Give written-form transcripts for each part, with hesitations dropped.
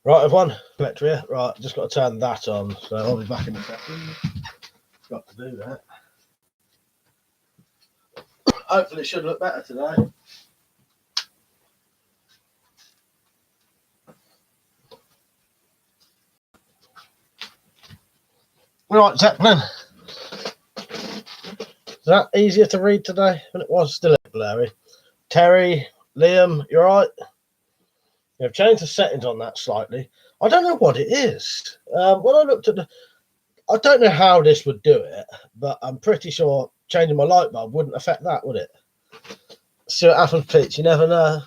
Right, everyone, collector here. Right, just got to turn that on, so I'll be back in a second. Got to do that. Hopefully it should look better today. Right, Zeppelin. Is that easier to read today than it was? Still a bit blurry. Terry, Liam, you alright? I've changed the settings on that slightly. I don't know what it is. When I looked at I don't know how this would do it, but I'm pretty sure changing my light bulb wouldn't affect that, would it? See what happens, Pete. You never know.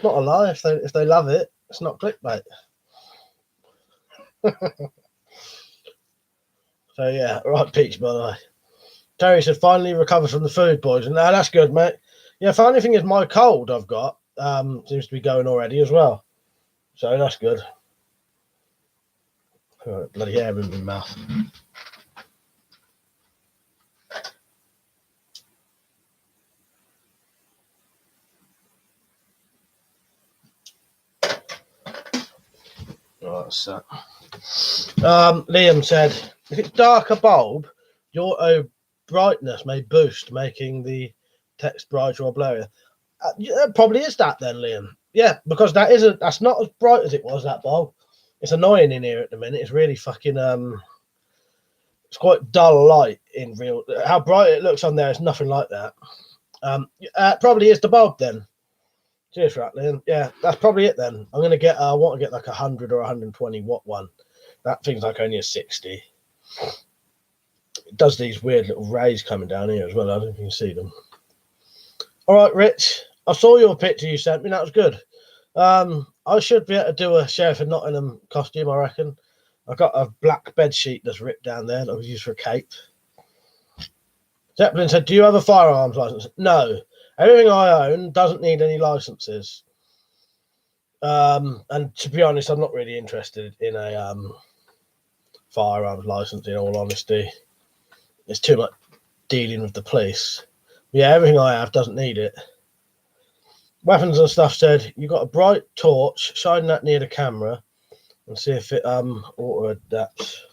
Not a lie. If they love it, it's not clickbait. So yeah, right, Peach, by the way. Terry said finally recovered from the food poisoning. Now that's good, mate. Yeah, funny thing is my cold I've got seems to be going already as well. So that's good. Oh, bloody air in my mouth. Right, so Liam said if it's darker bulb, your brightness may boost, making the text brighter or blurrier. Yeah, probably is that then, Liam. Yeah, because that's not as bright as it was, that bulb. It's annoying in here at the minute. It's really fucking it's quite dull light in real. How bright it looks on there is nothing like that. Probably is the bulb then. Cheers for that, Liam. Yeah, that's probably it then. I'm gonna get I want to get like 100 or 120 watt one. That thing's like only a 60. It does these weird little rays coming down here as well. I don't know if you can see them. All right, Rich. I saw your picture you sent me. That was good. I should be able to do a Sheriff of Nottingham costume, I reckon. I've got a black bed sheet that's ripped down there that was used for a cape. Zeppelin said, do you have a firearms license? No. Everything I own doesn't need any licenses. And to be honest, I'm not really interested in a firearms license, in all honesty. It's too much dealing with the police. Yeah, everything I have doesn't need it. Weapons and stuff said, you got a bright torch, shine that near the camera and see if it auto adapts.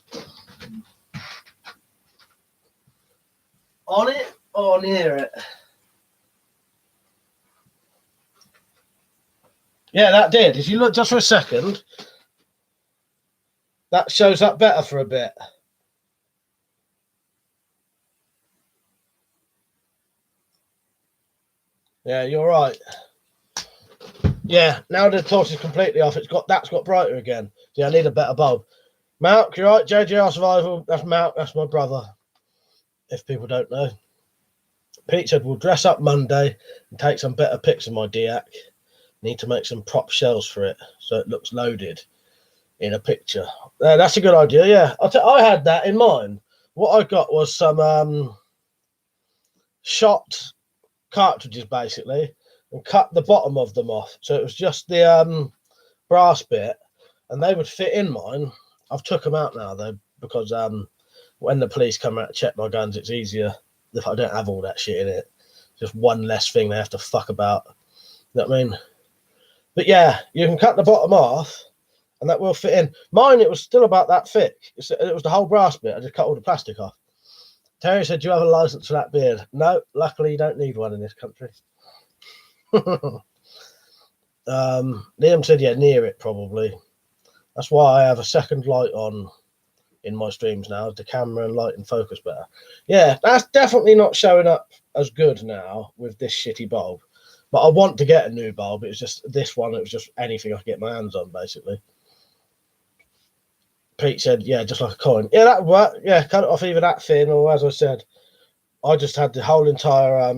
On it or near it? Yeah, that did. If you look just for a second, that shows up better for a bit. Yeah, you're right. Yeah, now the torch is completely off. That's got brighter again. Yeah, I need a better bulb. Malk, you're right. JJR Survival. That's Malk. That's my brother. If people don't know, Pete said we'll dress up Monday and take some better pics of my DIAC. Need to make some prop shells for it so it looks loaded in a picture. That's a good idea. Yeah, I had that in mind. What I got was some shot cartridges basically, and cut the bottom of them off, so it was just the brass bit, and they would fit in mine. I've took them out now though, because when the police come out to check my guns, it's easier if I don't have all that shit in it. Just one less thing they have to fuck about. You know what I mean? But yeah, you can cut the bottom off and that will fit in. Mine, it was still about that thick. It was the whole brass bit. I just cut all the plastic off. Terry said, do you have a license for that beard? No, luckily you don't need one in this country. Liam said, yeah, near it probably. That's why I have a second light on in my streams now, the camera and light and focus better. Yeah, that's definitely not showing up as good now with this shitty bulb. But I want to get a new bulb. It was just this one. It was just anything I could get my hands on, basically. Pete said, yeah, just like a coin. Yeah, that would work. Yeah, cut it off either that thin or, as I said, I just had the whole entire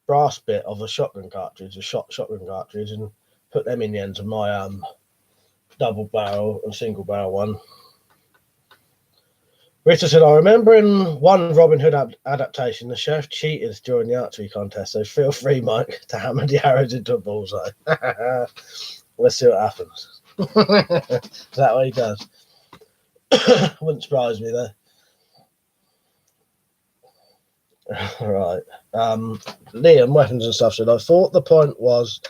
brass bit of a shotgun cartridge, shotgun cartridge, and put them in the ends of my double barrel and single barrel one. Rita said, I remember in one Robin Hood adaptation, the sheriff cheated during the archery contest, so feel free, Mike, to hammer the arrows into a bullseye. Let's see what happens. Is that what he does? Wouldn't surprise me, though. Right. Liam, weapons and stuff, said, I thought the point was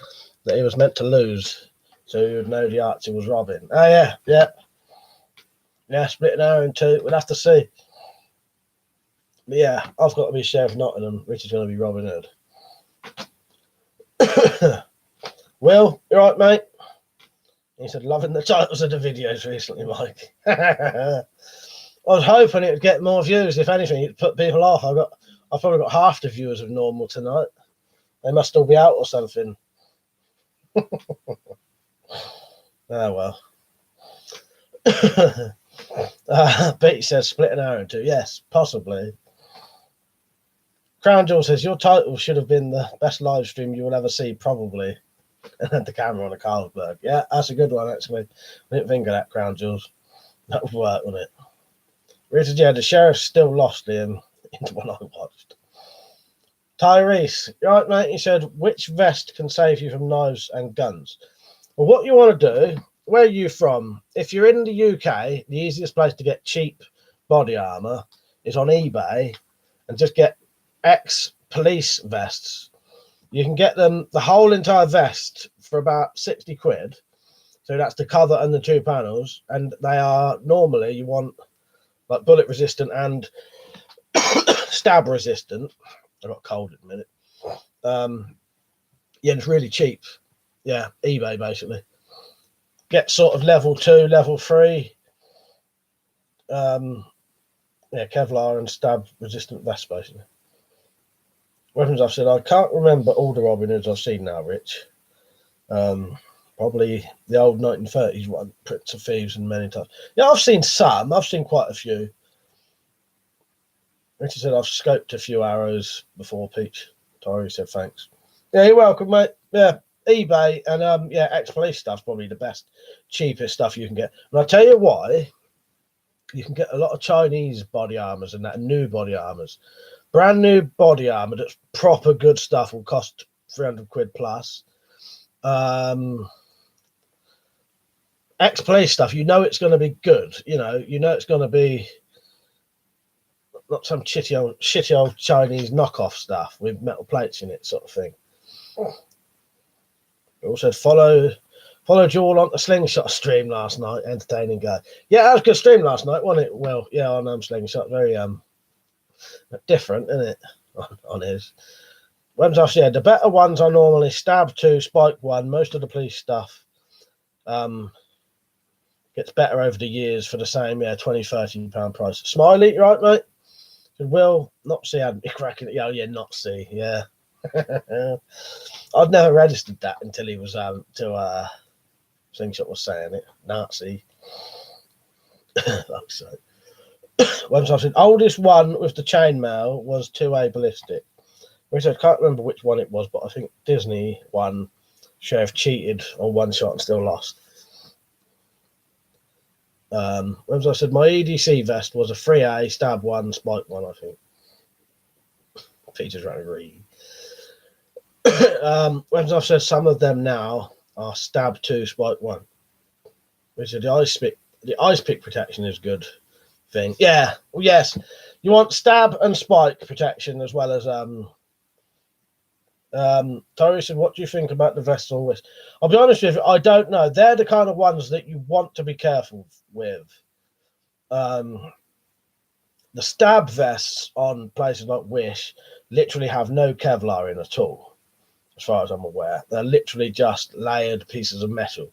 that he was meant to lose, so he would know the Archie was robbing. Oh, yeah, yeah. Yeah, split an hour in two. We'll have to see. But yeah, I've got to be Sheriff Nottingham. Richard's going to be Robin Hood. Will, you right, mate? He said, loving the titles of the videos recently, Mike. I was hoping it would get more views. If anything, it'd put people off. I've probably got half the viewers of normal tonight. They must all be out or something. Oh, well. Betty says, split an hour in two. Yes, possibly. Crown Jewel says, your title should have been the best live stream you will ever see, probably. And had the camera on a Carlsberg. Yeah, that's a good one, actually. I didn't think of that, Crown Jewels. That would work, wouldn't it? Richard, yeah, the sheriff still lost Liam into what I watched. Tyrese, you right, mate? He said, which vest can save you from knives and guns? Well, what you want to do, where are you from? If you're in the UK, the easiest place to get cheap body armour is on eBay and just get ex-police vests. You can get them, the whole entire vest, for about 60 quid. So that's the cover and the two panels. And they are normally, you want like bullet resistant and stab resistant. I got cold in a minute. Yeah, it's really cheap. Yeah, eBay basically. Get sort of level 2, level 3. Yeah, Kevlar and stab resistant vest basically. Weapons, I've said, I can't remember all the Robin Hoods I've seen now, Rich. Probably the old 1930s one, Prince of Thieves and many times. Yeah, I've seen some. I've seen quite a few. Richard said, I've scoped a few arrows before, Peach. Tori said, thanks. Yeah, you're welcome, mate. Yeah, eBay and yeah, ex-police stuff's probably the best, cheapest stuff you can get. And I'll tell you why. You can get a lot of Chinese body armors and that, new body armors. Brand new body armor that's proper good stuff will cost 300 quid plus. Ex-police stuff, you know it's going to be good. You know it's going to be not some shitty old Chinese knockoff stuff with metal plates in it, sort of thing. We also followed you all on the Slingshot stream last night. Entertaining guy. Yeah, that was a good stream last night, wasn't it? Well, yeah, on Slingshot, very different, isn't it? On his. Weapons I've said, the better ones are normally stab 2, spike 1. Most of the police stuff gets better over the years for the same, yeah, £20-30 price. Smiley, right, mate? Will not see had me cracking it. Oh, yeah, not see, yeah. I'd never registered that until he was Slingshot was saying it. Nazi. Like so. Once I've said, oldest one with the chainmail was 2A ballistic. Which I can't remember which one it was, but I think Disney one sheriff cheated on one shot and still lost. Once I said, my EDC vest was a 3A, stab 1, spike 1, I think. Features right agree. Once I've said, some of them now are stab 2, spike 1. Which is the ice pick protection is good thing. Yeah, well, yes. You want stab and spike protection as well as Tori said, what do you think about the vest on wrist? I'll be honest with you, I don't know. They're the kind of ones that you want to be careful with. The stab vests on places like Wish literally have no Kevlar in at all, as far as I'm aware. They're literally just layered pieces of metal.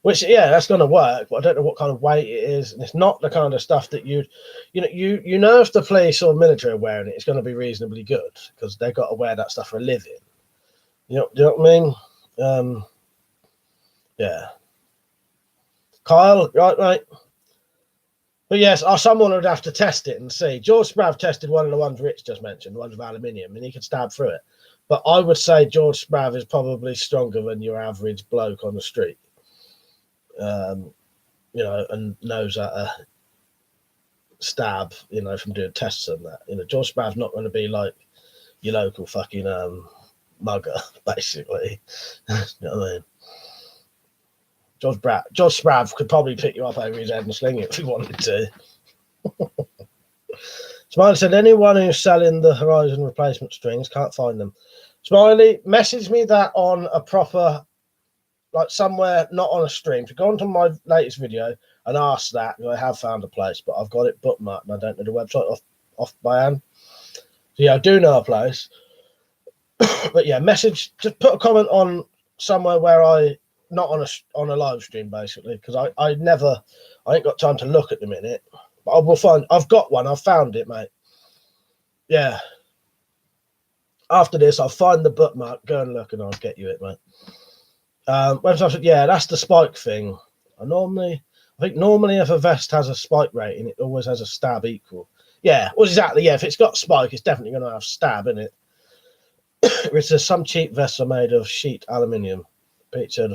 Which, yeah, that's going to work, but I don't know what kind of weight it is. And it's not the kind of stuff that you know, if the police or military are wearing it, it's going to be reasonably good because they've got to wear that stuff for a living. Do you know what I mean? Yeah. Kyle, right, mate? But yes, someone would have to test it and see. George Sprav tested one of the ones Rich just mentioned, the ones with aluminium, and he could stab through it. But I would say George Sprav is probably stronger than your average bloke on the street. And knows how to stab, from doing tests and that. George Sprav's not going to be like your local fucking mugger, basically. You know what I mean? George Sprav could probably pick you up over his head and sling it if he wanted to. Smiley said, anyone who's selling the Horizon replacement strings, can't find them. Smiley, message me that on a proper, like somewhere, not on a stream. So go onto my latest video and ask that. I have found a place, but I've got it bookmarked and I don't know the website off by hand. So yeah, I do know a place. But yeah, message, just put a comment on somewhere where not on a live stream, basically, because I ain't got time to look at the minute. But I will find, I've got one, I've found it, mate. Yeah. After this, I'll find the bookmark, go and look, and I'll get you it, mate. Yeah, that's the spike thing. I think normally if a vest has a spike rating, it always has a stab equal. Yeah, well, exactly. Yeah, if it's got spike, it's definitely going to have stab in it. It says some cheap vests are made of sheet aluminium. Pete said,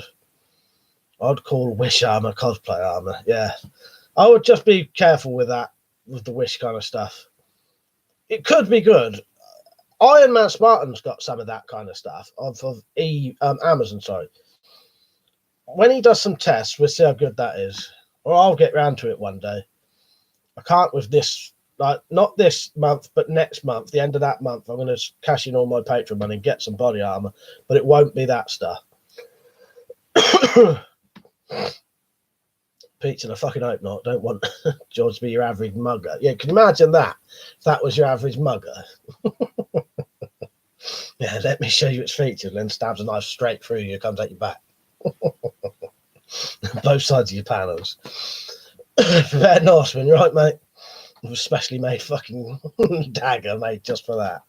I'd call Wish armor cosplay armor. Yeah, I would just be careful with that, with the Wish kind of stuff. It could be good. Iron Man Spartan's got some of that kind of stuff of Amazon. Sorry. When he does some tests, we'll see how good that is. Or I'll get round to it one day. I can't with this. Like, not this month, but next month, the end of that month, I'm going to cash in all my Patreon money and get some body armor, but it won't be that stuff. Pete said, I fucking hope not. Don't want George to be your average mugger. Yeah, can you imagine that? If that was your average mugger. Yeah, let me show you its features, and then stabs a knife straight through you, comes at your back. Both sides of your panels. Fair Norseman, you're right, mate. A specially made fucking dagger made just for that.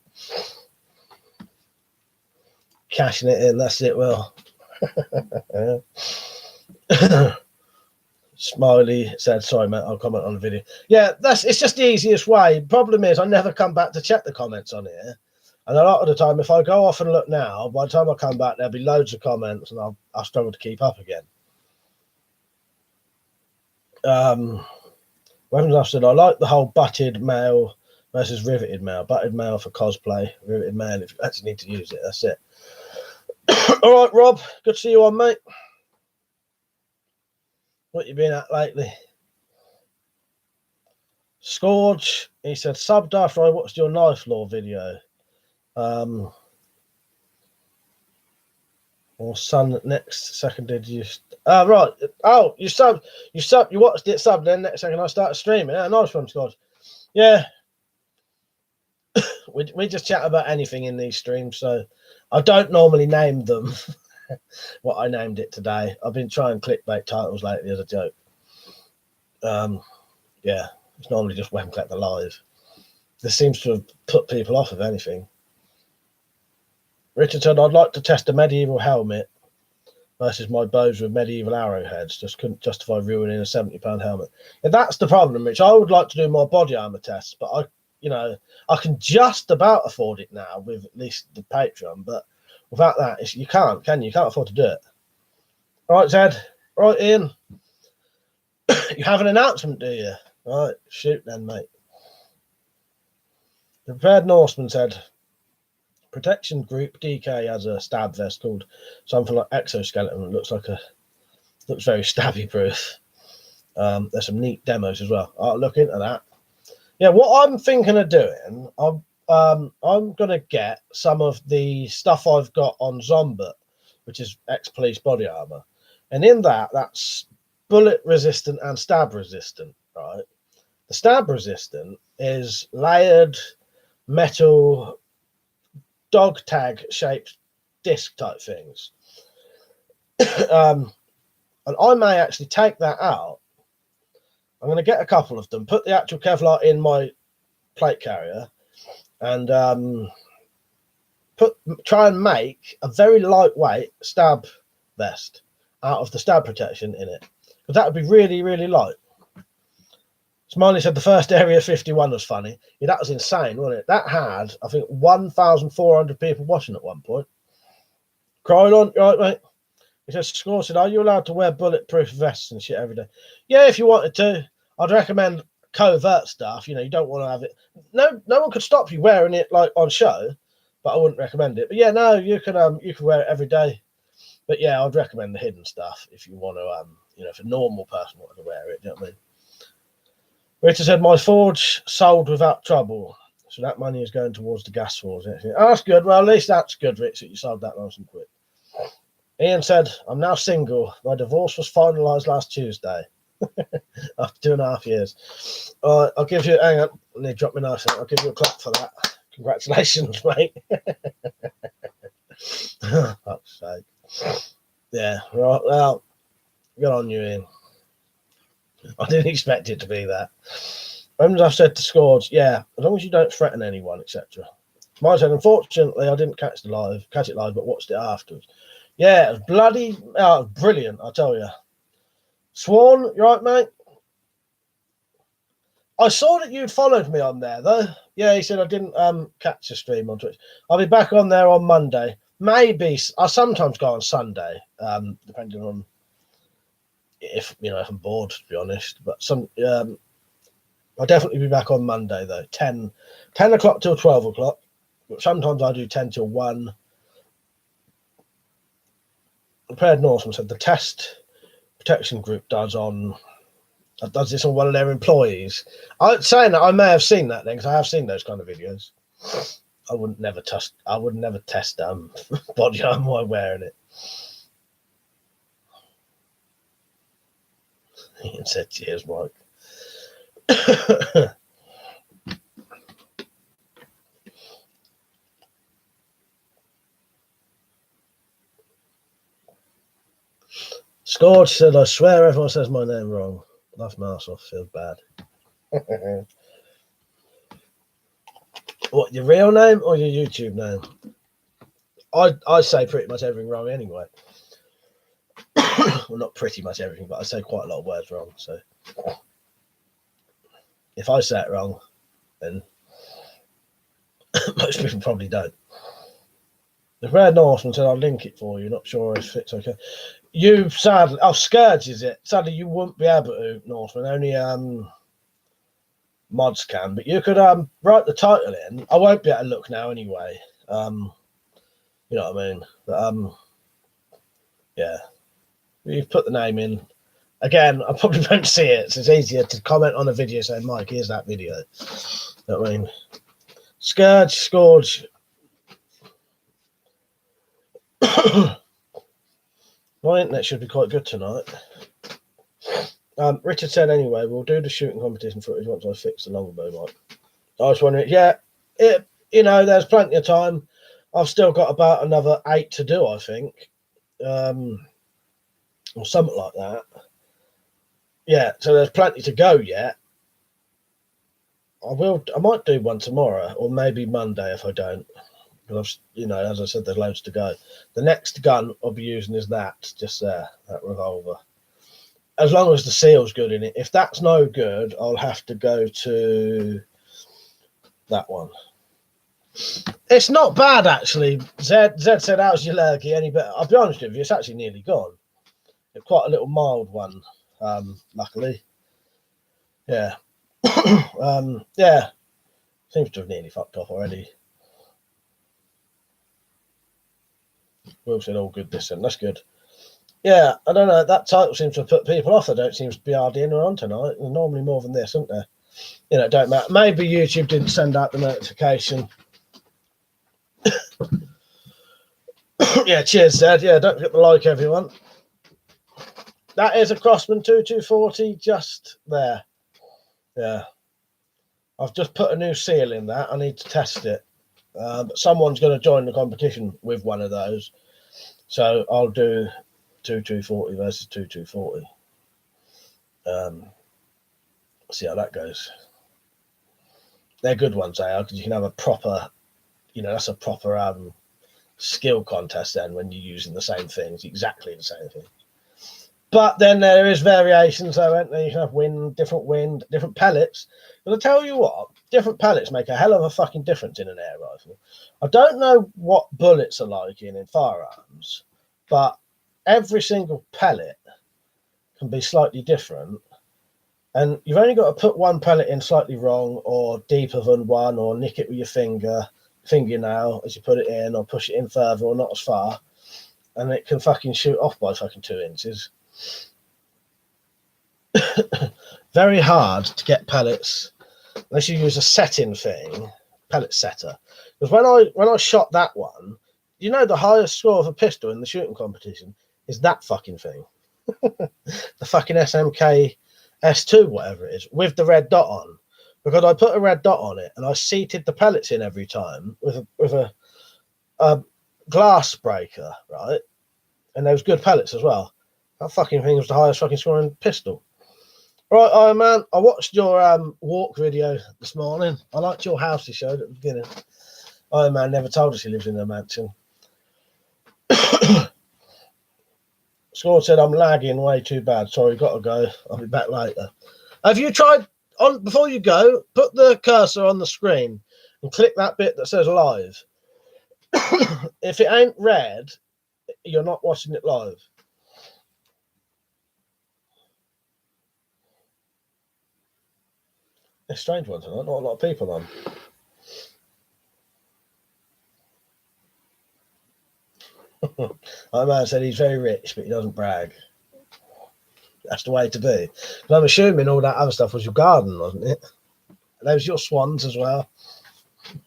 Cashing it in, that's it, Will. Smiley said, sorry, mate, I'll comment on the video. Yeah, it's just the easiest way. Problem is, I never come back to check the comments on here. And a lot of the time, if I go off and look now, by the time I come back, there'll be loads of comments and I'll struggle to keep up again. I've said, I like the whole butted male versus riveted male. Butted male for cosplay, riveted male if you actually need to use it. That's it. All right, Rob, good to see you on, mate. What you been at lately? Scourge, he said, subbed after I watched your knife law video. Or son next second did you right. Oh, you watched it subbed, then next second I started streaming. Yeah, nice one, Scott. Yeah. we just chat about anything in these streams, so I don't normally name them what I named it today. I've been trying clickbait titles lately as a joke. Yeah, it's normally just WeaponCollector Live. This seems to have put people off of anything. Richard said, I'd like to test a medieval helmet versus my bows with medieval arrowheads. Just couldn't justify ruining a £70 helmet. Yeah, that's the problem, Rich. I would like to do more body armor tests, but I can just about afford it now with at least the Patreon. But without that, you can't, can you? You can't afford to do it. All right, Zed. All right, Ian. You have an announcement, do you? All right, shoot then, mate. The Prepared Norseman said, Protection Group DK has a stab vest called something like Exoskeleton. It looks very stabby proof. There's some neat demos as well. I'll look into that. Yeah, what I'm thinking of doing, I'm gonna get some of the stuff I've got on Zombot, which is ex-police body armor, and in that's bullet resistant and stab resistant, right? The stab resistant is layered metal dog tag shaped disc type things. And I may actually take that out. I'm going to get a couple of them, put the actual Kevlar in my plate carrier, and try and make a very lightweight stab vest out of the stab protection in it, because that would be really, really light. Smiley said the first Area 51 was funny. Yeah, that was insane, wasn't it? That had, I think, 1,400 people watching at one point. Crying on, right, mate? He says, Score said, are you allowed to wear bulletproof vests and shit every day? Yeah, if you wanted to. I'd recommend covert stuff. You don't want to have it. No one could stop you wearing it like on show, but I wouldn't recommend it. But yeah, no, you can wear it every day. But yeah, I'd recommend the hidden stuff if you want to, if a normal person wanted to wear it. Do you know what I mean? Richard said, my forge sold without trouble. So that money is going towards the gas forge. Oh, that's good. Well, at least that's good, Richard. You sold that nice and quick. Ian said, I'm now single. My divorce was finalised last Tuesday. After 2.5 years. I'll give you, hang on, and he dropped me nice. I'll give you a clap for that. Congratulations, mate. Fuck's sake. Yeah, right, well, good on you, Ian. I didn't expect it to be that. When I've said to Scourge, yeah, as long as you don't threaten anyone, etc. Mine said, unfortunately, I didn't catch it live, but watched it afterwards. Yeah, it was bloody brilliant, I tell you. Swan, you right, mate? I saw that you'd followed me on there, though. Yeah, he said I didn't catch the stream on Twitch. I'll be back on there on Monday. Maybe I sometimes go on Sunday, depending on if I'm bored, to be honest. But I'll definitely be back on Monday though. 10 o'clock till 12 o'clock. But sometimes I do 10 till 1. Prepared Norseman said the test protection group does this on one of their employees. Saying that, I may have seen that then, because I have seen those kind of videos. I would never test body armor while wearing it. He said, cheers, Mike. Scourge said, I swear everyone says my name wrong. Laugh my ass off, feels bad. What, your real name or your YouTube name? I say pretty much everything wrong anyway. Well, not pretty much everything, but I say quite a lot of words wrong. So if I say it wrong, then most people probably don't. The Red Norseman said, I'll link it for you. Not sure if it's okay. You sadly, Scourge is it? Sadly, you won't be able to, Norseman. Only mods can, but you could write the title in. I won't be able to look now anyway. You know what I mean? But yeah, you've put the name in. Again, I probably won't see it, so it's easier to comment on a video saying, Mike, here's that video. You know what I mean? Scourge. My internet should be quite good tonight. Richard said, anyway, we'll do the shooting competition footage once I fix the longbow, Mike. I was wondering, yeah, there's plenty of time. I've still got about another 8 to do, I think. Or something like that. Yeah, so there's plenty to go yet. I might do one tomorrow or maybe Monday if I don't. Because, as I said, there's loads to go. The next gun I'll be using is that, just there, that revolver. As long as the seal's good in it. If that's no good, I'll have to go to that one. It's not bad, actually. Zed said, how's your lurgy? Any better? I'll be honest with you, it's actually nearly gone. It's quite a little mild one, luckily. Yeah. Yeah. Seems to have nearly fucked off already. Will said, all good this and that's good. Yeah, I don't know. That title seems to have put people off. They don't seem to be hard in or on tonight. There's normally more than this, isn't there? It don't matter. Maybe YouTube didn't send out the notification. Yeah, cheers, Zed. Yeah, don't forget to like, everyone. That is a Crossman 2240 just there. Yeah. I've just put a new seal in that. I need to test it. But someone's going to join the competition with one of those. So I'll do 2240 versus 2240. See how that goes. They're good ones, because you can have a proper, that's a proper skill contest then when you're using the same things, exactly the same thing. But then there is variations, though, aren't there? You can have different pellets. But I'll tell you what, different pellets make a hell of a fucking difference in an air rifle. I don't know what bullets are like in firearms, but every single pellet can be slightly different. And you've only got to put one pellet in slightly wrong or deeper than one, or nick it with your fingernail as you put it in, or push it in further or not as far. And it can fucking shoot off by fucking 2 inches. very hard to get pellets unless you use a setting thing, pellet setter. Because when I shot that one, you know, the highest score of a pistol in the shooting competition is that fucking thing. The fucking SMK S2, whatever it is, with the red dot on. Because I put a red dot on it and I seated the pellets in every time with a glass breaker, right? And there was good pellets as well. That fucking thing was the highest fucking scoring pistol. Right, Iron Man, I watched your walk video this morning. I liked your house you showed at the beginning. Iron Man never told us he lives in a mansion. Score said I'm lagging way too bad. Sorry, gotta go. I'll be back later. Have you tried before you go? Put the cursor on the screen and click that bit that says live. If it ain't red, you're not watching it live. It's strange ones, not a lot of people on. My man said he's very rich, but he doesn't brag. That's the way to be. But I'm assuming all that other stuff was your garden, wasn't it? Those your swans as well.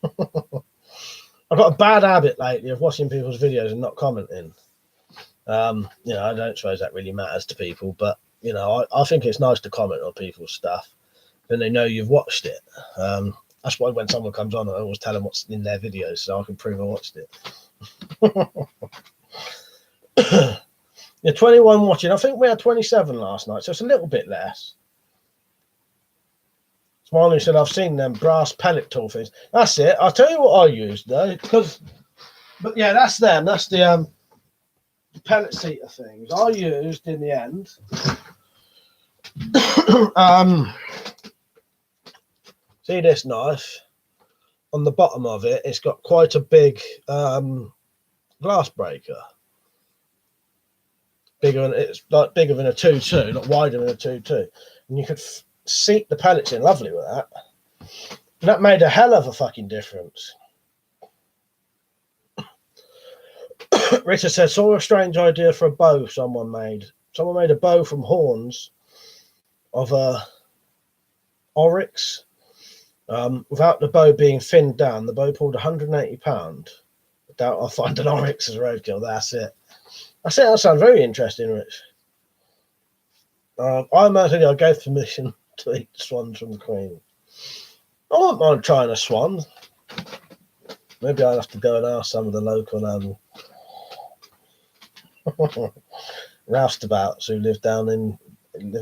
I've got a bad habit lately of watching people's videos and not commenting. You know, I don't suppose that really matters to people, but you know, I think it's nice to comment on people's stuff. Then they know you've watched it. That's why when someone comes on, I always tell them what's in their videos so I can prove I watched it. Yeah, 21 watching. I think we had 27 last night, so it's a little bit less. Smiley said, I've seen them brass pellet tool things. That's it. I'll tell you what I used though, but yeah, that's them. That's the pellet seater things I used in the end. See this knife on the bottom of it, it's got quite a big glass breaker. It's like bigger than a 2.2, not wider than a 2.2, and you could seat the pellets in lovely with that. And that made a hell of a fucking difference. Rita said, saw a strange idea for a bow someone made. Someone made a bow from horns of a oryx. Without the bow being thinned down, the bow pulled 180 pounds. I doubt I'll find an oryx as a roadkill. That's it. That's it. That sounds very interesting, Rich. I imagine I gave permission to eat swans from the Queen. I wouldn't mind trying a swan. Maybe I'll have to go and ask some of the local roustabouts who live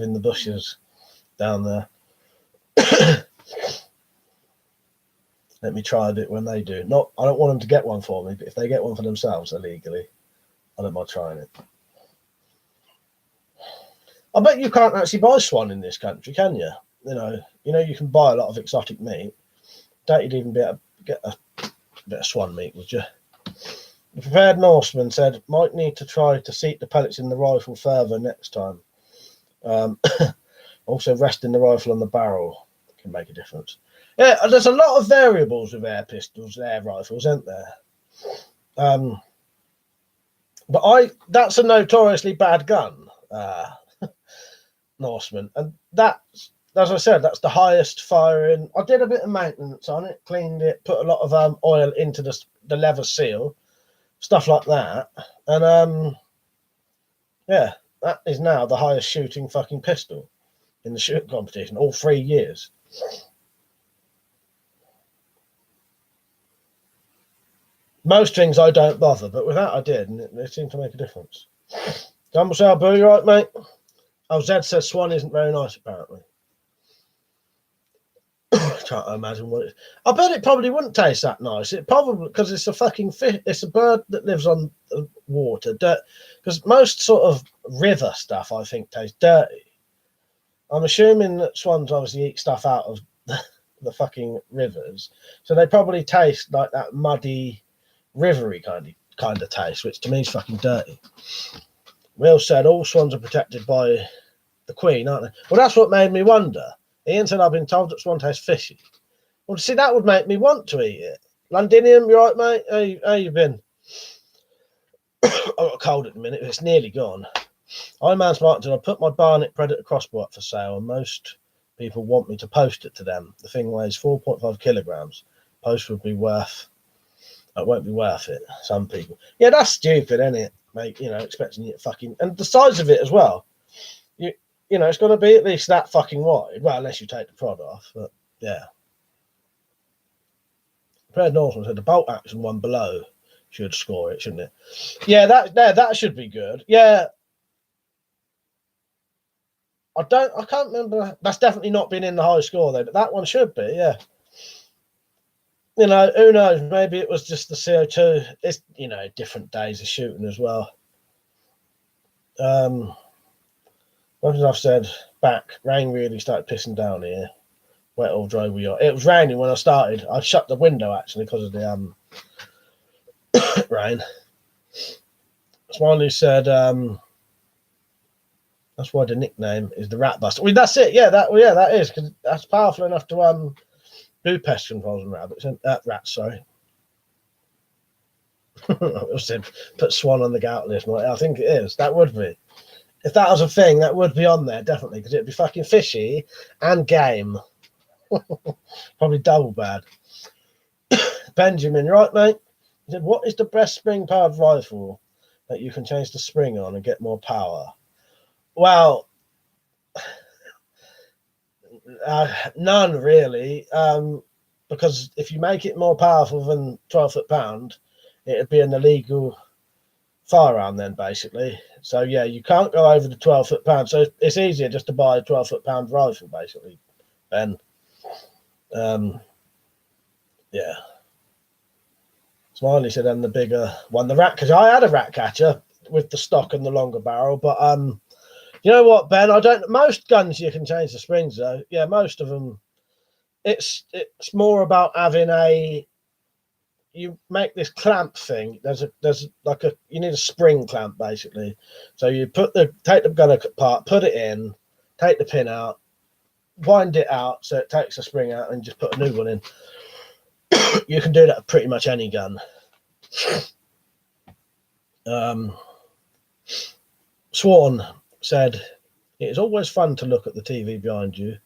in the bushes down there. Let me try a bit when they do. I don't want them to get one for me, but if they get one for themselves illegally, I don't mind trying it. I bet you can't actually buy swan in this country, can you? You know, you can buy a lot of exotic meat. Don't you even be able to get a bit of swan meat, would you? The prepared Norseman said, might need to try to seat the pellets in the rifle further next time. Also, resting the rifle on the barrel can make a difference. Yeah, there's a lot of variables with air pistols, air rifles, isn't there? But that's a notoriously bad gun, Norseman. And that's, as I said, that's the highest firing. I did a bit of maintenance on it, cleaned it, put a lot of oil into the leather seal, stuff like that. And yeah, that is now the highest shooting fucking pistol in the shooting competition, all 3 years. Most things I don't bother, but with that I did, and it seemed to make a difference. Dumblesale Boo, you right, mate? Oh, Zed says swan isn't very nice, apparently. Can't imagine what it is. I bet it probably wouldn't taste that nice. It probably, because it's a fucking fish, it's a bird that lives on the water. Because most sort of river stuff, I think, tastes dirty. I'm assuming that swans obviously eat stuff out of the fucking rivers, so they probably taste like that muddy, rivery kind of taste, which to me is fucking dirty. Will said all swans are protected by the Queen, aren't they? Well, that's what made me wonder. Ian said I've been told that swan tastes fishy. Well, see, that would make me want to eat it. Londinium, you right, mate? How you been? I've got a cold at the minute. It's nearly gone. I'm Man Smartington. I put my Barnet Predator crossbow up for sale, and most people want me to post it to them. The thing weighs 4.5 kilograms. Post would be worth. It won't be worth it. Some people. Yeah, that's stupid, isn't it? Mate, expecting it fucking, and the size of it as well. It's got to be at least that fucking wide. Well, unless you take the prod off, but yeah. Fred Northman said the bolt action one below should score it, shouldn't it? Yeah, that should be good. Yeah. I can't remember. That's definitely not been in the high score though, but that one should be, yeah. Who knows? Maybe it was just the CO2. It's different days of shooting as well. What did I've said? Back, rain really started pissing down here. Wet or dry we are. It was raining when I started. I shut the window actually because of the rain. Smiley said that's why the nickname is the Rat Buster. Well, that's it. Yeah, that is because that's powerful enough to do pest controls and rabbits and rats. Sorry. I said put Swan on the gout list. I think it is. That would be. If that was a thing, that would be on there definitely because it'd be fucking fishy and game. Probably double bad. Benjamin, right, mate? He said, "What is the best spring-powered rifle that you can change the spring on and get more power?" Well, none really, because if you make it more powerful than 12 foot-pound, it'd be an illegal firearm then, basically. So yeah, you can't go over the 12 foot-pound. So it's easier just to buy a 12 foot-pound rifle, basically. Ben, yeah. Smiley said, "And the bigger one, the rat," because I had a rat catcher with the stock and the longer barrel, but you know what, Ben? Most guns you can change the springs though. Yeah, most of them. It's more about having you make this clamp thing. There's like you need a spring clamp basically. So you take the gun apart, put it in, take the pin out, wind it out so it takes the spring out, and just put a new one in. You can do that with pretty much any gun. Swan said, "It is always fun to look at the TV behind you.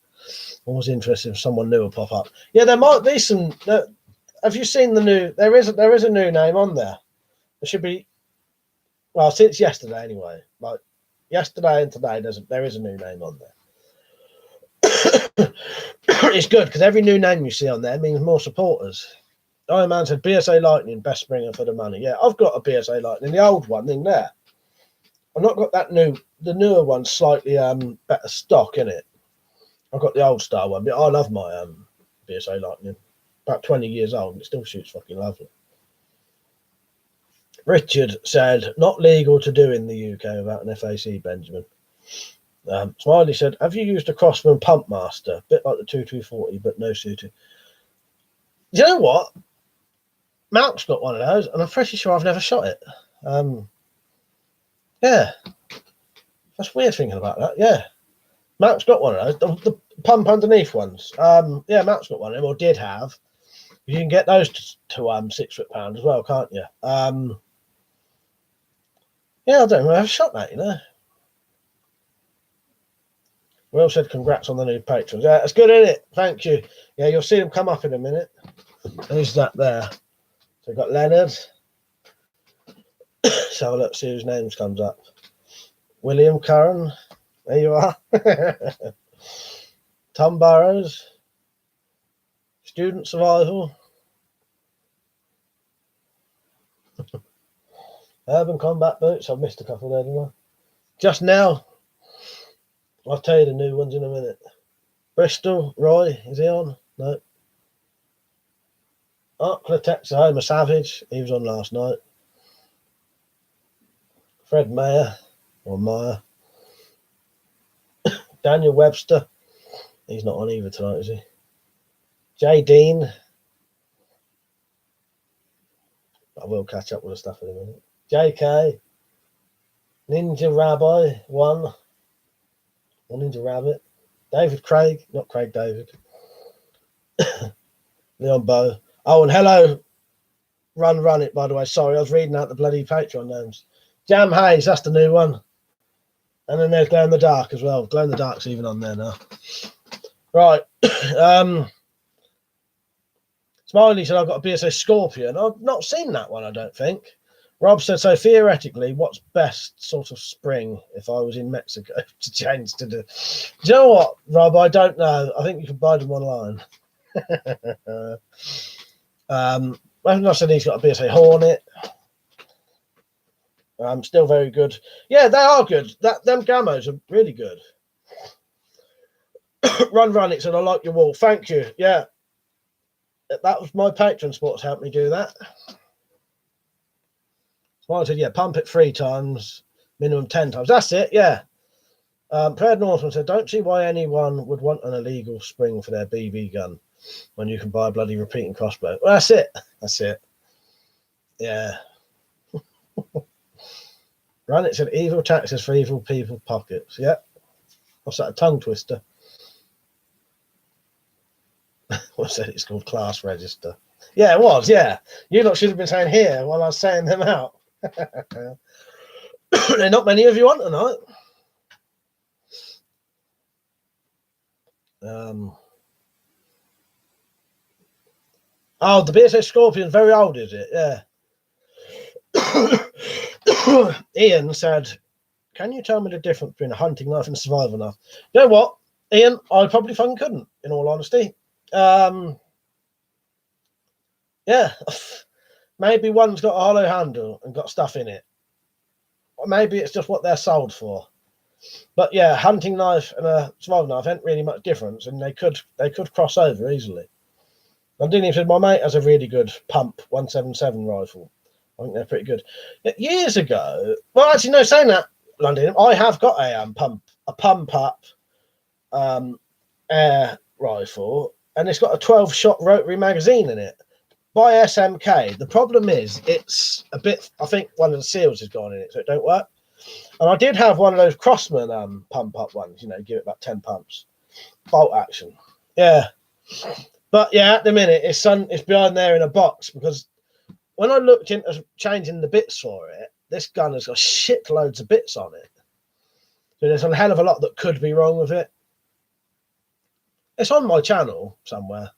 Always interested if someone new will pop up." Yeah, there might be some. Have you seen the new? There is a new name on there. There should be. Well, since yesterday anyway. Like yesterday and today, there is a new name on there. It's good because every new name you see on there means more supporters. Iron Man said BSA Lightning, best springer for the money. Yeah, I've got a BSA Lightning, the old one in there. I've not got the newer one, slightly better stock in it. I've got the old style one, but I love my BSA Lightning. About 20 years old, and it still shoots fucking lovely. Richard said, "Not legal to do in the UK without an FAC, Benjamin." Smiley said, "Have you used a Crossman Pump Master? A bit like the 2240, but no suited." You know what? Malk's got one of those, and I'm pretty sure I've never shot it. Yeah. That's weird thinking about that. Yeah. Malk's got one of those. The pump underneath ones. Yeah, Malk's got one of them, or did have. You can get those to 6 foot-pound as well, can't you? Yeah, I don't know. I've shot that, Will said, "Congrats on the new patrons." Yeah, it's good, isn't it? Thank you. Yeah, you'll see them come up in a minute. Who's that there? So we've got Leonard. So let's see whose names comes up. William Curran. There you are. Tom Burrows. Student Survival. Urban Combat Boots. I've missed a couple there, didn't I? Just now. I'll tell you the new ones in a minute. Bristol, Roy, is he on? No. Arclatex, Homer Savage, he was on last night. Fred Mayer, or Meyer. Daniel Webster, he's not on either tonight, is he? Jay Dean. I will catch up with the stuff in a minute. JK. Ninja Rabbi, one. Or Ninja Rabbit. David Craig, not Craig David. Leon Bow. Oh, and hello. Run it, by the way. Sorry, I was reading out the bloody Patreon names. Jam Hayes, that's the new one. And then there's Glow in the Dark as well. Glow in the Dark's even on there now. Right. Smiley said, I've got a BSA Scorpion. I've not seen that one, I don't think. Rob said, so theoretically, what's best sort of spring if I was in Mexico to change to the... Do you know what, Rob? I don't know. I think you can buy them online. I said he's got a BSA Hornet. Still very good. Yeah, they are good. Them Gamos are really good. Run, it said, I like your wall. Thank you. Yeah. That was my patron sports helped me do that. So I said, yeah, pump it 3 times, minimum 10 times. That's it, yeah. Prayer Northman said, don't see why anyone would want an illegal spring for their BB gun when you can buy a bloody repeating crossbow. Well, that's it. That's it. Yeah. Run it said, evil taxes for evil people pockets. Yeah. What's that, a tongue twister? What said it's called class register. Yeah, it was, yeah. You lot should have been saying here while I was saying them out. There are not many of you on tonight. Oh, the BSA Scorpion, very old, is it? Yeah. Ian said, can you tell me the difference between a hunting knife and a survival knife? You know what, Ian? I probably fucking couldn't, in all honesty. Yeah. Maybe one's got a hollow handle and got stuff in it. Or maybe it's just what they're sold for. But yeah, hunting knife and a survival knife ain't really much difference, and they could cross over easily. Londinium said, my mate has a really good pump 177 rifle. I think they're pretty good. Years ago, well, actually, no, saying that, Londinium, I have got a pump up air rifle, and it's got a 12-shot rotary magazine in it by SMK. The problem is it's a bit, I think one of the seals has gone in it, so it don't work. And I did have one of those Crossman pump up ones, give it about 10 pumps. Bolt action. Yeah. But yeah, at the minute it's behind there in a box, because when I looked into changing the bits for it, this gun has got shitloads of bits on it. So there's a hell of a lot that could be wrong with it. It's on my channel somewhere.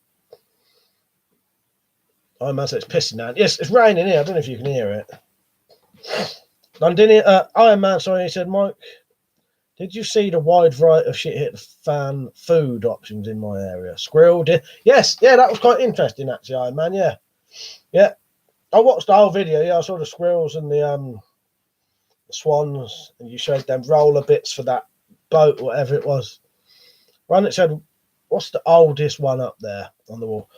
I imagine it's pissing down. Yes, it's raining here. I don't know if you can hear it. Iron Man, sorry, he said, Mike, did you see the wide variety of shit hit fan food options in my area? Squirrel did. Yes, yeah, that was quite interesting, actually, Iron Man, yeah. Yeah. I watched the whole video, yeah, I saw the squirrels and the swans, and you showed them roller bits for that boat, whatever it was. Run it said, what's the oldest one up there on the wall?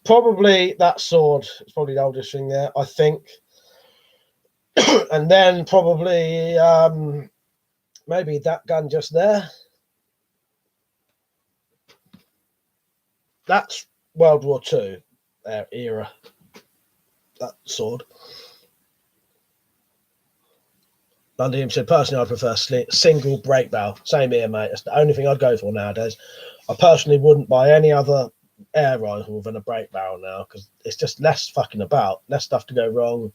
Probably that sword. It's probably the oldest thing there, I think. And then probably maybe that gun just there. That's World War II era. That sword. London said, personally, I prefer single break barrel. Same here, mate. That's the only thing I'd go for nowadays. I personally wouldn't buy any other air rifle than a break barrel now, because it's just less fucking about, less stuff to go wrong.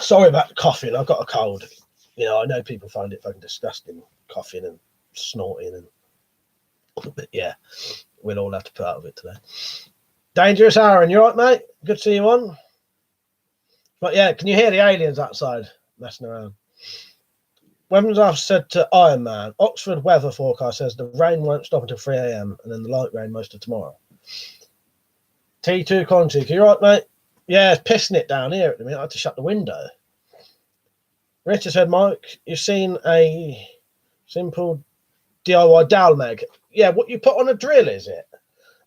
Sorry about the coughing. I've got a cold. I know people find it fucking disgusting, coughing and snorting, but yeah, we'll all have to put up with it today. Dangerous Aaron, you all right, mate? Good to see you on. But yeah, can you hear the aliens outside messing around? Weapons I've said to Iron Man, Oxford weather forecast says the rain won't stop until 3 a.m. and then the light rain most of tomorrow. T2 Conti, you all right, mate? Yeah, it's pissing it down here at the minute. I had to shut the window. Richard said, Mike, you've seen a simple DIY dowel mag. Yeah, what you put on a drill, is it?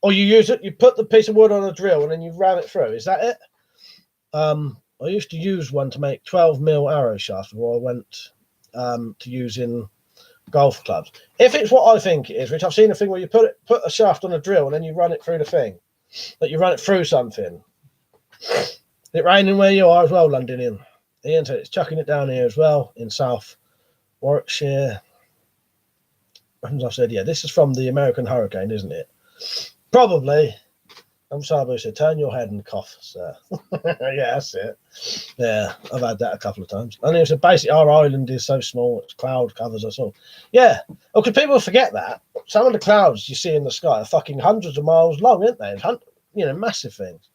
Or you use it, you put the piece of wood on a drill and then you ram it through. Is that it? I used to use one to make 12mm arrow shafts before I went to using golf clubs. If it's what I think it is, which I've seen a thing where you put a shaft on a drill and then you run it through the thing, that you run it through something. Is it raining where you are as well, Londonian? Ian said it's chucking it down here as well in South Warwickshire. I've said, yeah, this is from the American hurricane, isn't it? Probably. Sabu said, turn your head and cough, sir. Yeah, that's it. Yeah, I've had that a couple of times. And it said, basically, our island is so small, it's cloud covers us all. Yeah, well, because people forget that. Some of the clouds you see in the sky are fucking hundreds of miles long, aren't they? Massive things.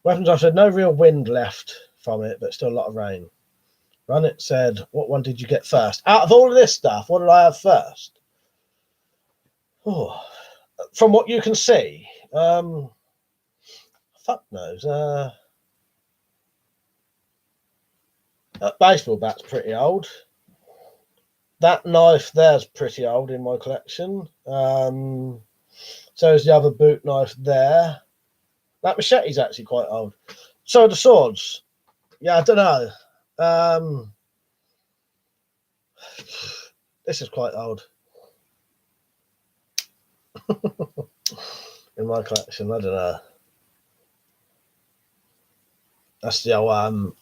Weapons, I said, no real wind left from it, but still a lot of rain. Run It said, what one did you get first? Out of all of this stuff, what did I have first? Oh, from what you can see, fuck knows. That baseball bat's pretty old. That knife there's pretty old in my collection. So is the other boot knife there. That machete's actually quite old. So are the swords. Yeah, I don't know. This is quite old. In my collection, I don't know. That's the old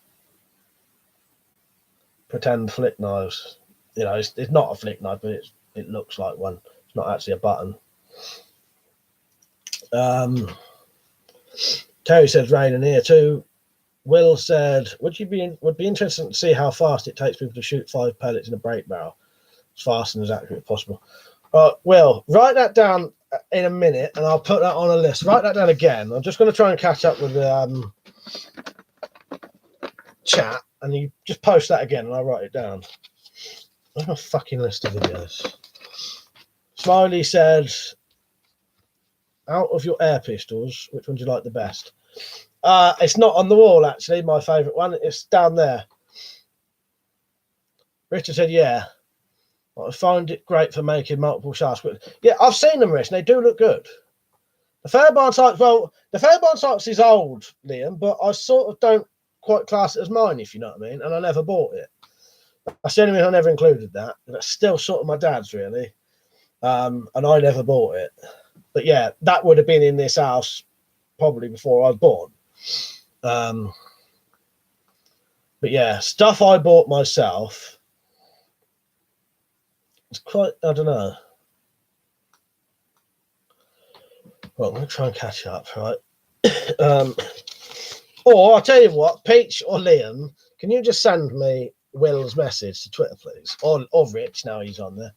pretend flick knives. You know, it's not a flick knife, but it looks like one. It's not actually a button. Terry says rain in here too. Will said, would be interested to see how fast it takes people to shoot 5 pellets in a break barrel, as fast and as accurate as possible. Will, write that down in a minute, and I'll put that on a list. Write that down again. I'm just going to try and catch up with the chat, and you just post that again, and I'll write it down. Where's my fucking list of videos? Smiley said, out of your air pistols, which one do you like the best? It's not on the wall, actually, my favourite one. It's down there. Richard said, yeah. I find it great for making multiple shafts. Yeah, I've seen them, Rich, and they do look good. The Fairbairn Sykes, well, the Fairbairn Sykes is old, Liam, but I sort of don't quite class it as mine, if you know what I mean, and I never bought it. That's the only reason I never included that. That's still sort of my dad's, really, and I never bought it. But yeah, that would have been in this house probably before I was born. But yeah, stuff I bought myself. It's quite, I don't know. Well, I'm going to try and catch up, right? Or I'll tell you what, Peach or Liam, can you just send me Will's message to Twitter, please? Or Rich, now he's on there.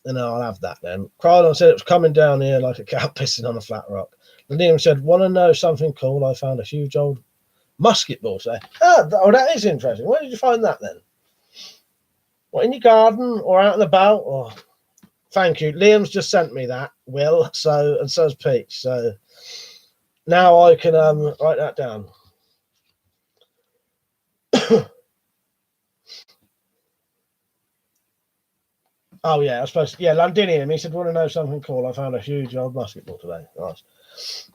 And I'll have that then. Krylon said it was coming down here like a cow pissing on a flat rock. Liam said, want to know something cool? I found a huge old musket ball. So, that is interesting. Where did you find that then? What, in your garden or out and about? Or thank you. Liam's just sent me that, Will. So, and so's Peach. So now I can write that down. Oh yeah, I suppose. Yeah, Londinium. He said, "Want to know something cool? I found a huge old musket ball today." Nice.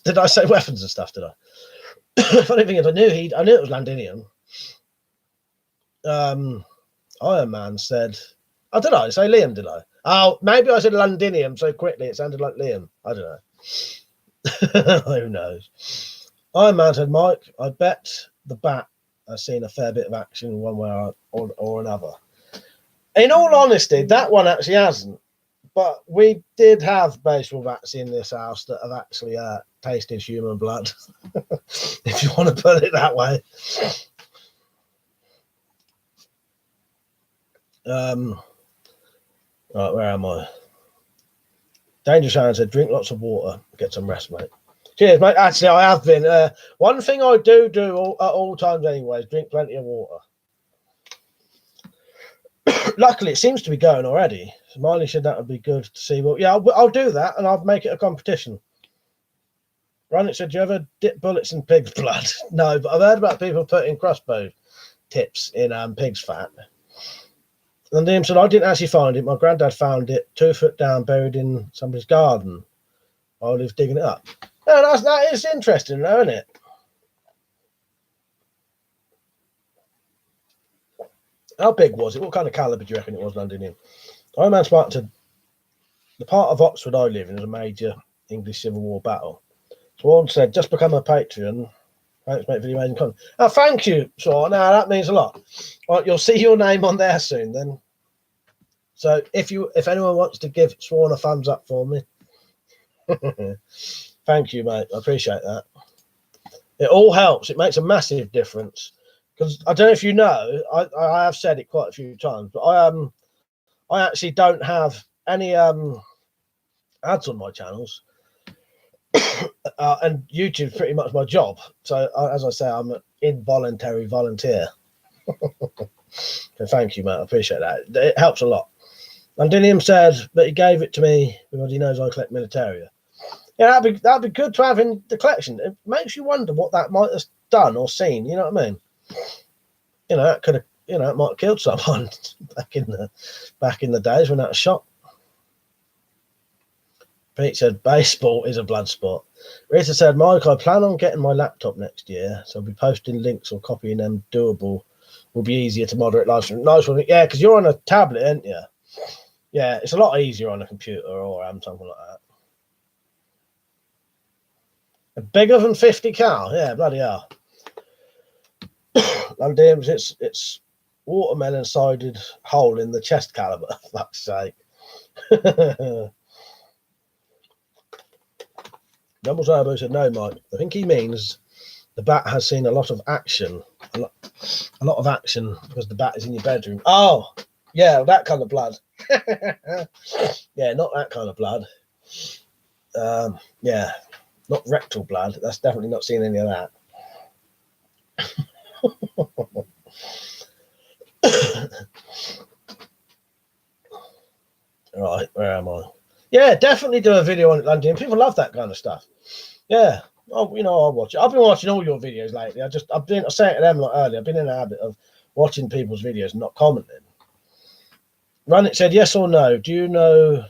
Did I say weapons and stuff? Did I? Funny thing is, I knew it was Londinium. Iron Man said, "Oh, did I say Liam? Did I? Oh, maybe I said Londinium so quickly it sounded like Liam. I don't know. Who knows?" Iron Man said, "Mike, I bet the bat has seen a fair bit of action one way or another." In all honesty, that one actually hasn't. But we did have baseball bats in this house that have actually tasted human blood, if you want to put it that way. Right, where am I? Danger Sharon said, drink lots of water, get some rest, mate. Cheers, mate. Actually, I have been. One thing I do at all times anyway is drink plenty of water. Luckily, it seems to be going already. Smiley said that would be good to see. Well, yeah, I'll do that, and I'll make it a competition. Ronit said, do you ever dip bullets in pig's blood? No, but I've heard about people putting crossbow tips in pig's fat. And Liam said, I didn't actually find it. My granddad found it 2 foot down, buried in somebody's garden while he was digging it up. No, that is interesting, though, isn't it? How big was it? What kind of calibre do you reckon it was, Londinium? Iron Man Spartan said, the part of Oxford I live in is a major English Civil War battle. Swan said, just become a Patreon. Thanks, mate, for the amazing content. Oh, thank you, Swan. Now, that means a lot. Right, you'll see your name on there soon, then. So if anyone wants to give Swan a thumbs up for me, Thank you, mate. I appreciate that. It all helps. It makes a massive difference. Because I don't know if you know, I have said it quite a few times, but I actually don't have any ads on my channels, and YouTube's pretty much my job. So as I say, I'm an involuntary volunteer. So thank you, mate. I appreciate that. It helps a lot. And Dilliam said that he gave it to me because he knows I collect militaria. Yeah, that'd be good to have in the collection. It makes you wonder what that might have done or seen. You know what I mean? You know, that could have, you know, it might have killed someone back in the days when that was shot. Pete said baseball is a blood sport. Rita said, Mike, I plan on getting my laptop next year, so I'll be posting links or copying them. Doable. Will be easier to moderate live stream. Nice one. Yeah, because you're on a tablet, aren't you? Yeah, it's a lot easier on a computer or something like that. Bigger than 50 cal. Yeah, bloody hell. And it's watermelon sided hole in the chest caliber. Fuck's sake. Double Turbo said no, Mike. I think he means the bat has seen a lot of action. A lot of action because the bat is in your bedroom. Oh, yeah, that kind of blood. Yeah, not that kind of blood. Yeah, not rectal blood. That's definitely not seen any of that. Right, where am I? Yeah, definitely do a video on it, London. People love that kind of stuff. Yeah. Oh, you know, I'll watch it. I've been watching all your videos lately. I say it to them like earlier. I've been in the habit of watching people's videos and not commenting. Run it said, yes or no. Do you know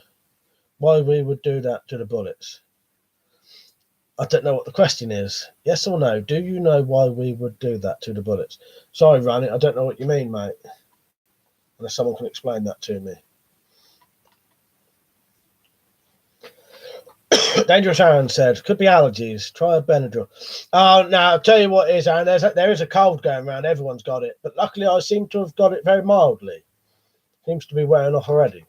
why we would do that to the bullets? I don't know what the question is. Yes or no? Do you know why we would do that to the bullets? Sorry, Run it. I don't know what you mean, mate. Unless someone can explain that to me. Dangerous Aaron said, could be allergies. Try a Benadryl. Oh, no, I'll tell you what it is, Aaron. There is a cold going around. Everyone's got it. But luckily, I seem to have got it very mildly. Seems to be wearing off already.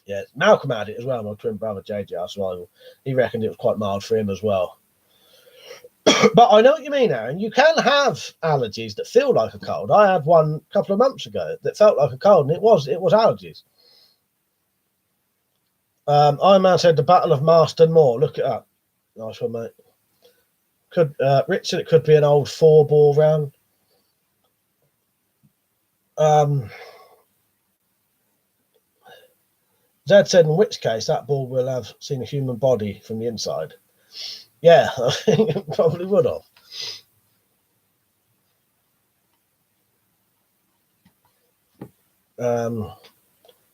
Yeah, Malcolm had it as well, my twin brother, JJ, our survival. He reckoned it was quite mild for him as well. But I know what you mean, Aaron. You can have allergies that feel like a cold. I had one a couple of months ago that felt like a cold, and it was allergies. Iron Man said the Battle of Marston Moor. Look it up. Nice one, mate. Rich said it could be an old 4-ball round. Zed said, in which case that ball will have seen a human body from the inside. Yeah, I think it probably would have.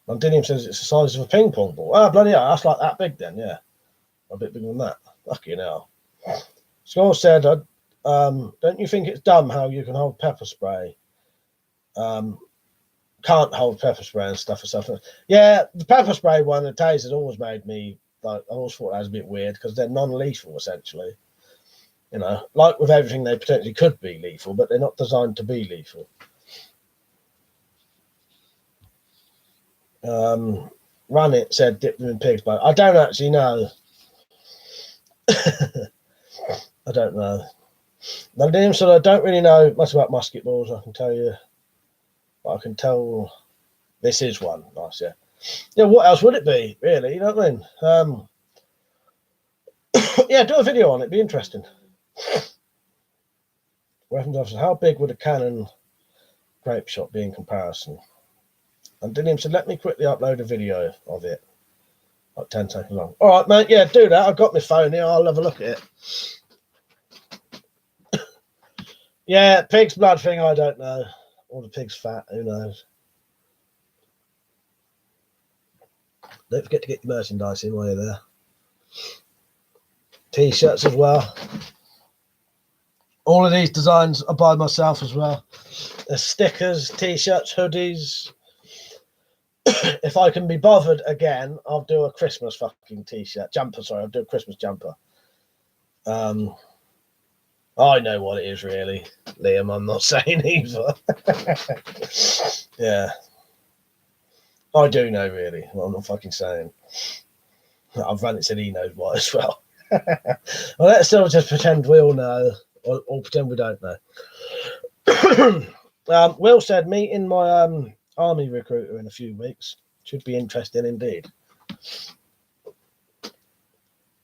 Londinium says it's the size of a ping pong ball. Ah, bloody hell, that's like that big then, yeah. A bit bigger than that. Lucky hell. Score said, don't you think it's dumb how you can hold pepper spray? Can't hold pepper spray and stuff. Yeah, the pepper spray one, the taste has always made me, like, I always thought that was a bit weird because they're non-lethal, essentially. You know, like with everything, they potentially could be lethal, but they're not designed to be lethal. Run it said dip them in pig's blood. I don't actually know. I don't know. So I don't really know much about musket balls. I can tell you. But I can tell this is one. Nice, yeah. Yeah, what else would it be, really? You know what I mean? Yeah, do a video on it. It'd be interesting. Weapons officer, how big would a cannon grape shot be in comparison? And Dilliam said, let me quickly upload a video of it. Like 10 seconds long. All right, mate. Yeah, do that. I've got my phone here. I'll have a look at it. Yeah, pig's blood thing, I don't know. Or the pig's fat, who knows? Don't forget to get your merchandise in while you're there. T-shirts as well. All of these designs are by myself as well. There's stickers, T-shirts, hoodies. If I can be bothered again, I'll do a Christmas fucking T-shirt. Jumper, sorry. I'll do a Christmas jumper. I know what it is, really. Liam, I'm not saying either. Yeah. I do know, really. Well, I'm not fucking saying. I've run it, said he knows why as well. Well, let's still just pretend we all know, or pretend we don't know. Will said, meeting my army recruiter in a few weeks. Should be interesting indeed.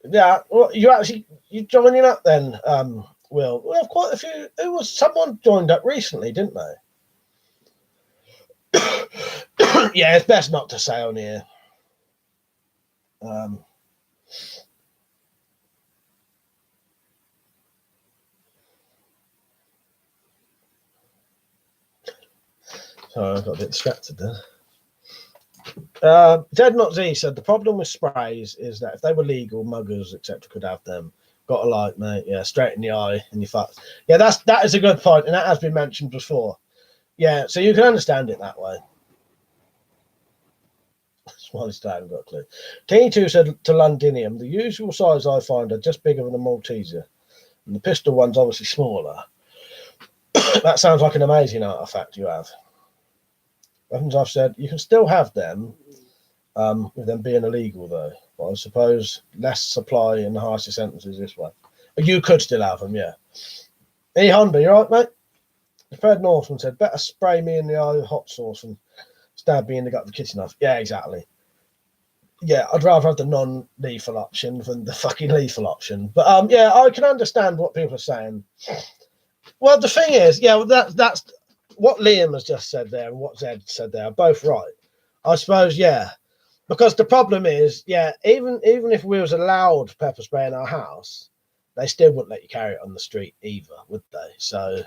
Yeah, well, you joining up then, Will? We have quite a few. Someone joined up recently, didn't they? Yeah, it's best not to say on here. Sorry, I got a bit distracted there. Dead Not Z said the problem with sprays is that if they were legal, muggers, etc., could have them. Got a light, mate. Yeah, straight in the eye, and you fucked. Yeah, that is a good point, and that has been mentioned before. Yeah, so you can understand it that way. Smiley Star, I haven't got a clue. T2 said to Londinium, the usual size I find are just bigger than a Malteser, and the pistol one's obviously smaller. That sounds like an amazing artifact you have. Weapons I've said you can still have them, with them being illegal though. But I suppose less supply and harsher sentences this way. But you could still have them, yeah. Hey Honda, you alright, mate? Fred Northman said, better spray me in the eye with hot sauce and stab me in the gut with a kitchen knife. Yeah, exactly. Yeah, I'd rather have the non-lethal option than the fucking lethal option. But yeah, I can understand what people are saying. Well, the thing is, yeah, well, that's what Liam has just said there and what Zed said there are both right. I suppose, yeah. Because the problem is, yeah, even if we was allowed pepper spray in our house, they still wouldn't let you carry it on the street either, would they? So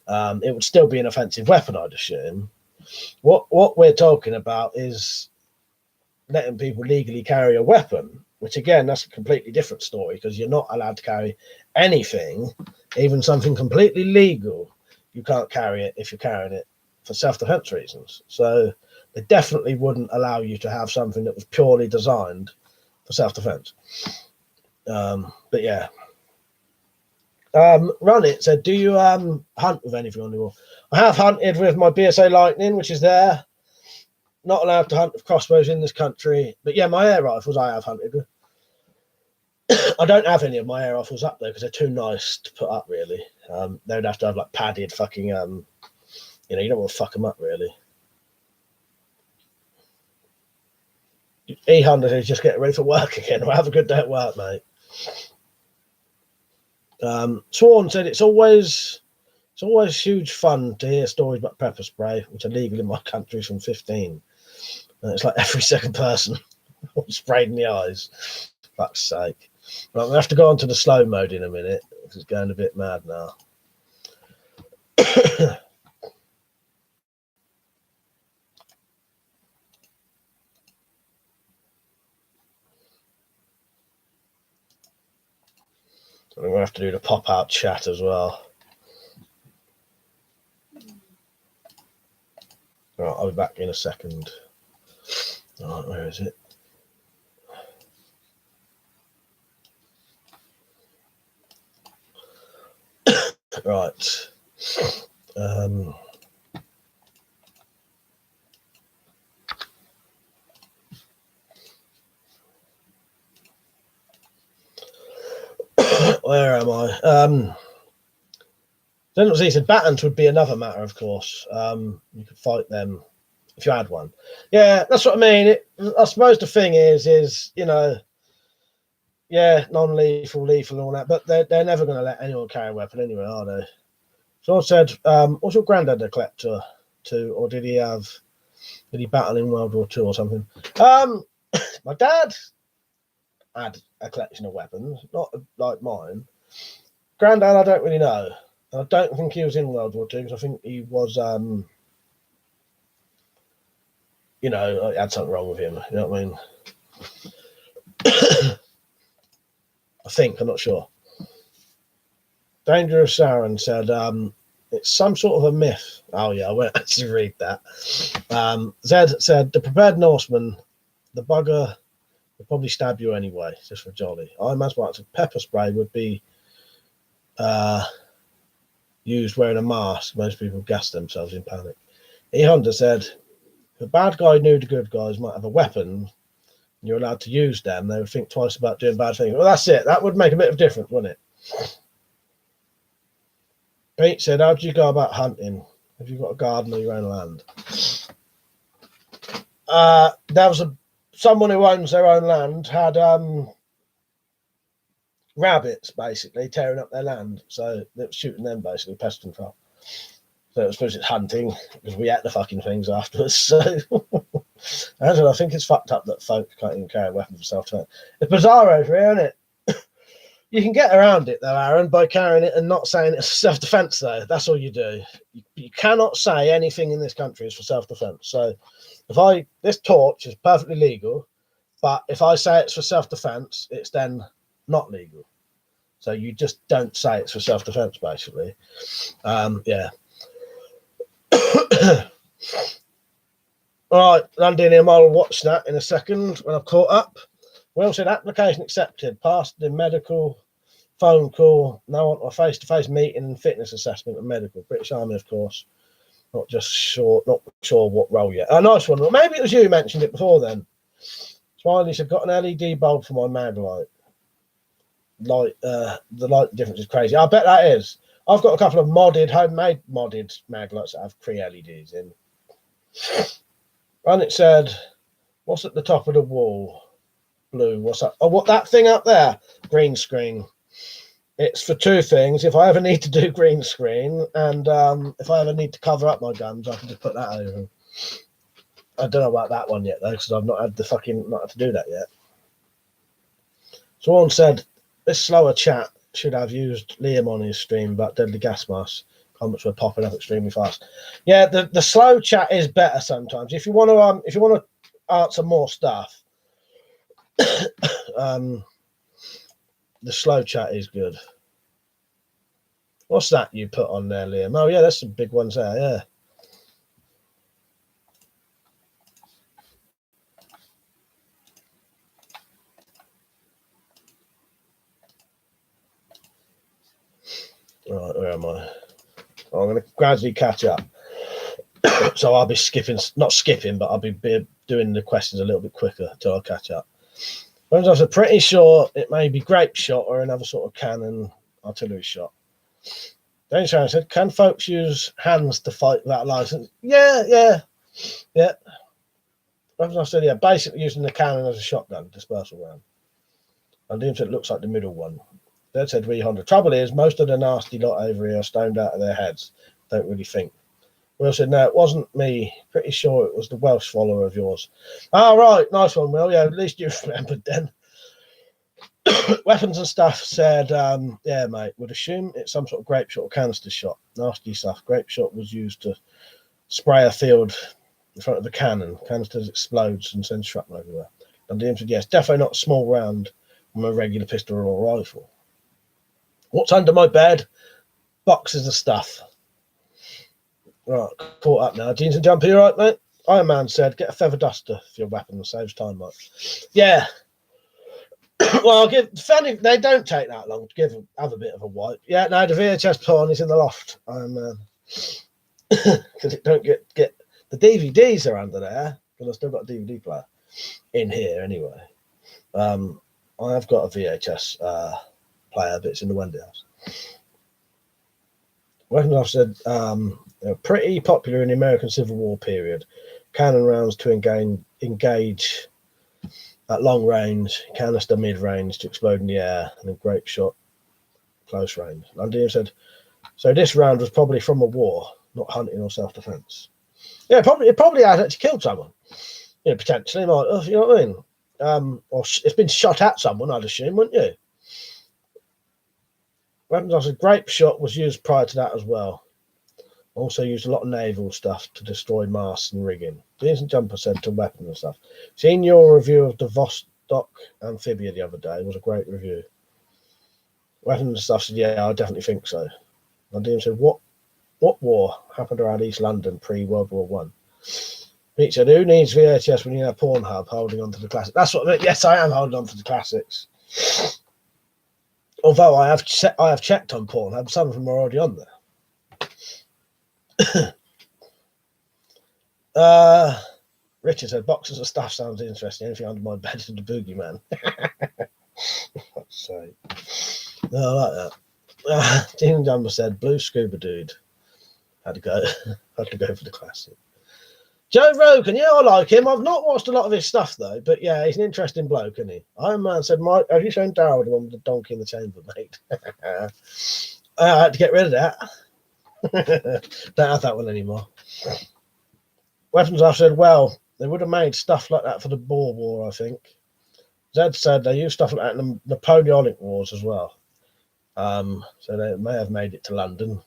it would still be an offensive weapon, I'd assume. What we're talking about is letting people legally carry a weapon, which again, that's a completely different story because you're not allowed to carry anything, even something completely legal. You can't carry it if you're carrying it for self-defense reasons. So they definitely wouldn't allow you to have something that was purely designed for self-defense. But yeah. Run It said, do you hunt with anything on the wall? I have hunted with my BSA Lightning, which is there. Not allowed to hunt with crossbows in this country. But yeah, my air rifles I have hunted with. I don't have any of my air rifles up there because they're too nice to put up, really. They would have to have like padded fucking, you know, you don't want to fuck them up, really. E100 is just getting ready for work again. Well, have a good day at work, mate. Sworn said it's always huge fun to hear stories about pepper spray, which are legal in my country from 15. It's like every second person sprayed in the eyes. Fuck's sake. Right, we'll have to go on to the slow mode in a minute. It's going a bit mad now. So we're going to have to do the pop-out chat as well. All right, I'll be back in a second. All right, where is it? Right. Where am I? Then he said battens would be another matter, of course. You could fight them if you had one. Yeah, that's what I mean. I suppose the thing is, you know, yeah, non-lethal, lethal, and all that, but they're never going to let anyone carry a weapon anyway, are they? So I said, was your granddad a collector too, or did he battle in World War II or something? My dad had a collection of weapons, not like mine. Granddad, I don't really know. I don't think he was in World War II because I think he was, you know, he had something wrong with him. You know what I mean? I think, I'm not sure. Dangerous Saren said, it's some sort of a myth. Oh, yeah, I won't actually read that. Zed said, the prepared Norseman, the bugger would probably stab you anyway, just for jolly. I imagine pepper spray would be used wearing a mask. Most people gas themselves in panic. E. Honda said, if a bad guy knew the good guys might have a weapon, you're allowed to use them, they would think twice about doing bad things. Well, that's it. That would make a bit of difference, wouldn't it? Pete said, how do you go about hunting? Have you got a garden or your own land? There was someone who owns their own land had rabbits basically tearing up their land, so they were shooting them basically, pest control. So I suppose it's hunting because we ate the fucking things afterwards. So Angela, I think it's fucked up that folk can't even carry a weapon for self-defense. It's bizarre over here, isn't it? You can get around it though, Aaron, by carrying it and not saying it's self-defense. Though that's all you do. You cannot say anything in this country is for self-defense. So if this torch is perfectly legal, but if I say it's for self-defense, it's then not legal. So you just don't say it's for self-defense, basically. Yeah. All right, Landini, I'll watch that in a second when I've caught up. Will said application accepted, passed the medical, phone call, now on a face-to-face meeting and fitness assessment and medical. British Army, of course. Not sure what role yet. A nice one. Well, maybe it was you who mentioned it before then. Smiley said, got an LED bulb for my mag light. The light difference is crazy. I bet that is. I've got a couple of homemade modded mag lights that have LEDs in. And it said, what's at the top of the wall? Blue. What's that? Oh, what, that thing up there? Green screen. It's for two things. If I ever need to do green screen, and if I ever need to cover up my guns, I can just put that over. I don't know about that one yet though, because I've not had to do that yet. Someone said this slower chat should have used Liam on his stream about deadly gas masks. Comments were popping up extremely fast. Yeah, the slow chat is better sometimes. If you want to answer more stuff, the slow chat is good. What's that you put on there, Liam? Oh yeah, that's some big ones there. Yeah. Right, where am I? I'm going to gradually catch up. So I'll be not skipping, but I'll be doing the questions a little bit quicker until I catch up. I was pretty sure it may be grape shot or another sort of cannon artillery shot. Then Sharon said, can folks use hands to fight without a license? Yeah. I said, yeah, basically using the cannon as a shotgun, dispersal round. And Liam said, it looks like the middle one. Dad said, the trouble is, most of the nasty lot over here are stoned out of their heads. Don't really think. Will said, no, it wasn't me. Pretty sure it was the Welsh follower of yours. Oh, right. Nice one, Will. Yeah, at least you remembered then. Weapons and stuff said, yeah, mate, would assume it's some sort of grape shot or canister shot. Nasty stuff. Grape shot was used to spray a field in front of a cannon. Canisters explodes and sends shrapnel everywhere. And Liam said, yes, definitely not a small round from a regular pistol or rifle. What's under my bed? Boxes of stuff. Right, caught up now. Jeans and jumper, you right, mate? Iron Man said, get a feather duster for your weapon, saves time, mate. Yeah. Well, they don't take that long to have a bit of a wipe. Yeah, no, the VHS porn is in the loft. Because it don't get the DVDs are under there, because I've still got a DVD player in here anyway. I have got a VHS player, but it's in the Wendy house. Weapons officer said they were pretty popular in the American Civil War period. Cannon rounds to engage at long range, canister mid range to explode in the air, and then grape shot close range. Landini said, so this round was probably from a war, not hunting or self defense. Yeah, it probably has actually killed someone. You know, potentially, might have, you know what I mean? Or it's been shot at someone, I'd assume, wouldn't you? Weapons officer, grape shot was used prior to that as well. Also used a lot of naval stuff to destroy masts and rigging. Decent Jumper said to weapons and stuff. Seen your review of the Vostok amphibia the other day. It was a great review. Weapons and stuff said, yeah, I definitely think so. And Dean said, what war happened around East London pre-World War One? Pete said, who needs VHS when you have Pornhub holding on to the classics? That's what I mean. Yes, I am holding on to the classics. Although I have checked on Pornhub, some of them are already on there. Richard said, boxes of stuff sounds interesting. Anything under my bed is the boogeyman. So, no, I like that. Dean Jumper said, blue scuba dude. Had to go for the classic. Joe Rogan, yeah, I like him. I've not watched a lot of his stuff though, but yeah, he's an interesting bloke, isn't he? Iron Man said, Mike, have you shown Darryl the one with the donkey in the chamber, mate? I had to get rid of that. Don't have that one anymore. Weapons I've said, well, they would have made stuff like that for the Boer War, I think. Zed said they used stuff like that in the Napoleonic Wars as well. So they may have made it to London.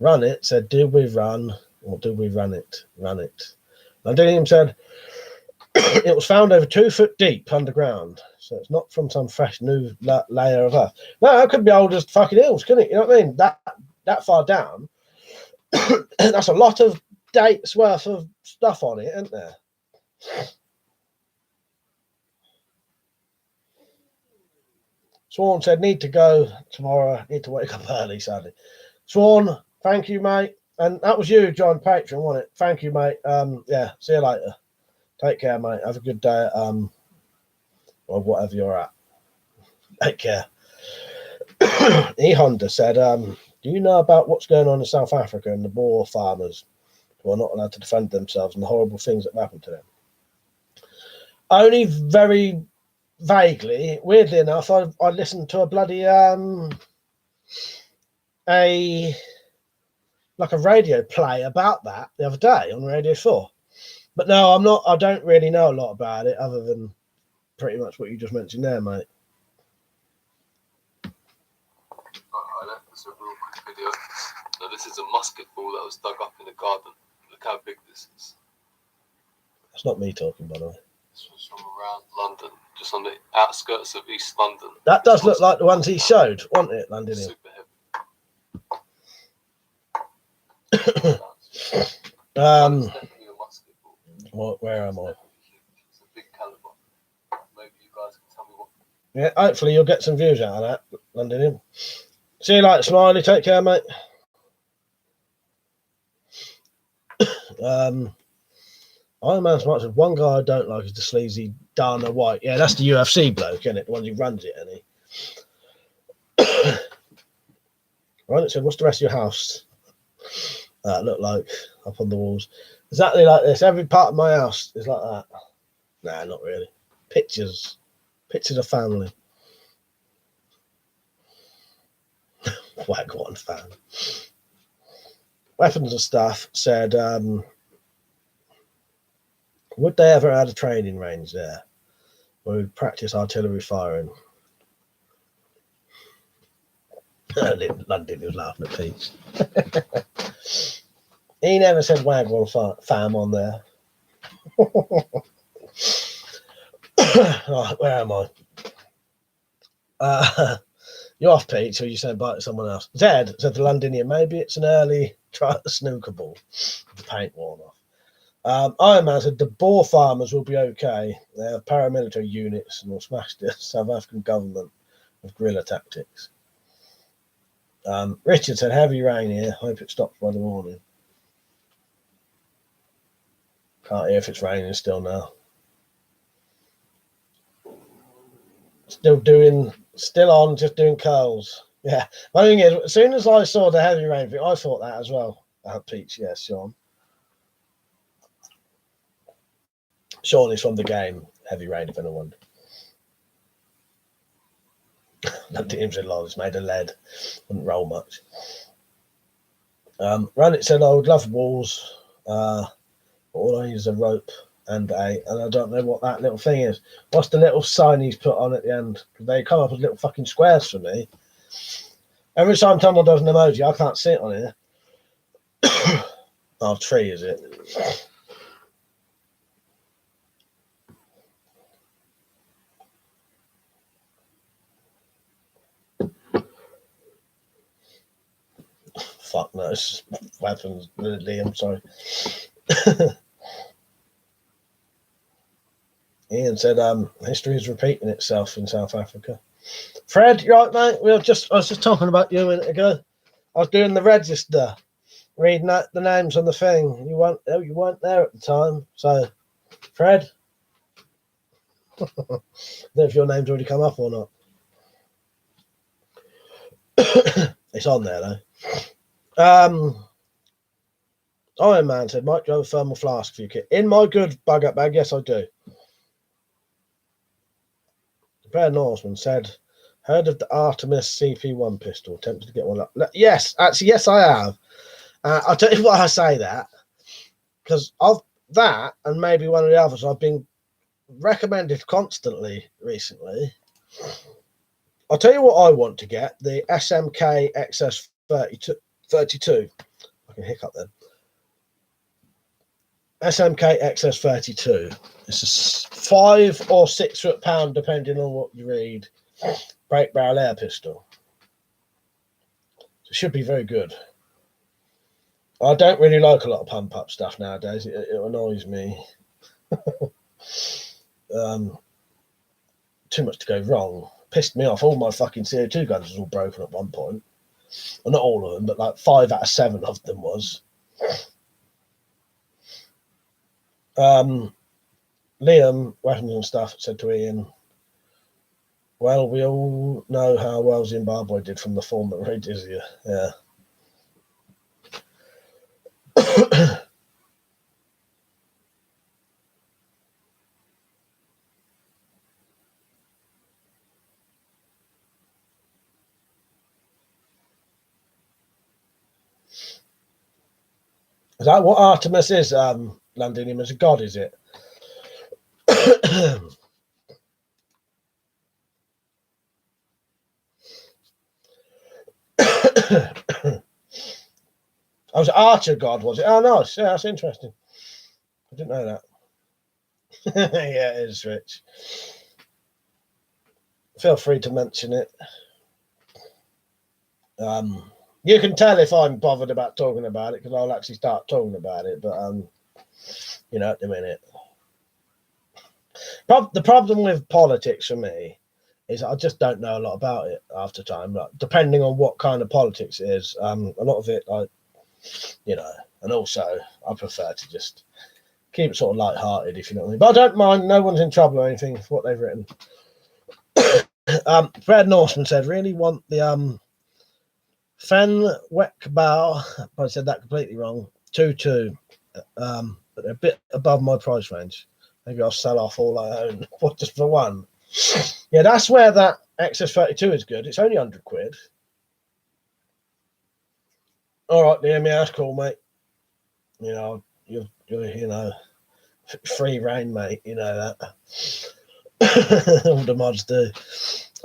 Run It said, do we run or do we run it? Run it. Londinium said, it was found over 2 foot deep underground. So it's not from some fresh new layer of earth. No, it could be old as fucking hills, couldn't it? You know what I mean? That far down. That's a lot of dates worth of stuff on it, isn't there? Swan said, need to go tomorrow. Need to wake up early, sadly. Swan, thank you, mate. And that was you, John Patron, wasn't it? Thank you, mate. Yeah, see you later. Take care, mate. Have a good day or whatever you're at. Take care. E Honda said, do you know about what's going on in South Africa and the Boer farmers who are not allowed to defend themselves and the horrible things that happen to them? Only very vaguely. Weirdly enough, I listened to a bloody a radio play about that the other day on Radio 4. But no, I don't really know a lot about it other than pretty much what you just mentioned there, mate. This is a real quick video. Now this is a musket ball that was dug up in the garden. Look how big this is. That's not me talking, by the way. This was from around London, just on the outskirts of East London. That does look like the ones he showed, wasn't it, London? Super heavy. Where am I? It's a big caliber. Maybe you guys can tell me what. Yeah, hopefully you'll get some views out of that, London. See you later, Smiley. Take care, mate. Iron Man's much as one guy I don't like is the sleazy Dana White. Yeah, that's the UFC bloke, isn't it? The one who runs it, isn't he? Right, it said, what's the rest of your house? Look like up on the walls. Exactly like this. Every part of my house is like that. Nah, not really. Pictures of family. Wagwan fan. Weapons and Stuff said, would they ever add a training range there where we'd practice artillery firing? London was laughing at Pete. He never said Wagwan fam on there. Right, where am I? You're off, Pete, so you said bye to someone else. Zed said to Londinian, maybe it's an early try at the snooker ball with the paint worn off. Iron Man said the Boer farmers will be okay. They have paramilitary units and will smash the South African government with guerrilla tactics. Richard said heavy rain here. Hope it stops by the morning. Can't hear if it's raining still now. Still on, just doing curls. Yeah. My thing is, as soon as I saw the heavy rain, I thought that as well. Peach, yes, Sean. Sean is from the game Heavy Rain, if anyone. That team's in love. It's made of lead. Wouldn't roll much. Run It said I would love walls. All I need is a rope and I don't know what that little thing is. What's the little sign he's put on at the end? They come up as little fucking squares for me. Every time someone does an emoji, I can't see it on here. Oh, tree, is it? Fuck no, it's weapons, Liam, sorry. Ian said, history is repeating itself in South Africa. Fred, you right, mate? I was just talking about you a minute ago. I was doing the register reading out the names on the thing. You weren't there at the time. So, Fred, I don't know if your name's already come up or not. It's on there though. Iron Man said, Mike, do you have a thermal flask for your kit? In my good bug up bag, yes, I do. Brad Norseman said, heard of the Artemis CP1 pistol, tempted to get one up. Yes, actually, yes, I have. I'll tell you why I say that, because of that and maybe one of the others I've been recommended constantly recently. I'll tell you what I want to get, the SMK XS32. I can hiccup then. SMK XS32. It's a 5 or 6 foot-pound, depending on what you read, break barrel air pistol. It should be very good. I don't really like a lot of pump up stuff nowadays. It annoys me. Too much to go wrong. Pissed me off. All my fucking CO2 guns was all broken at one point. Well, not all of them, but like 5 out of 7 of them was. Liam, weapons and stuff, said to Ian, well, we all know how well Zimbabwe did from the form that Rhodesia. Yeah. Is that what Artemis is, Londinium? As a god, is it? I was Archer god, was it? Oh, nice. Yeah, that's interesting. I didn't know that. Yeah, it is, Rich. Feel free to mention it. You can tell if I'm bothered about talking about it because I'll actually start talking about it. But you know, at the minute, the problem with politics for me is I just don't know a lot about it after time. Like, depending on what kind of politics it is, a lot of it, like, you know, and also I prefer to just keep it sort of light-hearted, if you know what I mean. But I don't mind. No one's in trouble or anything for what they've written. Fred Norseman said, really want the Fen Weckbau, I said that completely wrong, 2-2, but they're a bit above my price range. Maybe I'll sell off all I own just for one. Yeah, that's where that XS32 is good. It's only 100 quid. All right, Liam, yeah, that's cool, mate. You know, you're you know, free reign, mate. You know that. All the mods do.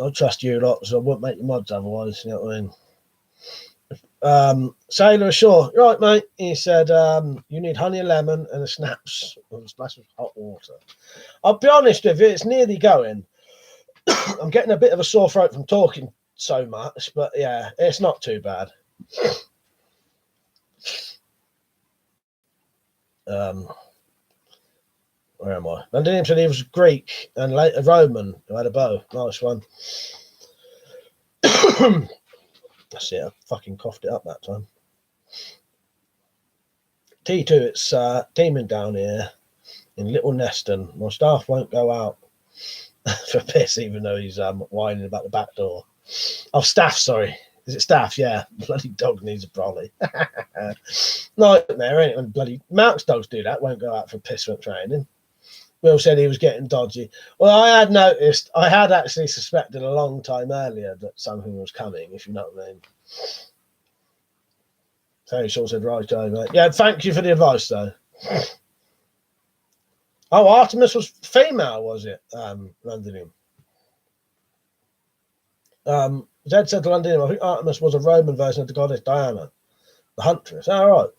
I trust you lot, so I wouldn't make your mods otherwise. You know what I mean? Sailor Ashore, right, mate. He said, you need honey and lemon and a snaps with a splash of hot water. I'll be honest with you, it's nearly going. I'm getting a bit of a sore throat from talking so much, but yeah, it's not too bad. Where am I? Londinium said he was Greek and later Roman who had a bow. Nice one. That's it. I fucking coughed it up that time. T2, it's teeming down here in Little Neston. My staff won't go out for piss, even though he's whining about the back door. Oh, staff, sorry. Is it staff? Yeah. Bloody dog needs a brolly. Nightmare, ain't it? When bloody Mark's dogs do that, won't go out for piss when training. Will said he was getting dodgy. Well, I had noticed, I had actually suspected a long time earlier that something was coming, if you know what I mean. So he sort of said, right, mate. Yeah, thank you for the advice, though. Oh, Artemis was female, was it? Londinium. Zed said to Londinium, I think Artemis was a Roman version of the goddess Diana, the huntress. All right.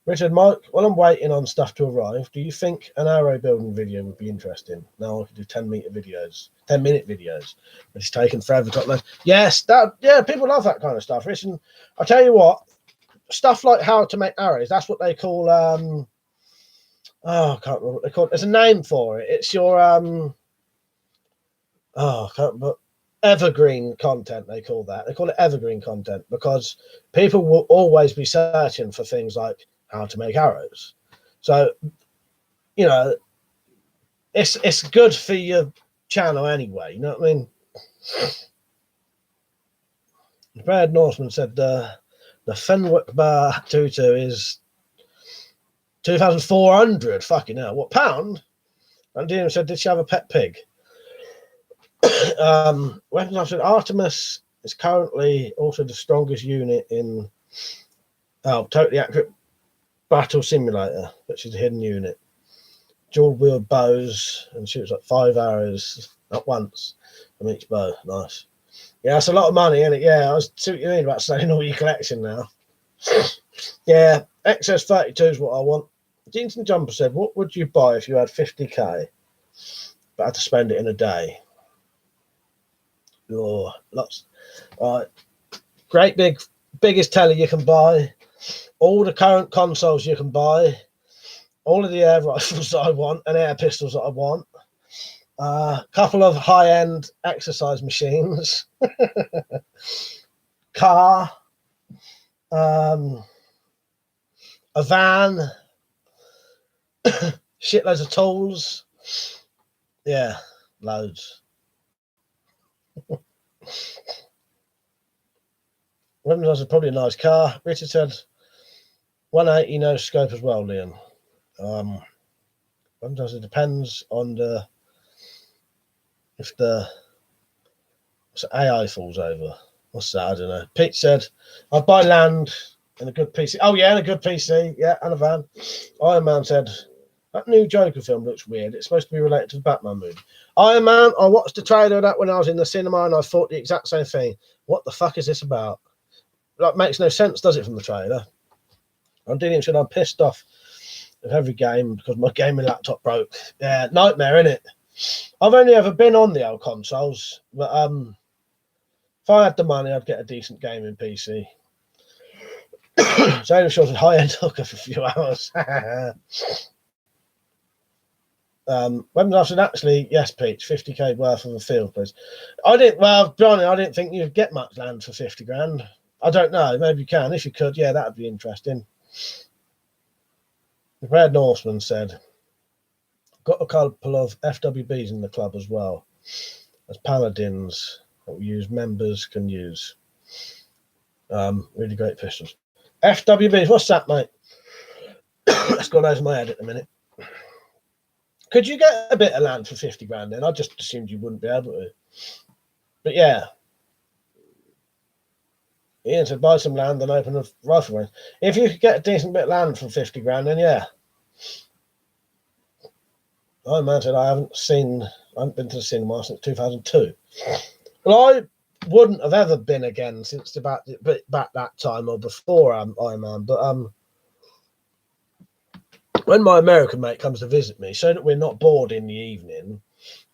Richard, Mike, while I'm waiting on stuff to arrive, do you think an arrow building video would be interesting? Now I can do 10-minute videos, but it's taken forever to upload. Yes, people love that kind of stuff. Listen, I'll tell you what, stuff like how to make arrows, that's what they call, I can't remember what they call it. There's a name for it. It's your, I can't remember. evergreen content, they call that. They call it evergreen content because people will always be searching for things like how to make arrows. So, you know, it's good for your channel anyway. You know what I mean? Brad Norseman said the Fenwick Bar Tutu is 2,400. Fucking hell, what pound? And Dean said, did she have a pet pig? Weapons Officer Artemis is currently also the strongest unit in Totally Accurate Battle Simulator, which is a hidden unit. Dual wield bows and shoots like 5 arrows at once from each bow. Nice. Yeah, that's a lot of money, isn't it? Yeah, I see what you mean about selling all your collection now. Yeah, XS32 is what I want. Jeans and Jumper said, what would you buy if you had 50k but had to spend it in a day? Oh, lots. All right. Great biggest telly you can buy. All the current consoles you can buy. All of the air rifles that I want and air pistols that I want. A couple of high-end exercise machines. Car. A van. Shitloads of tools. Yeah, loads. Women's is probably a nice car. Richard said 180 no scope as well, Liam. Sometimes it depends on if the AI falls over. What's that? I don't know. Pete said, I'd buy land and a good PC. Oh, yeah, and a good PC. Yeah, and a van. Iron Man said, that new Joker film looks weird. It's supposed to be related to the Batman movie. Iron Man, I watched the trailer of that when I was in the cinema and I thought the exact same thing. What the fuck is this about? That makes no sense, does it, from the trailer? I'm dealing with I'm pissed off with every game because my gaming laptop broke. Yeah, nightmare, innit? I've only ever been on the old consoles, but if I had the money, I'd get a decent gaming PC. So I'm sure it's a high-end hooker for a few hours. When was I actually, yes, Peach, 50k worth of a field, please. I didn't, well, Johnny, I didn't think you'd get much land for 50 grand. I don't know, maybe you can. If you could, yeah, that'd be interesting. The Red Norseman said, got a couple of FWBs in the club as well as paladins that we use, members can use. Really great pistols. FWBs, what's that, mate? That's gone over my head at the minute. Could you get a bit of land for 50 grand then? I just assumed you wouldn't be able to. But yeah. Ian said, buy some land and open a rifle range. If you could get a decent bit of land for 50 grand, then yeah. I man said, I haven't been to the cinema since 2002. Well, I wouldn't have ever been again since about that time or before Iron Man. But when my American mate comes to visit me, so that we're not bored in the evening,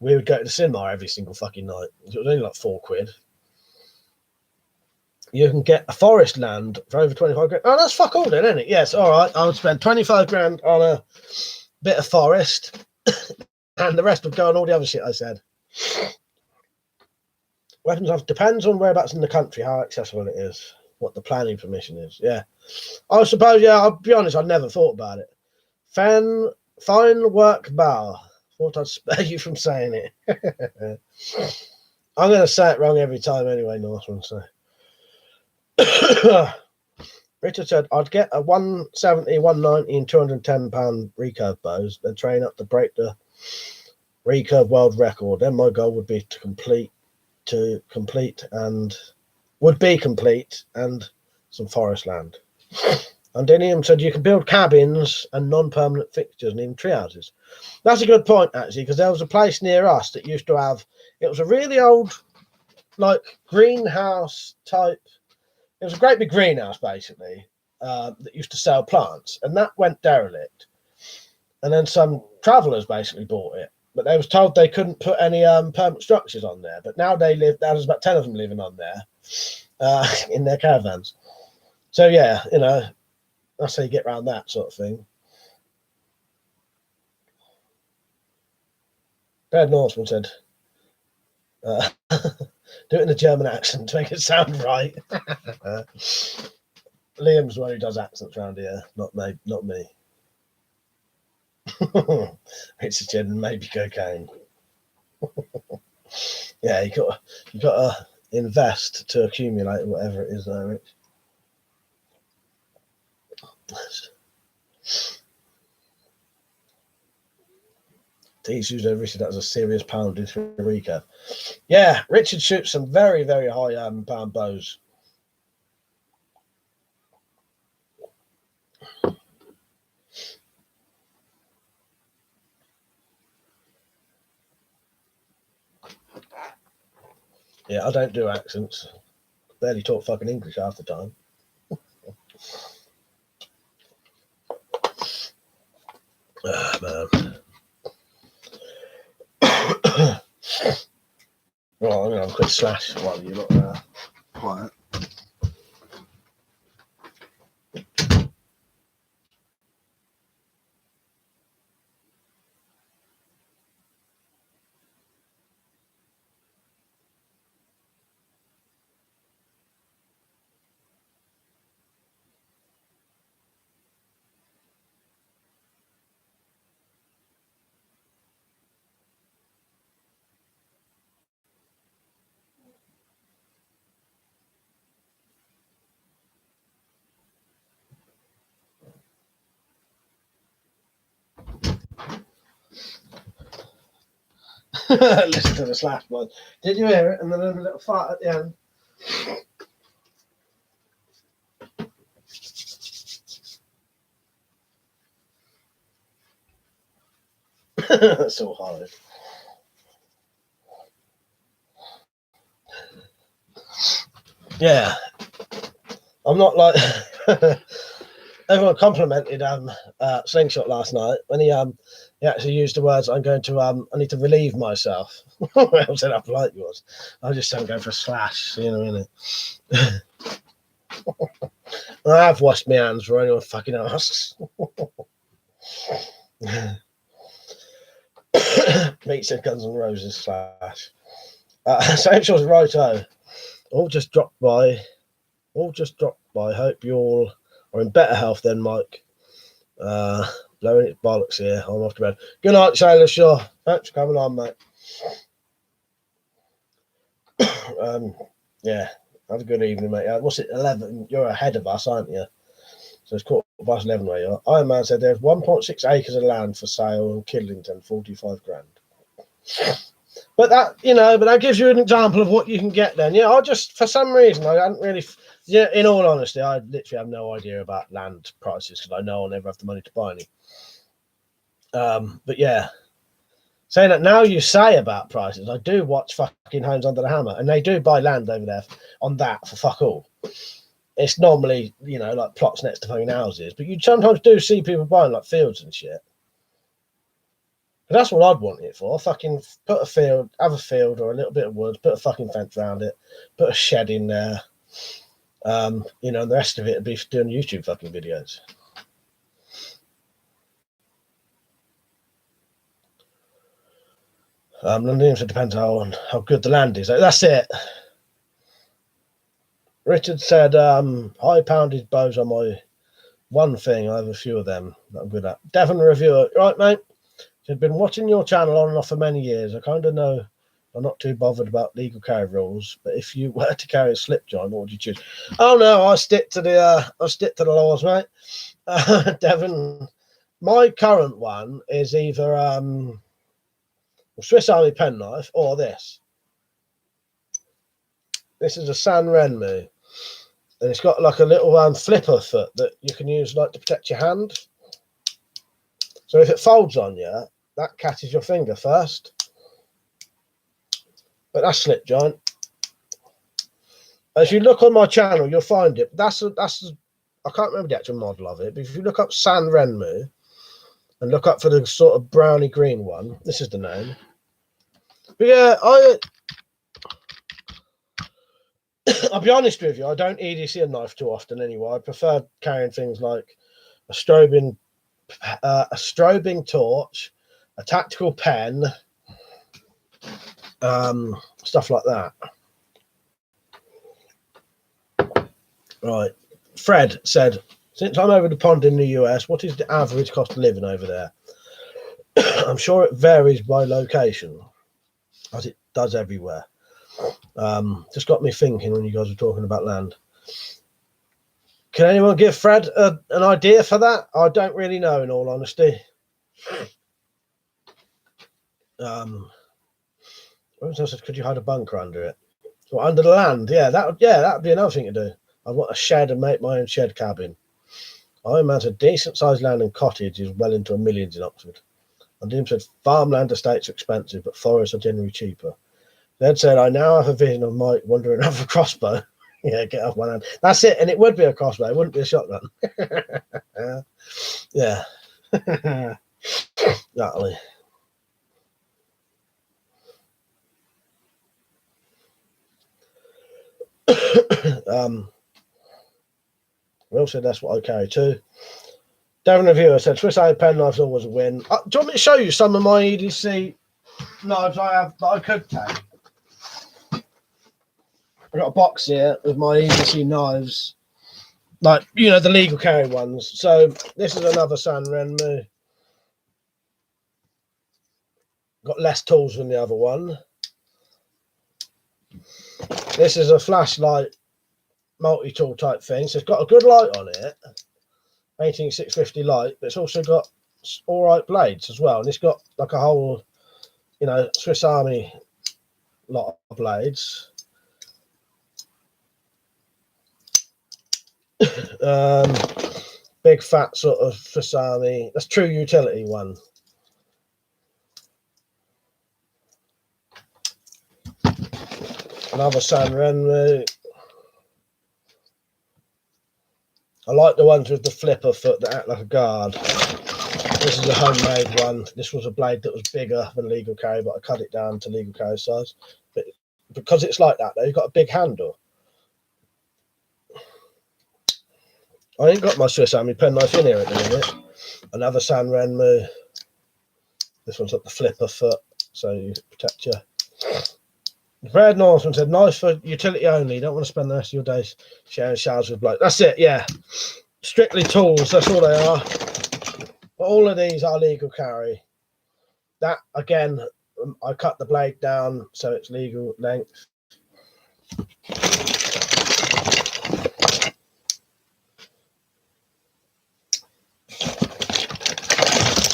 we would go to the cinema every single fucking night. It was only like £4. You can get a forest land for over 25 grand. Oh, that's fuck all then, isn't it? Yes, all right. I would spend 25 grand on a bit of forest, and the rest would go on all the other shit I said. Weapons off depends on whereabouts in the country, how accessible it is, what the planning permission is. Yeah, I suppose. Yeah, I'll be honest. I never thought about it. Fine work, Bar. Thought I'd spare you from saying it. I'm going to say it wrong every time anyway, Northman. So. Richard said, I'd get a 170, 190 and 210 pound recurve bows, then train up to break the recurve world record. Then my goal would be to complete and some forest land. And Dinium said you can build cabins and non-permanent fixtures and even tree houses. That's a good point, actually, because there was a place near us that used to have, it was a really old, like, greenhouse type. It was a great big greenhouse, basically, that used to sell plants, and that went derelict. And then some travellers basically bought it, but they was told they couldn't put any permanent structures on there. But now there's about 10 of them living on there in their caravans. So, yeah, you know, that's how you get around that sort of thing. Brad Norseman said, Do it in a German accent to make it sound right. Liam's the one who does accents around here, not me. Not me. It's a gin and maybe cocaine. Yeah, you got to invest to accumulate whatever it is, though, Rich. These usually Richard, that was a serious pounding through Rico. Yeah, Richard shoots some very, very high pound bows. Yeah, I don't do accents. Barely talk fucking English half the time. Man. Well, I'm going to have a quick slash while you're not quiet. Listen to the slash one. Did you hear it? And then a little fart at the end. That's so hard. Yeah, I'm not like everyone complimented Slingshot last night when he actually used the words, I'm going to I need to relieve myself. I said how polite he was. I just don't go for a slash, you know, innit? I have washed my hands for anyone fucking asks. Meets and Guns N' Roses slash. Slingshot's righto. All just dropped by. Hope you all are in better health than Mike. Blowing it bollocks here. I'm off to bed. Good night, Sailor Shaw. Thanks for coming on, mate. Yeah, have a good evening, mate. What's it, 11? You're ahead of us, aren't you? So it's 11 where you are. Iron Man said there's 1.6 acres of land for sale in Kidlington, 45 grand. But that gives you an example of what you can get then. Yeah, for some reason, I hadn't really, in all honesty, I literally have no idea about land prices because I know I'll never have the money to buy any. But yeah, saying that now you say about prices, I do watch fucking Homes Under the Hammer and they do buy land over there on that for fuck all. It's normally, like plots next to fucking houses, but you sometimes do see people buying like fields and shit. That's what I'd want it for. Fucking put a field, have a field or a little bit of wood, put a fucking fence around it, put a shed in there. And the rest of it would be for doing YouTube fucking videos. London, so it depends on how good the land is. That's it. Richard said, high poundage bows are my one thing. I have a few of them that I'm good at. Devon reviewer. Right, mate? I've been watching your channel on and off for many years. I kind of know I'm not too bothered about legal carry rules, but if you were to carry a slip joint, what would you choose? Oh no, I stick to the laws, mate. Devon, my current one is either a Swiss Army penknife or this. This is a San Renmu, and it's got like a little flipper foot that you can use like to protect your hand. So if it folds on you, that catches your finger first. But that's slip joint. As you look on my channel, you'll find it. I can't remember the actual model of it, but if you look up San Renmu and look up for the sort of browny green one, this is the name. But yeah, I'll be honest with you, I don't EDC a knife too often anyway. I prefer carrying things like a strobing torch, a tactical pen, stuff like that. Right. Fred said, since I'm over the pond in the US, what is the average cost of living over there? I'm sure it varies by location, as it does everywhere. Just got me thinking when you guys were talking about land. Can anyone give Fred an idea for that? I don't really know, in all honesty. Could you hide a bunker under it? So under the land, that'd be another thing to do. I want a shed and make my own shed cabin. I imagine a decent sized land and cottage is well into millions in Oxford. And Dim said farmland estates are expensive, but forests are generally cheaper. Ned said, I now have a vision of Mike wandering off a crossbow. Yeah, get off one hand. That's it, and it would be a crossbow, it wouldn't be a shotgun. Yeah. Exactly. Will said that's what I carry too. Devon Reviewer said Swiss Army penknife's always a win. Do you want me to show you some of my EDC knives I have that I could take? I've got a box here with my EDC knives, like, you know, the legal carry ones. So this is another San Renmu. Got less tools than the other one. This is a flashlight multi-tool type thing. So it's got a good light on it, 18650 light, but it's also got all right blades as well. And it's got like a whole, you know, Swiss Army lot of blades. Big fat sort of Swiss Army. That's true utility one. Another San Renmu. I like the ones with the flipper foot that act like a guard. This is a homemade one. This was a blade that was bigger than legal carry, but I cut it down to legal carry size. But because it's like that, though, you've got a big handle. I ain't got my Swiss Army penknife in here at the minute. Another San Renmu. This one's got the flipper foot, so you protect your. Brad Northman said, nice for utility only. You don't want to spend the rest of your days sharing showers with blokes. That's it, yeah. Strictly tools, that's all they are. But all of these are legal carry. That, again, I cut the blade down so it's legal length.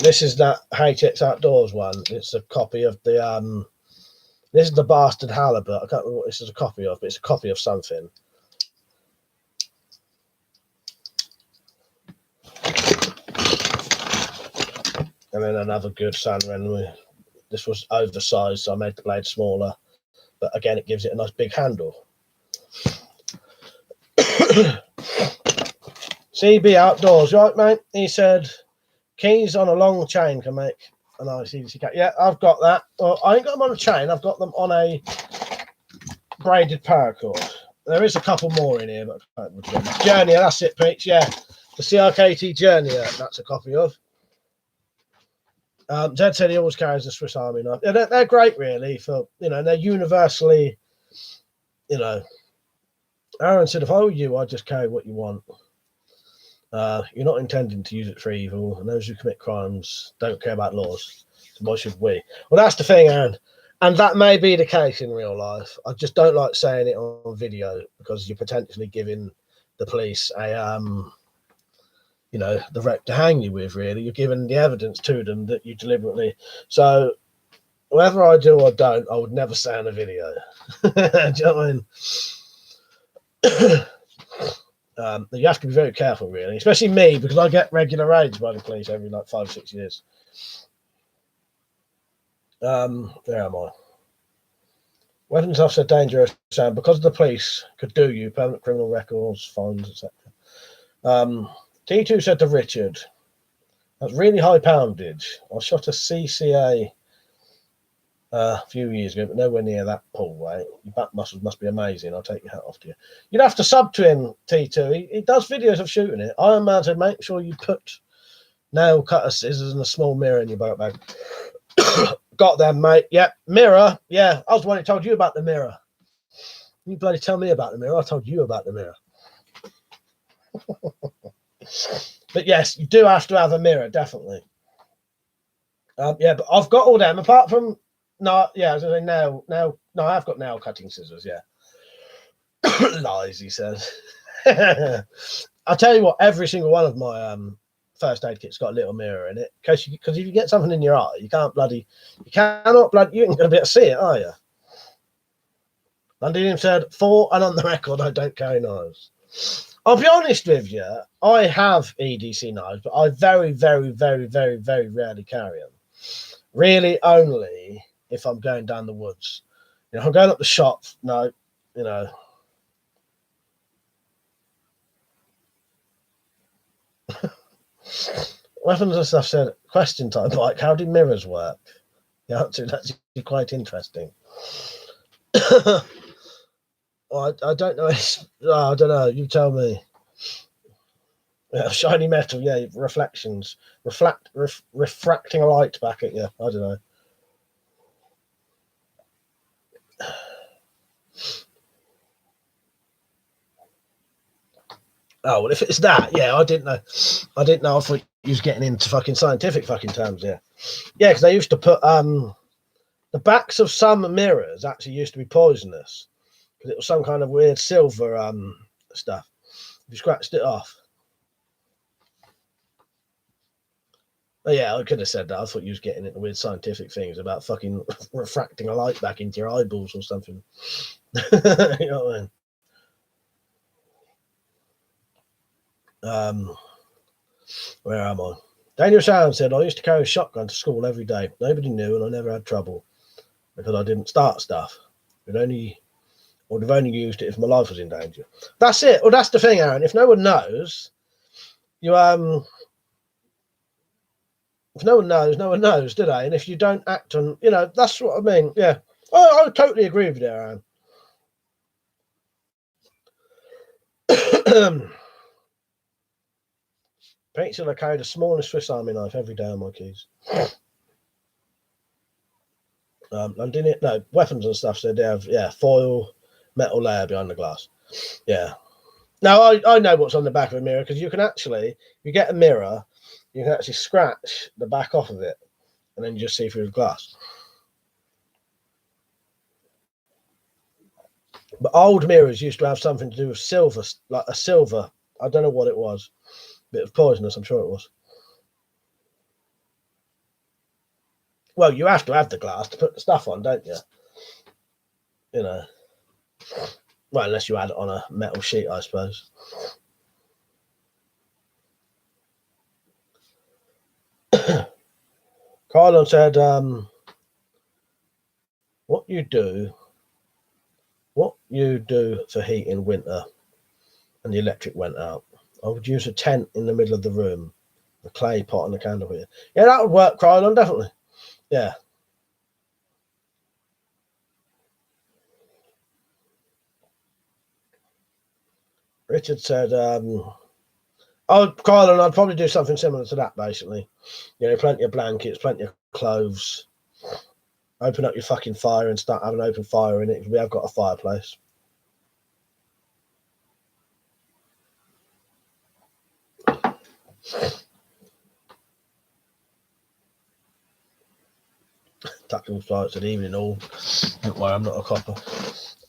This is that HX Outdoors one. It's a copy of the this is the bastard halibut. I can't remember what this is a copy of, but it's a copy of something. And then another good San Renmu. This was oversized, so I made the blade smaller. But again, it gives it a nice big handle. CB Outdoors, right, mate? He said, keys on a long chain can make a nice EDC cat. Yeah, I've got that. Well, I ain't got them on a chain. I've got them on a braided paracord. There is a couple more in here, but Journeyer, that's it, Peach. Yeah, the CRKT Journeyer, that's a copy of. Zed said he always carries a Swiss Army knife. Yeah, they're great, really. For, you know, they're universally, you know. Aaron said, if I were you, I'd just carry what you want. You're not intending to use it for evil, and those who commit crimes don't care about laws. So why should we? Well, that's the thing, Aaron. And that may be the case in real life. I just don't like saying it on video because you're potentially giving the police a, you know, the rep to hang you with, really. You're giving the evidence to them that you deliberately. So whether I do or don't, I would never say on a video. Do you know what I mean? You have to be very careful, really, especially me, because I get regular raids by the police every like 5 or 6 years. Where am I? Weapons officer dangerous, Sam, because the police could do you, permanent criminal records, fines, etc. T2 said to Richard, that's really high poundage. I shot a CCA a few years ago, but nowhere near that pull weight. Your back muscles must be amazing. I'll take your hat off to you. You'd have to sub to him, T2. He does videos of shooting it. I imagine make sure you put nail cutter scissors and a small mirror in your boat bag. Got them, mate. Yep. Mirror. Yeah, I was the one who told you about the mirror. You bloody tell me about the mirror. I told you about the mirror. But yes, you do have to have a mirror, definitely. Yeah, but I've got all them apart from no. Yeah, I was gonna say no. I've got nail cutting scissors. Yeah, lies. He says. I'll tell you what. Every single one of my first aid kit's got a little mirror in it because if you get something in your eye, you ain't gonna be able to see it, are you? London said, for and on the record, I don't carry knives. I'll be honest with you, I have EDC knives, but I very, very, very, very, very rarely carry them. Really, only if I'm going down the woods. You know, I'm going up the shop. No, you know. Weapons and stuff said, question time, Mike, how do mirrors work? The answer is actually quite interesting. I don't know. I don't know. You tell me. Yeah, shiny metal, yeah, reflections, refracting a light back at you. I don't know. Oh well, if it's that, yeah, I didn't know. I thought you was getting into fucking scientific fucking terms, yeah. Yeah, because they used to put the backs of some mirrors actually used to be poisonous because it was some kind of weird silver stuff. If you scratched it off. Oh, yeah, I could have said that. I thought you was getting into weird scientific things about fucking refracting a light back into your eyeballs or something. You know what I mean? Where am I? Daniel Sharon said, I used to carry a shotgun to school every day. Nobody knew and I never had trouble because I didn't start stuff. I'd only used it if my life was in danger. That's it. Well, that's the thing, Aaron. If no one knows, you if no one knows, do they? And if you don't act on, you know, that's what I mean. Yeah. I totally agree with you, Aaron. Pencil, I carried a smallest Swiss Army knife every day on my keys. And didn't it? No, weapons and stuff. So they have, yeah, foil, metal layer behind the glass. Yeah. Now I know what's on the back of a mirror because you can actually, if you get a mirror, you can actually scratch the back off of it, and then you just see through the glass. But old mirrors used to have something to do with silver, like a silver. I don't know what it was. Bit of poisonous, I'm sure it was. Well, you have to have the glass to put the stuff on, don't you? You know. Well, unless you add it on a metal sheet, I suppose. Carlon said, what you do for heat in winter and the electric went out. I would use a tent in the middle of the room, a clay pot and a candle here. Yeah, that would work, Carlon, definitely. Yeah. Richard said, Carlon, I'd probably do something similar to that, basically. You know, plenty of blankets, plenty of clothes. Open up your fucking fire and start having open fire in it, because we have got a fireplace. Tactical flights at evening all. Don't worry, I'm not a copper.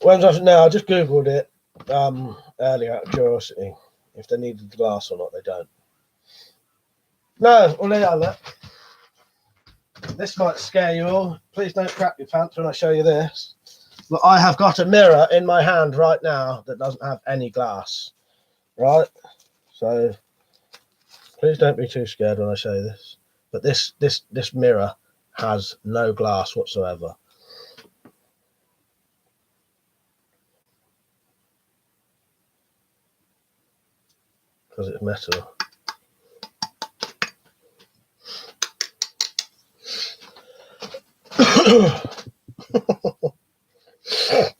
Now, I just Googled it earlier out of curiosity. If they needed the glass or not, they don't. No, well, they are. This might scare you all. Please don't crap your pants when I show you this. Look, I have got a mirror in my hand right now that doesn't have any glass. Right? So please don't be too scared when I show you this. But this mirror has no glass whatsoever. Because it's metal.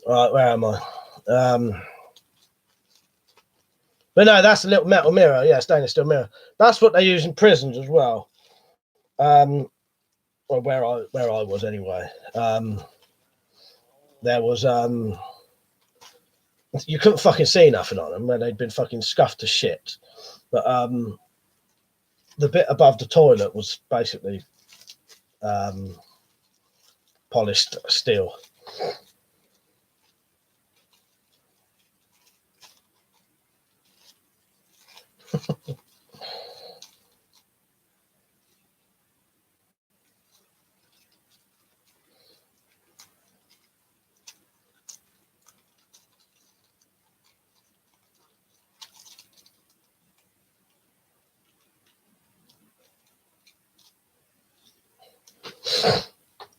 Right, where am I? But no, that's a little metal mirror. Yeah, stainless steel mirror. That's what they use in prisons as well. Well, where I was anyway. There was You couldn't fucking see nothing on them when they'd been fucking scuffed to shit. But the bit above the toilet was basically polished steel.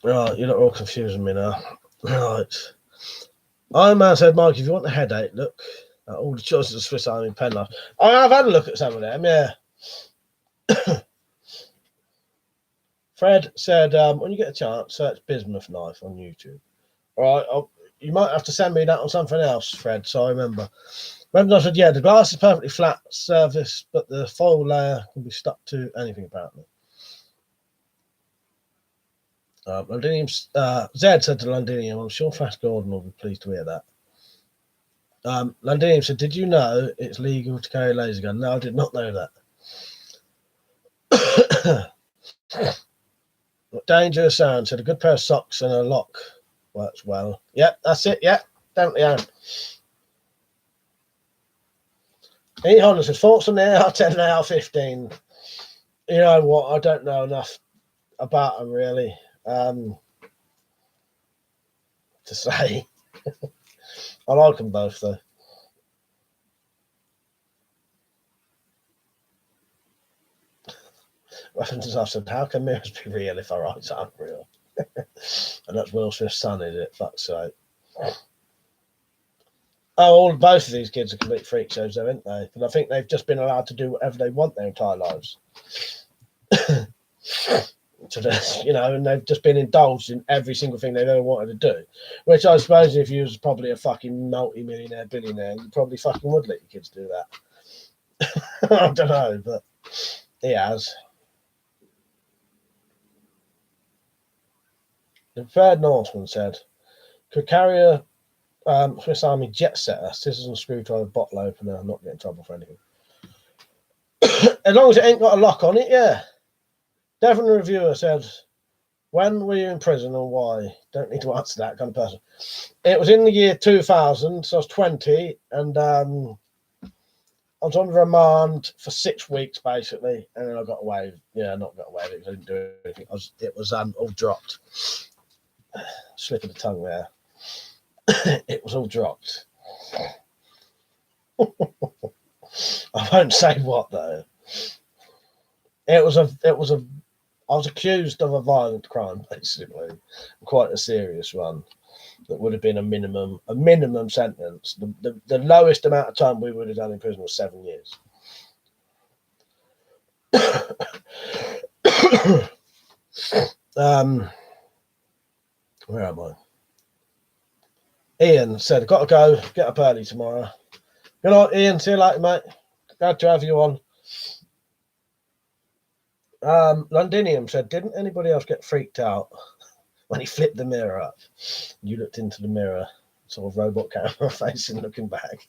Right, you're not all confusing me now. Right. Iron Man said, Mike, if you want a headache, look at all the choices of Swiss Army pen knife. I've had a look at some of them, yeah. Fred said, when you get a chance, search bismuth knife on YouTube. All right, you might have to send me that on something else, Fred, so I remember. Remember I said, yeah, the glass is perfectly flat surface, but the foil layer can be stuck to anything, apparently. Zed said to Londinium, I'm sure Flash Gordon will be pleased to hear that. Londinium said, did you know it's legal to carry a laser gun? No, I did not know that. Dangerous Sound said, a good pair of socks and a lock works well. Yep, that's it. Yep, definitely. Yeah. E Honda says, thoughts on the AR-10 and AR-15. You know what? I don't know enough about them, really, to say. I like them both, though. Weapons I've said, how can mirrors be real if our eyes aren't real? And that's Will Smith's son, is it? Fuck's sake. Both of these kids are complete freak shows, though, aren't they? But I think they've just been allowed to do whatever they want their entire lives. So and they've just been indulged in every single thing they've ever wanted to do. Which I suppose if you was probably a fucking multi-millionaire, billionaire, you probably fucking would let your kids do that. I don't know, but he has. The third Norseman said, could carry a Swiss Army jet setter, scissors and screwdriver, bottle opener, and not get in trouble for anything. As long as it ain't got a lock on it, yeah. Devon Reviewer said, when were you in prison and why? Don't need to answer that kind of person. It was in the year 2000, so I was 20, and I was on remand for 6 weeks, basically, and then I got away. Yeah, not got away because I didn't do anything. It was all dropped. Slip of the tongue there. It was all dropped. I won't say what, though. I was accused of a violent crime, basically, quite a serious one. That would have been a minimum sentence. The lowest amount of time we would have done in prison was 7 years. Where am I? Ian said, got to go, get up early tomorrow. Good night, Ian. See you later, mate. Glad to have you on. Londinium said, didn't anybody else get freaked out when he flipped the mirror up? You looked into the mirror, sort of robot camera facing, looking back.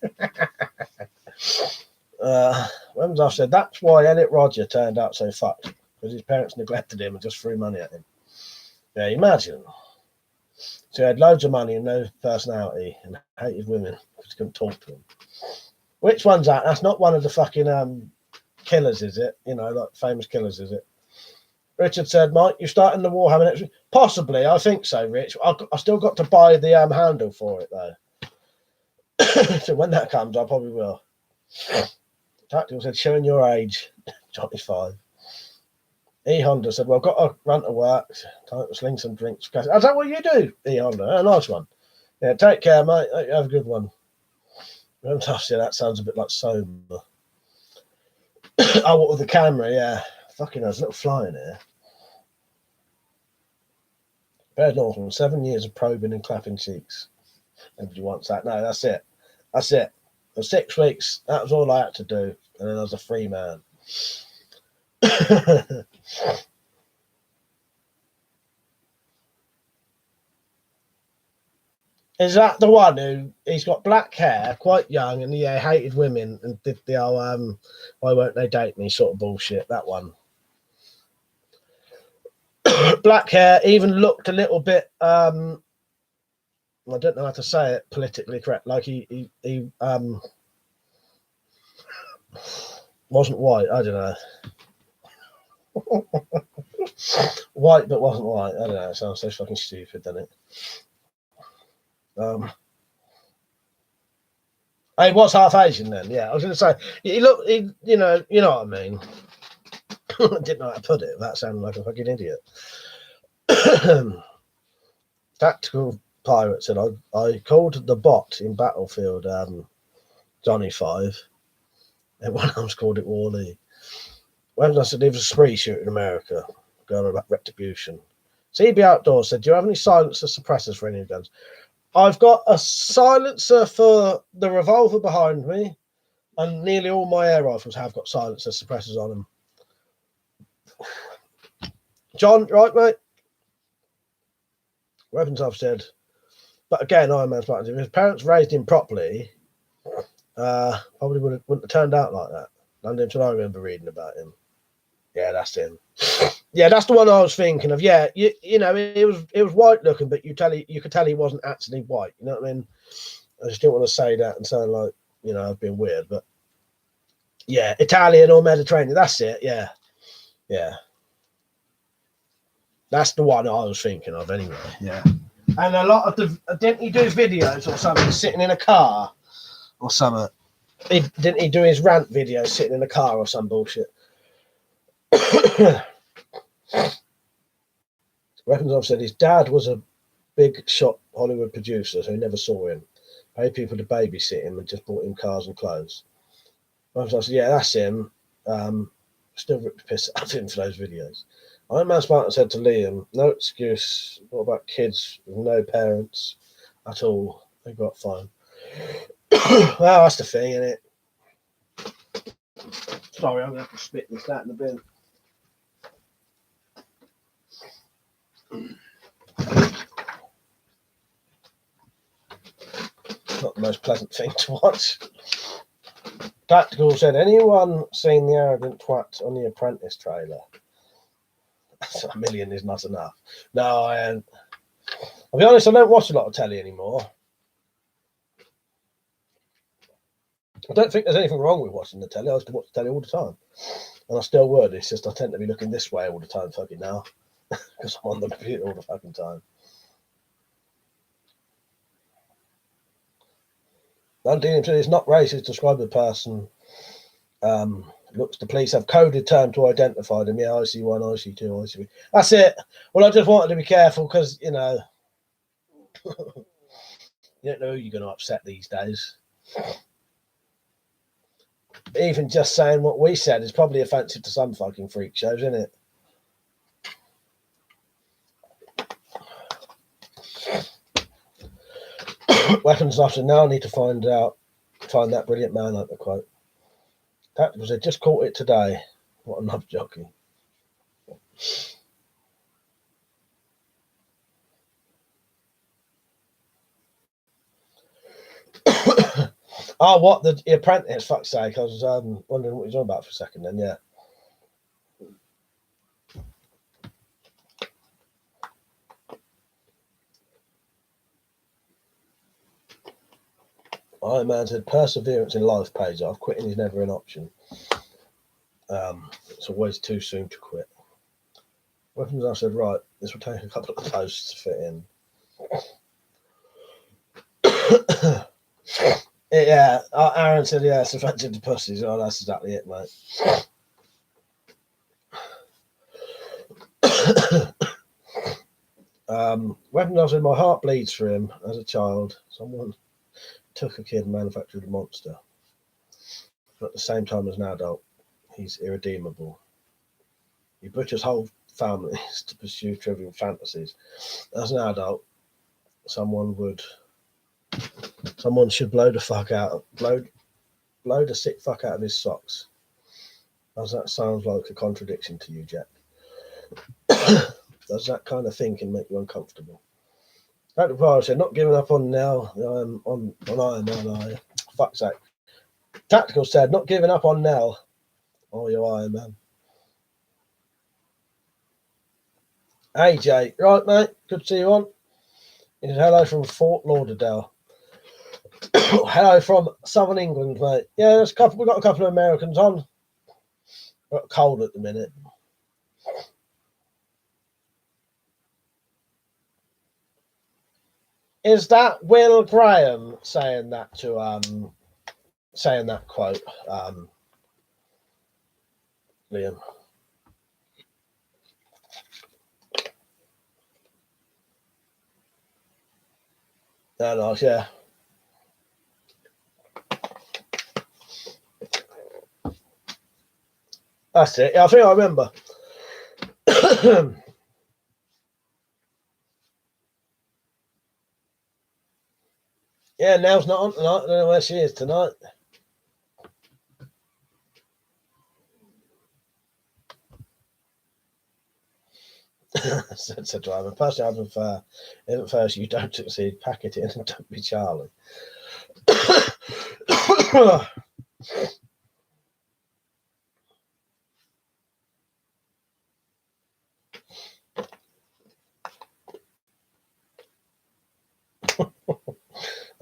When I said, that's why Elliot Roger turned out so fucked, because his parents neglected him and just threw money at him. Yeah, imagine. So he had loads of money and no personality and hated women because he couldn't talk to them. Which one's that? That's not one of the fucking killers, is it? Like famous killers, is it? Richard said, Mike, you're starting the Warhammer next week? Possibly, I think so, Rich. I still got to buy the handle for it, though. So when that comes, I probably will. Tactical said, showing your age. Johnny's 5. E Honda said, well, I've got to run to work. Time to sling some drinks. Is that what you do, E Honda? A nice one. Yeah, take care, mate. Have a good one. That sounds a bit like sober. Oh, what with the camera? Yeah. Fucking there's a little fly in here. Bear Northman, 7 years of probing and clapping cheeks. Nobody wants that. No, that's it. For 6 weeks, that was all I had to do. And then I was a free man. Is that the one who he's got black hair, quite young, and yeah, hated women and did the old why won't they date me sort of bullshit? That one. Black hair, even looked a little bit I don't know how to say it politically correct. Like he wasn't white. I don't know. White but wasn't white. I don't know. It sounds so fucking stupid, doesn't it? He was half Asian then. Yeah, I was going to say he looked. You know what I mean. I didn't know how to put it. That sounded like a fucking idiot. Tactical Pirate said I called the bot in Battlefield Johnny 5. Everyone else called it Wally. When I said it was a spree shoot in America, going about retribution. CB Outdoors said, do you have any silencer suppressors for any guns? I've got a silencer for the revolver behind me, and nearly all my air rifles have got silencer suppressors on them. John, right, mate? Weapons I've said. But again, Iron Man's Spartans, if his parents raised him properly, probably wouldn't have turned out like that. Not until I remember reading about him. Yeah, that's him. Yeah, that's the one I was thinking of. Yeah, you know, it was white looking, but you could tell he wasn't actually white. You know what I mean? I just didn't want to say that and sound like, you know, I've been weird, but yeah, Italian or Mediterranean. That's it. Yeah, yeah. That's the one I was thinking of anyway. Yeah. And a lot of didn't he do videos or something sitting in a car or something? Didn't he do his rant videos sitting in a car or some bullshit? Weapons I've said his dad was a big shot Hollywood producer who never saw him. Paid people to babysit him and just bought him cars and clothes. Weapons I've said, yeah, that's him. Still ripped the piss out of him for those videos. Iron Man Spartan said to Liam, no excuse. What about kids with no parents at all? They got fine. Well, that's the thing, isn't it? Sorry, I'm going to have to spit this out in the bin. Not the most pleasant thing to watch. Tactical said, anyone seen the arrogant twat on the Apprentice trailer? A million is not enough. No, I ain't. I'll be honest, I don't watch a lot of telly anymore. I don't think there's anything wrong with watching the telly. I used to watch the telly all the time. And I still would. It's just I tend to be looking this way all the time fucking now. Because I'm on the computer all the fucking time. Landine said it's not racist to describe the person. Looks the police have coded term to identify them. Yeah, IC1, IC2, IC3. That's it. Well, I just wanted to be careful because, you know, you don't know who you're going to upset these days. Even just saying what we said is probably offensive to some fucking freak shows, isn't it? Weapons officer now need to find that brilliant man, like the quote. That was it. Just caught it today. What a knob jockey. Oh, what the Apprentice? Fuck's sake! I was wondering what he's on about for a second. Then, yeah. Iron Man said perseverance in life pays off. Quitting is never an option. It's always too soon to quit. Weapons I said, right, this will take a couple of posts to fit in. Yeah, Aaron said, yeah, it's offensive to pussies. Oh, that's exactly it, mate. Weapons I said, my heart bleeds for him as a child. Someone took a kid and manufactured a monster. But at the same time as an adult, he's irredeemable. He butchers whole families to pursue trivial fantasies. As an adult, someone should blow the sick fuck out of his socks. Does that sound like a contradiction to you, Jack? Does that kind of thinking make you uncomfortable? Dr. Pryor said, not giving up on now. On Iron Man, are you? Fuck's sake. Tactical said, not giving up on Nell. Oh, you Iron Man. AJ, right, mate. Good to see you on. He said, hello from Fort Lauderdale. Hello from Southern England, mate. Yeah, we've got a couple of Americans on. Got cold at the minute. Is that Will Graham saying that quote, Liam? No, nice, yeah. That's it. Yeah, I think I remember. Yeah, Nell's not on tonight. I don't know where she is tonight. said driver. Personally, I prefer if at first you don't succeed, pack it in and don't be Charlie.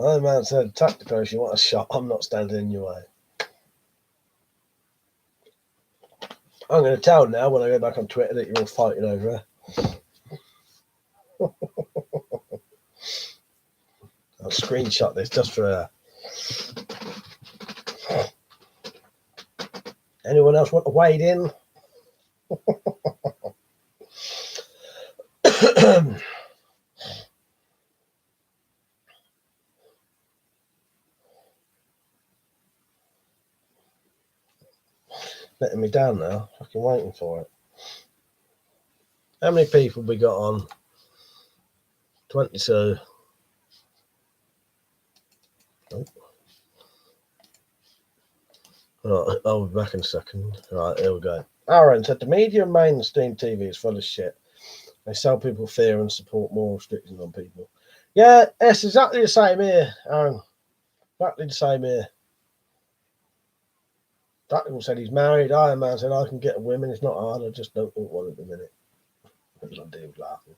Oh man said, tactical, if you want a shot, I'm not standing in your way. I'm going to tell now when I go back on Twitter that you're all fighting over her. I'll screenshot this just for her. Anyone else want to wade in? Letting me down now. Fucking waiting for it. How many people we got on? 22. Oh. Right, I'll be back in a second. Right, here we go. Aaron said the media and mainstream TV is full of shit. They sell people fear and support more restrictions on people. Yeah, it's exactly the same here, Aaron. Exactly the same here. Tactical said he's married. Iron Man said I can get women. It's not hard. I just don't want one at the minute. What was I doing laughing?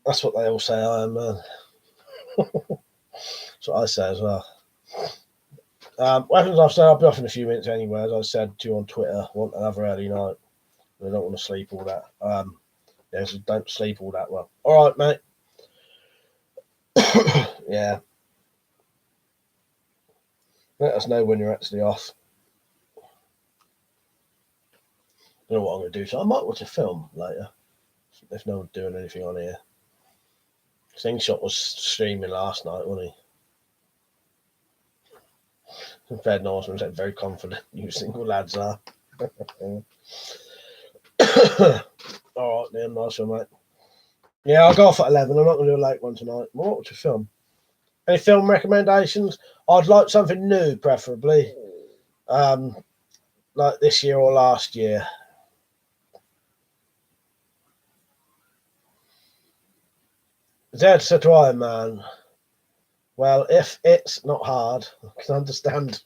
That's what they all say, Iron Man. That's what I say as well. Weapons, I've said I'll be off in a few minutes anyway. As I said to you on Twitter, I want another early night. I don't want to sleep all that. Yeah, so don't sleep all that well. All right, mate. Yeah. Let us know when you're actually off. I don't know what I'm going to do. So I might watch a film later. If no one's doing anything on here. Slingshot was streaming last night, wasn't he? Fred Norseman said, very confident you single lads are. All right, then, nice one, mate. Yeah, I'll go off at 11. I'm not going to do a late one tonight. What watch a film? Any film recommendations? I'd like something new, preferably. Like this year or last year. Zed said to Iron Man, well, if it's not hard, I can understand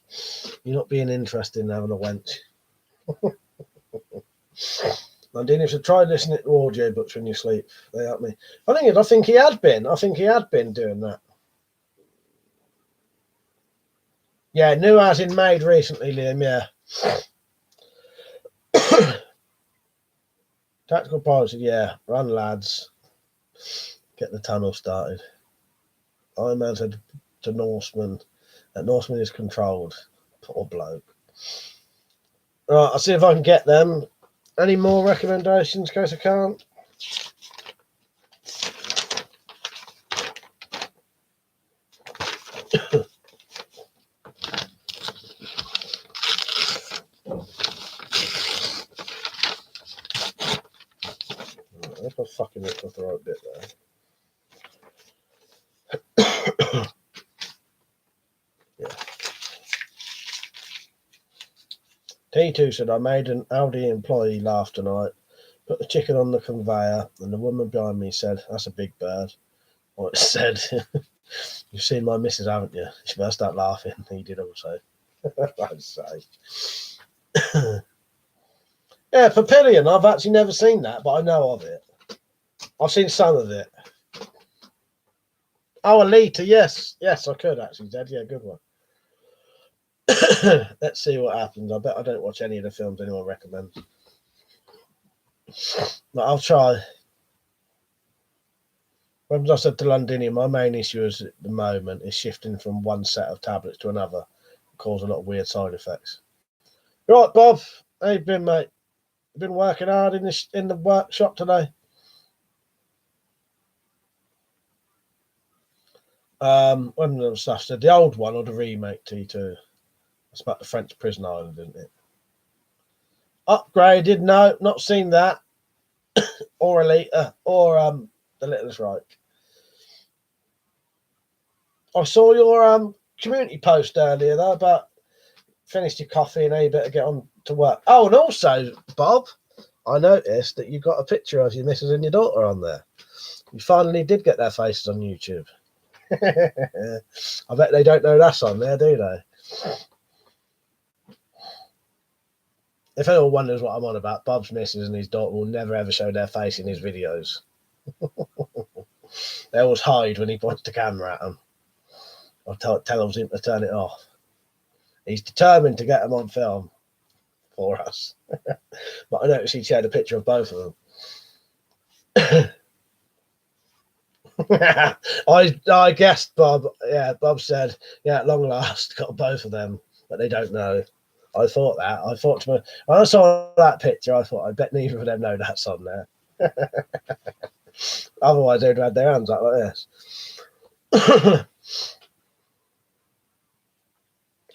you not being interested in having a wench. Landini, you should try listening to audiobooks when you sleep. They help me. I think he had been doing that. Yeah, new as in made recently, Liam, yeah. Tactical policy, yeah. Run, lads. Get the tunnel started. Iron Man said to Norseman that Norseman is controlled. Poor bloke. Right, I'll see if I can get them. Any more recommendations in case I can't? If I fucking looked off the right bit there. Yeah. T2 said, I made an Audi employee laugh tonight. Put the chicken on the conveyor, and the woman behind me said, that's a big bird. Or it said, "You've seen my missus, haven't you?" She burst out laughing. He did also. I'd say. Yeah, Papillion. I've actually never seen that, but I know of it. I've seen some of it. Oh, Alita. Yes, I could actually, Zed. Yeah, good one. Let's see what happens. I bet I don't watch any of the films anyone recommends. But I'll try. When I said to Londinium, my main issue is at the moment is shifting from one set of tablets to another. It causes a lot of weird side effects. Right, Bob. How you been, mate? You been working hard in the workshop today? One of them stuff said the old one or the remake T2. That's about the French prison island, isn't it? Upgraded? No, not seen that. Or Alita, or the Littlest Reich. I saw your community post earlier though about finished your coffee and now you better get on to work. Oh, and also, Bob, I noticed that you got a picture of your missus and your daughter on there. You finally did get their faces on YouTube. I bet they don't know that's on there, do they? If anyone wonders what I'm on about, Bob's missus and his daughter will never ever show their face in his videos. They always hide when he points the camera at them. Or tells him to turn it off. He's determined to get them on film for us. But I noticed he shared a picture of both of them. I guessed, Bob. Yeah, Bob said, yeah, at long last, got both of them, but they don't know. I thought that. I thought to me, when I saw that picture, I thought, I bet neither of them know that's on there. Otherwise, they'd have had their hands up like this.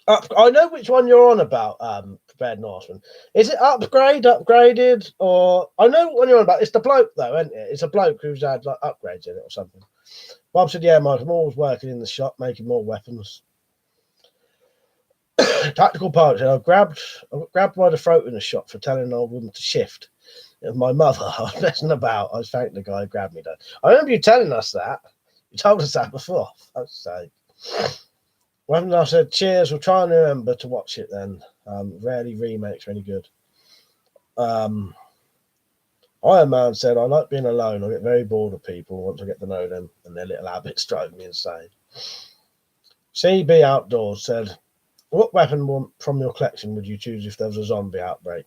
I know which one you're on about, Prepared Norseman. Is it upgraded, or I know what you're on about. It's the bloke though, isn't it? It's a bloke who's had like upgrades in it or something. Bob said, "Yeah, Mike, I'm always working in the shop, making more weapons." Tactical Pirate said, I got grabbed by the throat in the shop for telling an old woman to shift. It was my mother. I was messing about. I was thanking the guy who grabbed me though. I remember you telling us that. You told us that before. I'd say. When I said cheers, we'll try and remember to watch it then. Rarely remakes are any good. Iron Man said, I like being alone. I get very bored of people once I get to know them, and their little habits drive me insane. CB Outdoors said, what weapon from your collection would you choose if there was a zombie outbreak?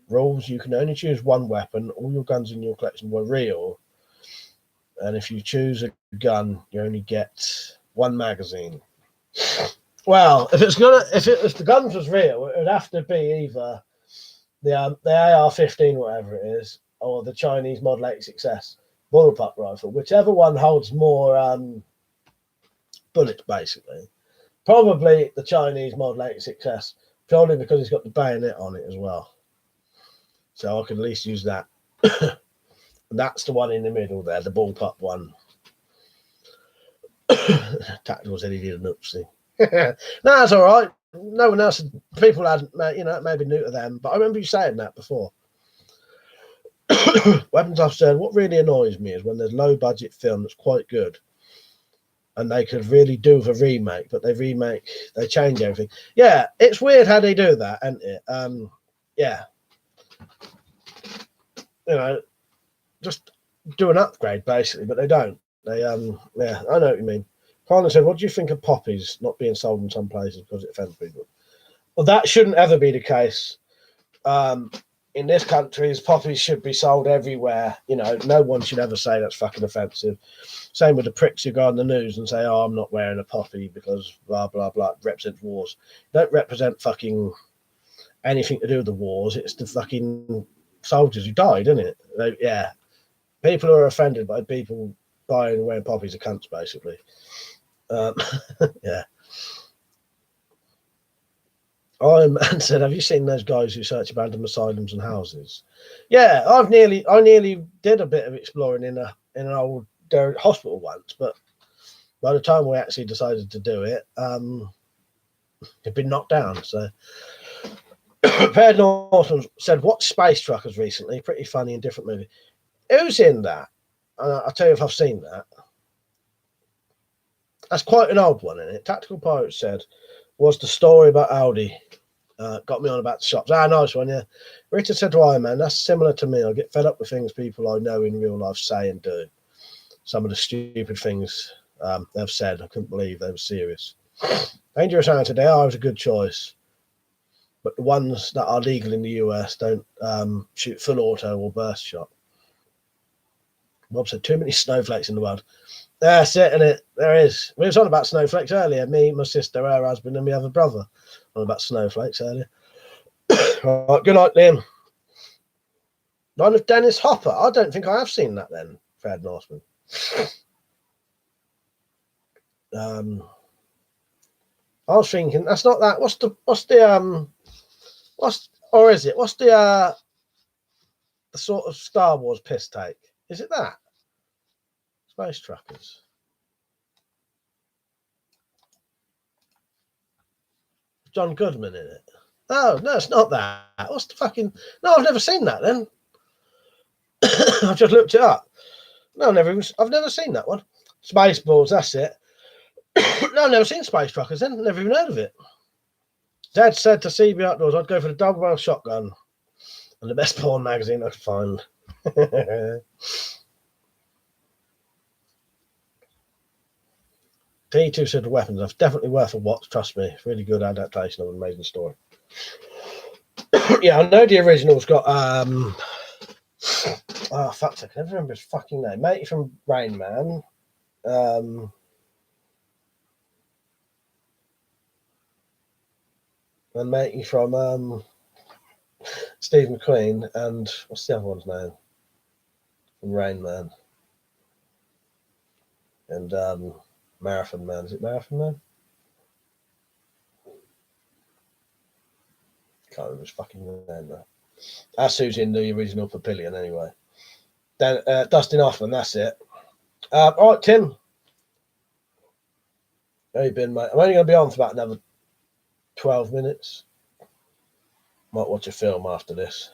Rules, you can only choose one weapon. All your guns in your collection were real. And if you choose a gun, you only get one magazine. Well, if the guns was real, it would have to be either the AR-15, whatever it is, or the Chinese Model 86S bullpup rifle, whichever one holds more bullets, basically. Probably the Chinese Model 86S, purely because it's got the bayonet on it as well. So I could at least use that. That's the one in the middle there, the bullpup one. Tactical said he did an oopsie. No, that's all right. No one else, people hadn't, it may be new to them, but I remember you saying that before. Weapons I've said, what really annoys me is when there's low budget film that's quite good and they could really do with a remake, but they change everything. Yeah, it's weird how they do that, isn't it? Yeah. Just do an upgrade basically, but they don't. They yeah, I know what you mean. Carla said, what do you think of poppies not being sold in some places because it offends people? Well, that shouldn't ever be the case. In this country, poppies should be sold everywhere. No one should ever say that's fucking offensive. Same with the pricks who go on the news and say, oh, I'm not wearing a poppy because blah, blah, blah, it represents wars. Don't represent fucking anything to do with the wars. It's the fucking soldiers who died, isn't it? Yeah. People who are offended by people buying and wearing poppies are cunts, basically. Yeah. Iron Man said, have you seen those guys who search abandoned asylums and houses? Yeah, I nearly did a bit of exploring in an old hospital once, but by the time we actually decided to do it, it'd been knocked down. So Prepared Northman said, watch Space Truckers recently, pretty funny and different movie. Who's in that? I'll tell you if I've seen that. That's quite an old one, isn't it? Tactical Pirate said, was the story about Audi. Got me on about the shops. Nice one, yeah. Richard said to Iron Man, that's similar to me. I get fed up with things people I know in real life say and do. Some of the stupid things they've said, I couldn't believe they were serious. Dangerous Answer, they are a good choice. But the ones that are legal in the US don't shoot full auto or burst shot. Bob said, too many snowflakes in the world. That's it, and there is. We was on about snowflakes earlier. Me, my sister, her husband, and my other brother. On about snowflakes earlier. Right, good night, Liam. Line of Dennis Hopper. I don't think I have seen that then, Fred Norseman. I was thinking that's not that. What's the sort of Star Wars piss take? Is it that? Space Truckers. John Goodman in it. Oh, no, it's not that. What's the fucking... No, I've never seen that then. I've just looked it up. No, I've never seen that one. Spaceballs, that's it. No, I've never seen Space Truckers then. Never even heard of it. Dad said to CB Outdoors, I'd go for the double barrel shotgun and the best porn magazine I could find. T2 said the weapons are definitely worth a watch, trust me. Really good adaptation of an amazing story. Yeah, I know the original's got oh fuck, I can never remember his fucking name. Matey from Rain Man. And matey from Steve McQueen, and what's the other one's name? From Rain Man. And Marathon Man. Is it Marathon Man? Can't remember his fucking name though. That's who's in the original Papillion anyway. Then Dustin Hoffman, that's it. All right, Tim. How you been, mate? I'm only going to be on for about another 12 minutes. Might watch a film after this.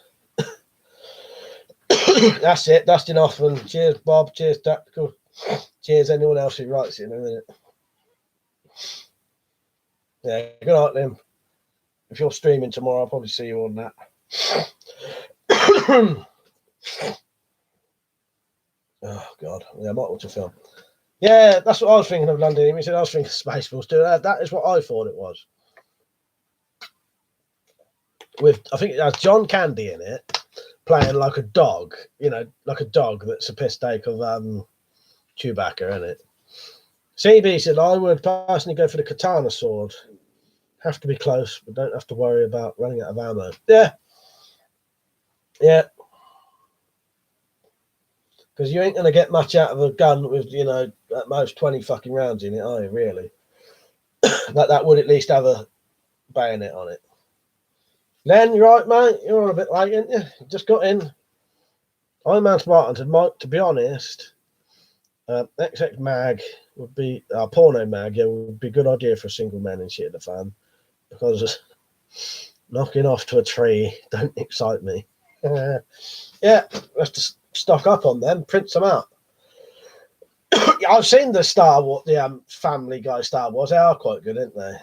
That's it, Dustin Hoffman. Cheers, Bob. Cheers, Tactical. Cheers, anyone else who writes it in a minute. Yeah, good night, Liam. If you're streaming tomorrow, I'll probably see you on that. Oh, God. Yeah, I might watch a film. Yeah, that's what I was thinking of London. He said I was thinking Spaceballs too. That is what I thought it was. With, I think it has John Candy in it, playing like a dog, like a dog that's a piss take of Chewbacca, isn't it? CB said, I would personally go for the katana sword. Have to be close, but don't have to worry about running out of ammo. Yeah. Yeah. Because you ain't going to get much out of a gun with, at most 20 fucking rounds in it, are you, really? that would at least have a bayonet on it. Len, you right, mate? You're on a bit late, ain't you? Just got in. Iron Man Spartan said, Mike, to be honest, XX Mag would be, porno mag, yeah, would be a good idea for a single man and shit at the fan. Because knocking off to a tree don't excite me. Yeah, let's just stock up on them, print some out. I've seen the Star Wars, the Family Guy Star Wars. They are quite good, aren't they?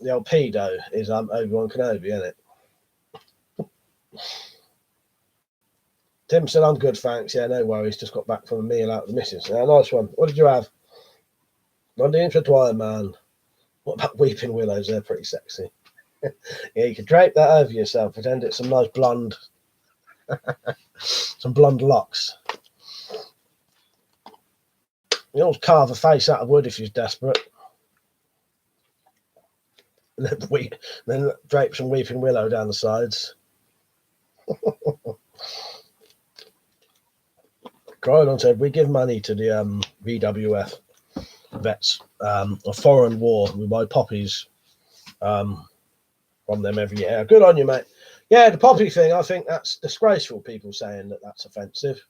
The old pedo is Obi-Wan Kenobi, isn't it? Tim said, I'm good, thanks. Yeah, no worries. Just got back from a meal out with the missus. Yeah, nice one. What did you have? Monday into Iron Man. What about Weeping Willows? They're pretty sexy. Yeah, you could drape that over yourself, pretend it's some nice blonde, some blonde locks. You always carve a face out of wood if you're desperate. And then drape some Weeping Willow down the sides. Croydon said, we give money to the BWF vets of foreign war. We buy poppies from them every year. Good on you, mate. Yeah, the poppy thing, I think that's disgraceful, people saying that that's offensive.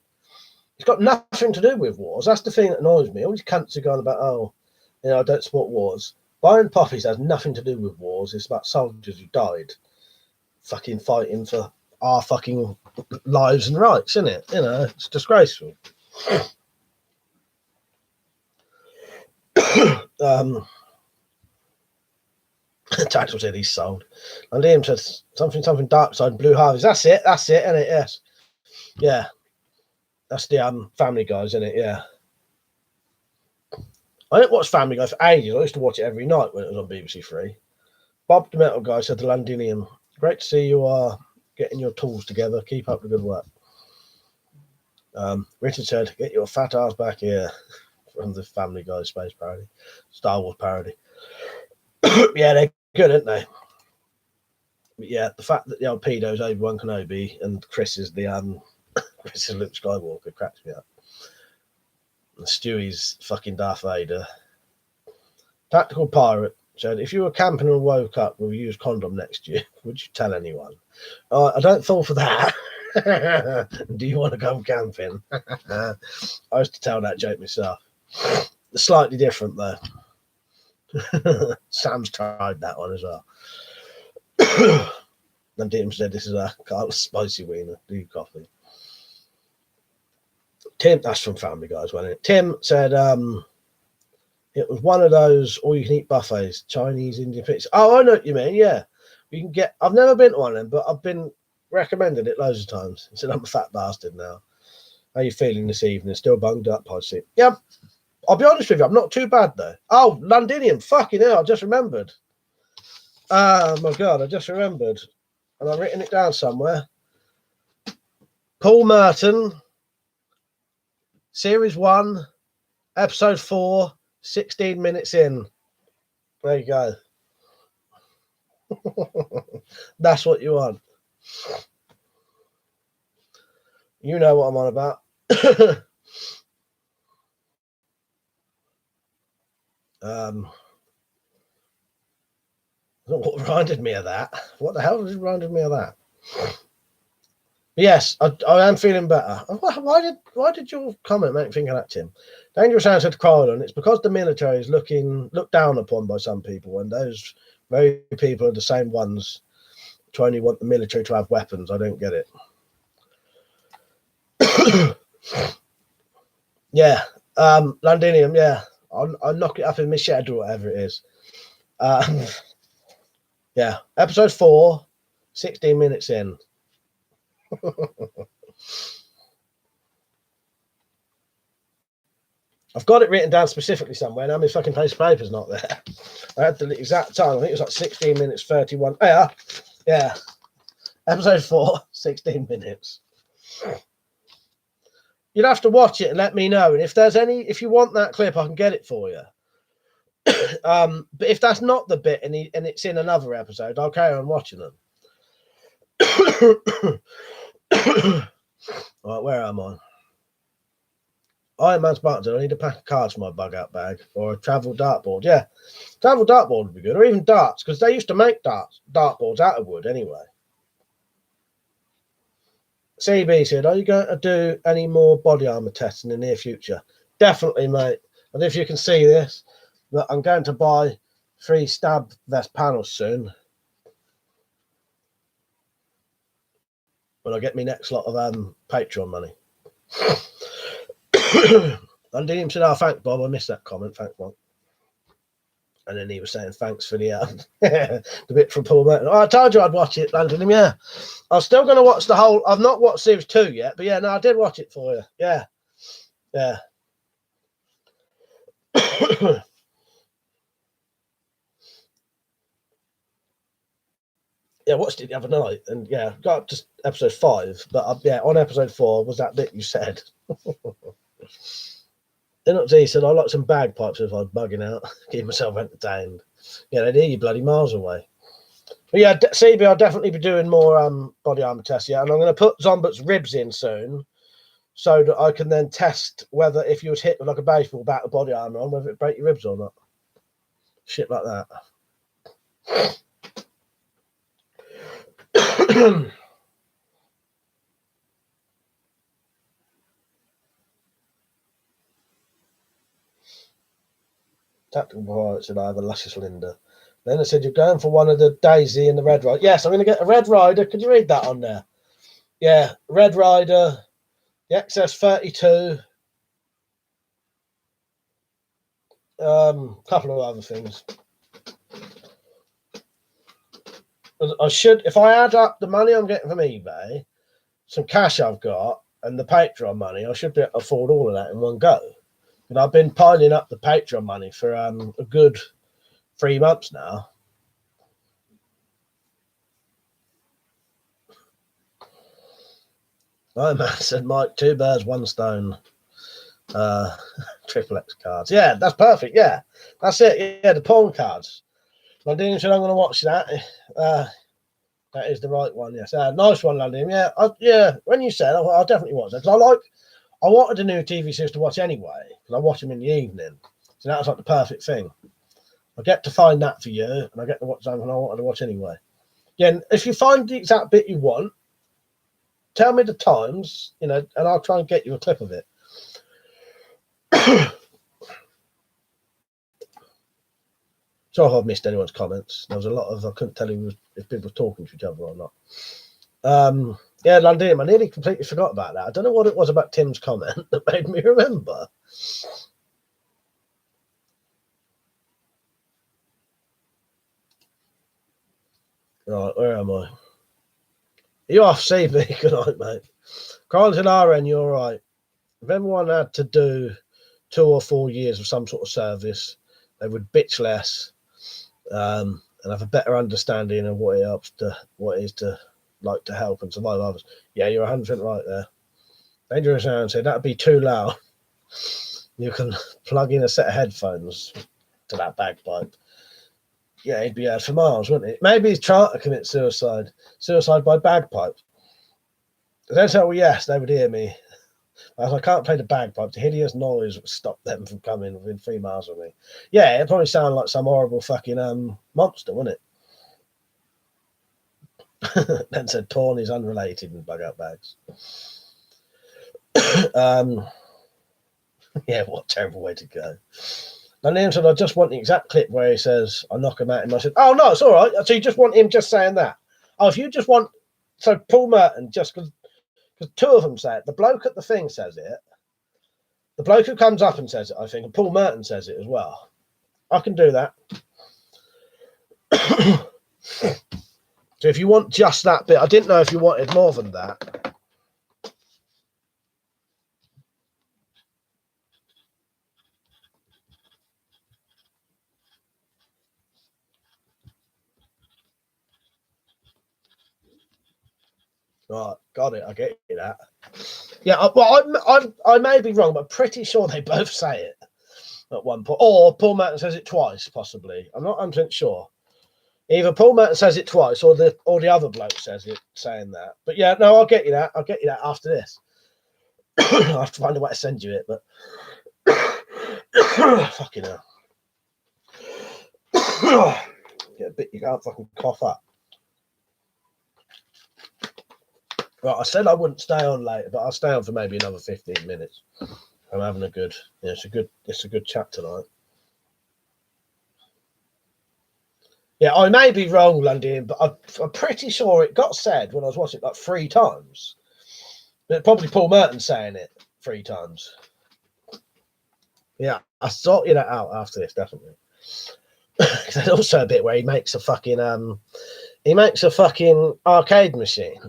It's got nothing to do with wars. That's the thing that annoys me. All these cunts are going about, I don't support wars. Buying poppies has nothing to do with wars. It's about soldiers who died fucking fighting for our fucking lives and rights, isn't it? It's disgraceful. Tactical said he's sold. And Liam said something dark side blue harvest. That's it, isn't it? Yes. Yeah. That's the Family Guys, isn't it? Yeah. I didn't watch Family Guy for ages. I used to watch it every night when it was on BBC Three. Bob the Metal Guy said to Londinium, great to see you are getting your tools together. Keep up the good work. Richard said, get your fat ass back here from the Family Guy space parody, Star Wars parody. Yeah, they're good, aren't they? But yeah, the fact that the old pedo's Obi-Wan Kenobi and Chris is the Chris is Luke Skywalker cracks me up. And Stewie's fucking Darth Vader. Tactical Pirate said, if you were camping and woke up with a used condom next to you, would you tell anyone? I don't fall for that. Do you want to go camping? I used to tell that joke myself. It's slightly different though. Sam's tried that one as well. And Tim said this is a Carl's spicy wiener. Do coffee. Tim, that's from Family Guys, wasn't it? Tim said it was one of those all-you-can-eat buffets, Chinese, Indian pizza. Oh, I know what you mean. Yeah, you can get. I've never been to one of them, but I've been recommended it loads of times. He said I'm a fat bastard now. How you feeling this evening? Still bunged up, I see. Yeah, I'll be honest with you. I'm not too bad though. Oh, Londinium, fucking hell! I just remembered. Oh my god, I just remembered, and I've written it down somewhere. Paul Merton, Series 1, Episode 4. 16 minutes in. There you go. That's what you want. You know what I'm on about. What reminded me of that? What the hell reminded me of that? Yes, I am feeling better. Why did your comment make me think of that, Tim? Dangerous Hands said Croydon. It's because the military is looked down upon by some people, and those very people are the same ones trying to want the military to have weapons. I don't get it. Yeah, Londinium. Yeah, I'll knock it up in my shed or whatever it is. Yeah, episode 4, 16 minutes in. I've got it written down specifically somewhere. Now my fucking piece of paper's not there. I had the exact time. I think it was like 16 minutes 31. Yeah. Episode 4, 16 minutes. You'd have to watch it and let me know. And if you want that clip, I can get it for you. But if that's not the bit and it's in another episode, I'll carry on watching them. Right, where am I? Iron Man's Spartan. I need a pack of cards for my bug out bag or a travel dartboard. Yeah, travel dartboard would be good, or even darts, because they used to make dartboards out of wood anyway. CB said, are you going to do any more body armor tests in the near future? Definitely, mate. And if you can see this, I'm going to buy 3 stab vest panels soon. When I get my next lot of Patreon money. And Liam said, oh, thanks, Bob. I missed that comment. Thanks, Bob. And then he was saying, thanks for the the bit from Paul Merton. Oh, I told you I'd watch it, Landon. Yeah. I'm still going to watch the whole. I've not watched Series 2 yet, but yeah, no, I did watch it for you. Yeah. Yeah. Yeah, I watched it the other night, and yeah, got up to episode 5, but yeah, on episode 4 was that bit you said. Then up to he said, I like some bagpipes if I was bugging out, keep myself entertained. Yeah, they'd hear you bloody miles away. But yeah, CB, I'll definitely be doing more body armor tests, yeah, and I'm going to put Zombert's ribs in soon, so that I can then test whether if you was hit with like a baseball bat with body armor on, whether it break your ribs or not. Shit like that. Tactical Pirate said, I have a luscious Linda. Then I said, you're going for one of the Daisy and the Red Rider. Yes, I'm going to get a Red Rider. Could you read that on there? Yeah, Red Rider, the XS32. Couple of other things. I should, if I add up the money I'm getting from eBay, some cash I've got, and the Patreon money, I should be able to afford all of that in one go. And I've been piling up the Patreon money for a good 3 months now. Right, man, said Mike, 2 birds, 1 stone. Triple X cards. Yeah, that's perfect. Yeah, that's it. Yeah, the porn cards. Landine said I'm going to watch that. That is the right one. Yes, nice one, Landine. Yeah, yeah. When you said, I'll definitely watch that because I wanted a new TV series to watch anyway because I watch them in the evening. So that was like the perfect thing. I get to find that for you, and I get to watch something I wanted to watch anyway. Yeah, and if you find the exact bit you want, tell me the times, and I'll try and get you a clip of it. Sorry if I've missed anyone's comments. There was a lot of, I couldn't tell you if people were talking to each other or not. Yeah, London, I nearly completely forgot about that. I don't know what it was about Tim's comment that made me remember. Right, where am I? You off, CB? Good night, mate. Crimes in RN, you're right. If everyone had to do 2 or 4 years of some sort of service, they would bitch less and have a better understanding of what it is to like to help and survive others. Yeah, you're 100% right there. Dangerous Aaron said that'd be too loud. You can plug in a set of headphones to that bagpipe. Yeah, he'd be out for miles, wouldn't he? Maybe he's trying to commit suicide. Suicide by bagpipe. They said, well, yes, they would hear me. As I can't play the bagpipe, the hideous noise would stop them from coming within 3 miles of me. Yeah, it'd probably sound like some horrible fucking monster, wouldn't it? Then said porn is unrelated and bug out bags. Yeah, what a terrible way to go. And Liam said, I just want the exact clip where he says, I knock him out. And I said, oh, no, it's all right. So you just want him just saying that? Oh, if you just want... So Paul Merton, just because 2 of them say it. The bloke at the thing says it. The bloke who comes up and says it, I think, and Paul Merton says it as well. I can do that. So if you want just that bit, I didn't know if you wanted more than that. Right, got it. I get you that. Yeah, well, I may be wrong, but I'm pretty sure they both say it at one point. Or Paul Merton says it twice, possibly. I'm not 100% sure. Either Paul Merton says it twice, or the other bloke says it, saying that. But yeah, no, I'll get you that. I'll get you that after this. I'll have to find a way to send you it, but fucking hell. Get a bit you can't fucking cough up. Right, I said I wouldn't stay on later, but I'll stay on for maybe another 15 minutes. I'm having a good, it's a good chat tonight. Yeah, I may be wrong, London, but I'm pretty sure it got said when I was watching it like 3 times. But probably Paul Merton saying it 3 times. Yeah, I sorted that out after this, definitely. There's also a bit where he makes a fucking arcade machine.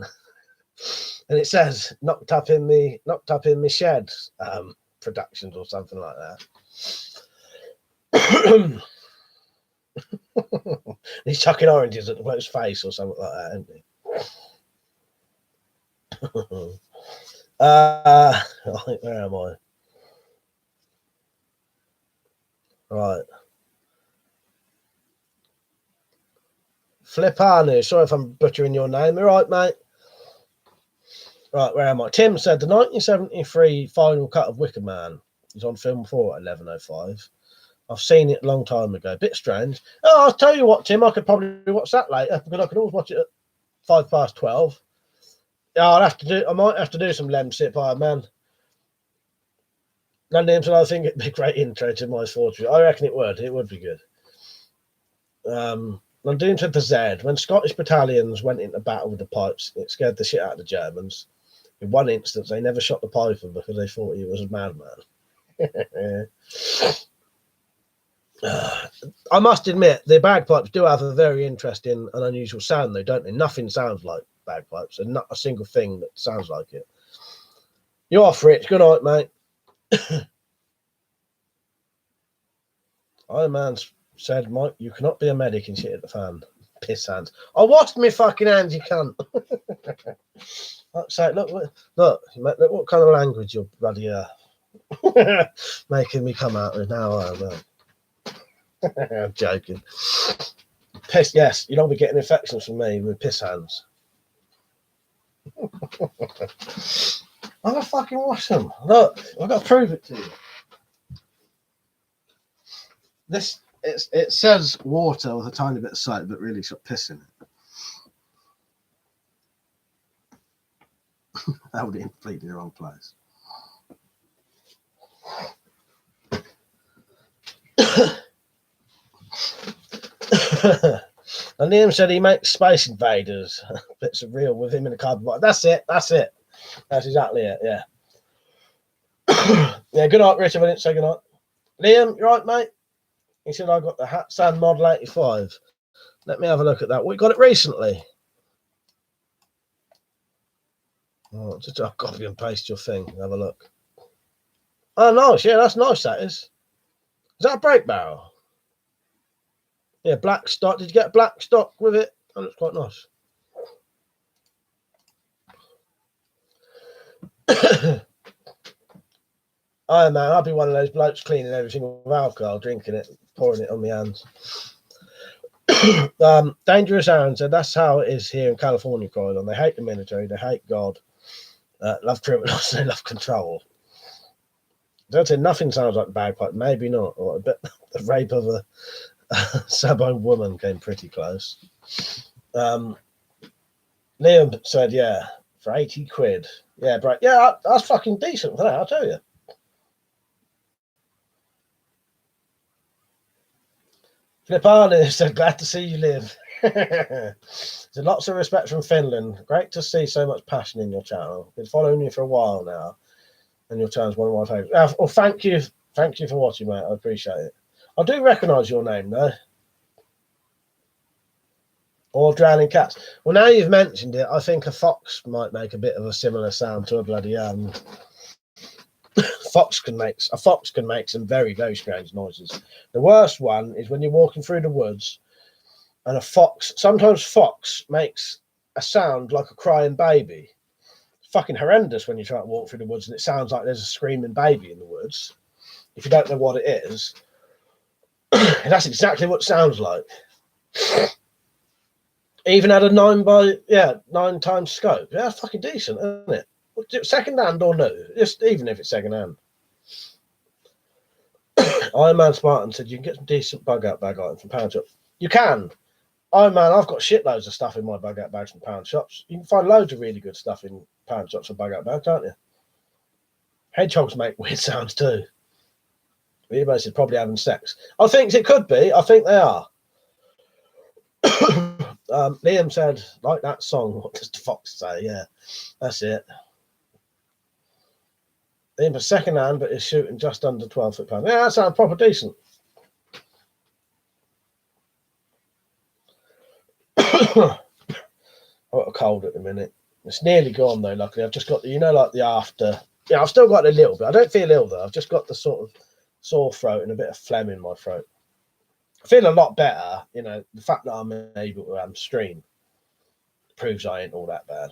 And it says knocked up in the shed productions or something like that. He's chucking oranges at the bloke's face or something like that, isn't he? Where am I? Right. Flipanu, sorry if I'm butchering your name. You're right, mate. Right, where am I? Tim said the 1973 final cut of Wicker Man is on film 4 at 11:05. I've seen it a long time ago. Bit strange. Oh, I'll tell you what, Tim, I could probably watch that later because I could always watch it at 12:05. Yeah, I might have to do some Lemsip Iron Man. London said I think it'd be a great intro to My Fortune. I reckon it would. It would be good. London said the Z. When Scottish battalions went into battle with the pipes, it scared the shit out of the Germans. In one instance, they never shot the piper because they thought he was a madman. I must admit, the bagpipes do have a very interesting and unusual sound, though, don't they? Nothing sounds like bagpipes, and not a single thing that sounds like it. You're off, Rich. Good night, mate. Iron Man said, Mike, you cannot be a medic and shit at the fan. Piss hands. I washed my fucking hands, you cunt. So, look, what kind of language you're bloody making me come out with now. I'm joking. Piss, yes, you don't be getting infections from me with piss hands. I'm gonna fucking wash them. Look, I've got to prove it to you. It says water with a tiny bit of soap, but really it's got piss in it. I held it in completely the wrong place. And Liam said he makes Space Invaders. Bits of real with him in a cardboard. That's it. That's exactly it. Yeah. Yeah. Good night, Richard. I didn't say good night. Liam, you right, mate? He said I got the Hatsan Model 85. Let me have a look at that. We got it recently. Oh, just I'll copy and paste your thing. Have a look. Oh, nice. Yeah, that's nice. That is. Is that a brake barrel? Yeah, black stock. Did you get black stock with it? That looks quite nice. Oh man, I'll be one of those blokes cleaning everything with alcohol, drinking it, pouring it on my hands. Dangerous Aaron said that's how it is here in California, Croydon. They hate the military, they hate God, love criminals, they love control. Don't say nothing sounds like bagpipe, maybe not. Or I bet the rape of a Sabo woman came pretty close. Liam said, yeah, for 80 quid. Yeah, right. Yeah, that's fucking decent for that, I'll tell you. Flipani said, glad to see you live. So lots of respect from Finland. Great to see so much passion in your channel. Been following you for a while now, and your channel's one of my favourites. Well, thank you for watching, mate. I appreciate it. I do recognise your name, though. Or Drowning Cats. Well, now you've mentioned it, I think a fox might make a bit of a similar sound to a bloody a fox can make some very, very strange noises. The worst one is when you're walking through the woods and sometimes fox makes a sound like a crying baby. It's fucking horrendous when you try to walk through the woods and it sounds like there's a screaming baby in the woods. If you don't know what it is, that's exactly what it sounds like. Even at a 9 times scope. Yeah, that's fucking decent, isn't it? Second hand or no? Just even if it's second hand. Iron Man Spartan said you can get some decent bug out bag items from pound shops. You can. Iron Man, I've got shitloads of stuff in my bug out bags from pound shops. You can find loads of really good stuff in pound shops and bug out bags, can't you? Hedgehogs make weird sounds too. Everybody said probably having sex. I think it could be. I think they are. Liam said, like that song. What does the fox say? Yeah, that's it. In for second hand, but is shooting just under 12 foot pound. Yeah, that sounds proper decent. I've got a cold at the minute. It's nearly gone though, luckily. I've just got like the after. Yeah, I've still got a little bit. I don't feel ill though. I've just got the sort of sore throat and a bit of phlegm in my throat. I feel a lot better. The fact that I'm able to stream proves I ain't all that bad.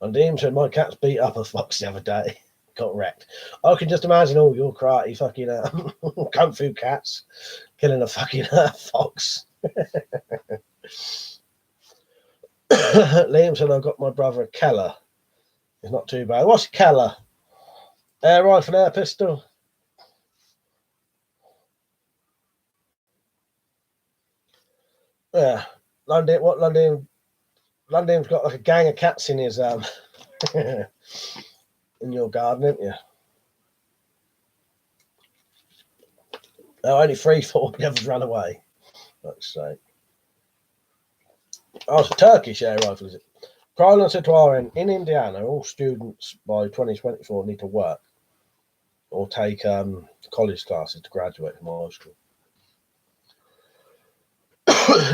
And Dean said my cat's beat up a fox the other day. Got wrecked. I can just imagine all your karate fucking kung fu cats killing a fucking fox. Liam said I got my brother a Keller. It's not too bad. What's a Keller? Air rifle, air pistol. Yeah, London's got like a gang of cats in his in your garden, haven't you? Oh, only 3-4 the others ran away. Let's say. Oh, it's a Turkish air rifle, is it? Croydon said to Aaron, in Indiana, all students by 2024 need to work. or take college classes to graduate from high school.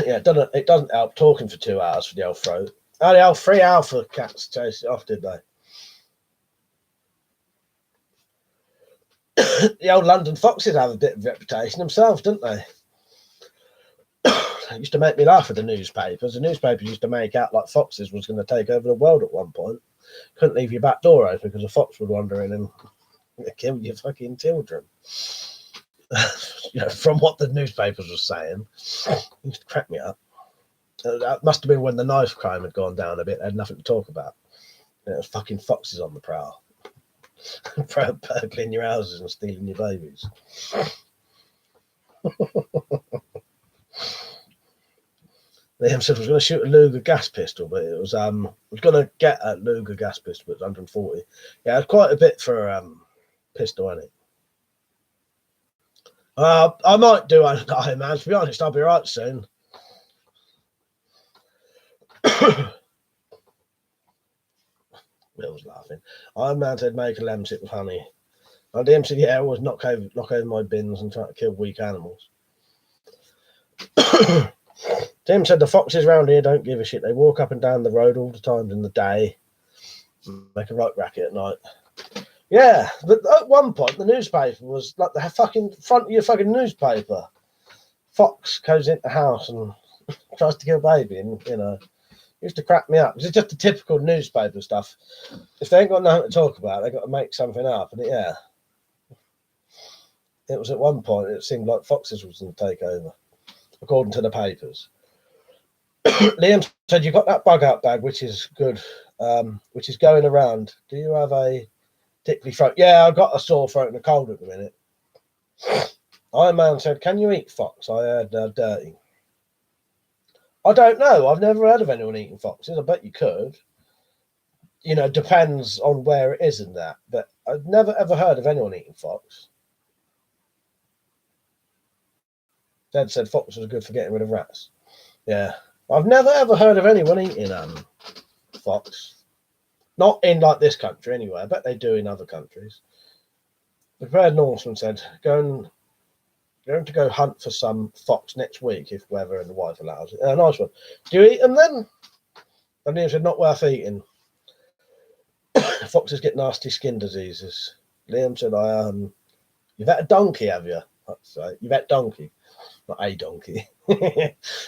Yeah, it doesn't help talking for 2 hours for the old throat. Oh, the old 3 alpha cats chased it off, did they? The old London foxes have a bit of reputation themselves, don't they? It used to make me laugh with the newspapers. The newspapers used to make out like foxes was going to take over the world at one point. Couldn't leave your back door open because a fox would wander in and kill your fucking children. From what the newspapers were saying, it used to crack me up. That must have been when the knife crime had gone down a bit. They had nothing to talk about. There was fucking foxes on the prowl. Burgling your houses and stealing your babies. Liam said I was going to shoot a Luger gas pistol, but it was going to get a Luger gas pistol, but it's 140. Yeah, it's quite a bit for a pistol, isn't it? I might do Iron Man. To be honest, I'll be right soon. Will was laughing. Iron Man said make a lemon sip with honey. And Liam said, yeah, I always knock over my bins and try to kill weak animals. Tim said the foxes around here don't give a shit. They walk up and down the road all the time in the day, make a right racket at night. Yeah, but at one point the newspaper was like the fucking front of your fucking newspaper. Fox goes into the house and tries to kill baby, and it used to crack me up. It's just the typical newspaper stuff. If they ain't got nothing to talk about, they got to make something up. And it was at one point it seemed like foxes was going to take over, according to the papers. Liam said, you got that bug out bag, which is good, which is going around. Do you have a tickly throat? Yeah, I've got a sore throat and a cold at the minute. Iron Man said, can you eat fox? I heard dirty. I don't know. I've never heard of anyone eating foxes. I bet you could. Depends on where it is and that. But I've never ever heard of anyone eating fox. Dad said fox was good for getting rid of rats. Yeah. I've never ever heard of anyone eating fox. Not in like this country anyway. I bet they do in other countries. The prepared Norseman said, going to go hunt for some fox next week if weather and the wife allows it. Nice one. Do you eat them then? And Liam said, not worth eating. Foxes get nasty skin diseases. Liam said, you've had a donkey, have you? That's right. You've had donkey. Not a donkey.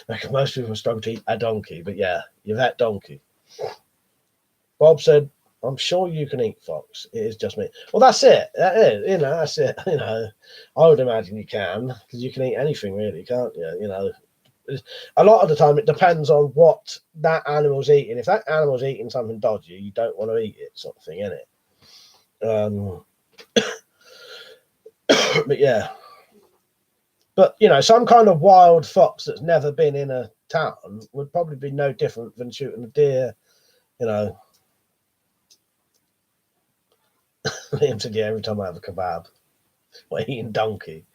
Like most people struggle to eat a donkey, but yeah, you've had donkey. Bob said, I'm sure you can eat fox. It is just me. Well, that's it. That is, that's it. I would imagine you can, because you can eat anything really, can't you? A lot of the time it depends on what that animal's eating. If that animal's eating something dodgy, you don't want to eat it, sort of thing, innit? But yeah. But, some kind of wild fox that's never been in a town would probably be no different than shooting a deer, Liam said, yeah, every time I have a kebab, we're eating donkey.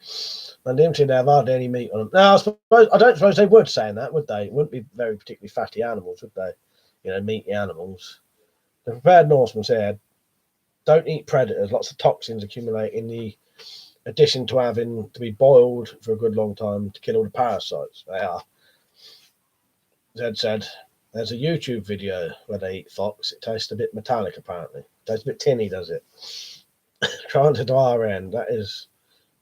And Liam said they have hardly any meat on them. No, I don't suppose they would say that, would they? It wouldn't be very particularly fatty animals, would they? Meaty animals. The prepared Norseman said, don't eat predators. Lots of toxins accumulate in the addition to having to be boiled for a good long time to kill all the parasites. They are. Zed said, there's a YouTube video where they eat fox. It tastes a bit metallic, apparently. It tastes a bit tinny, does it? Trying to our end. That is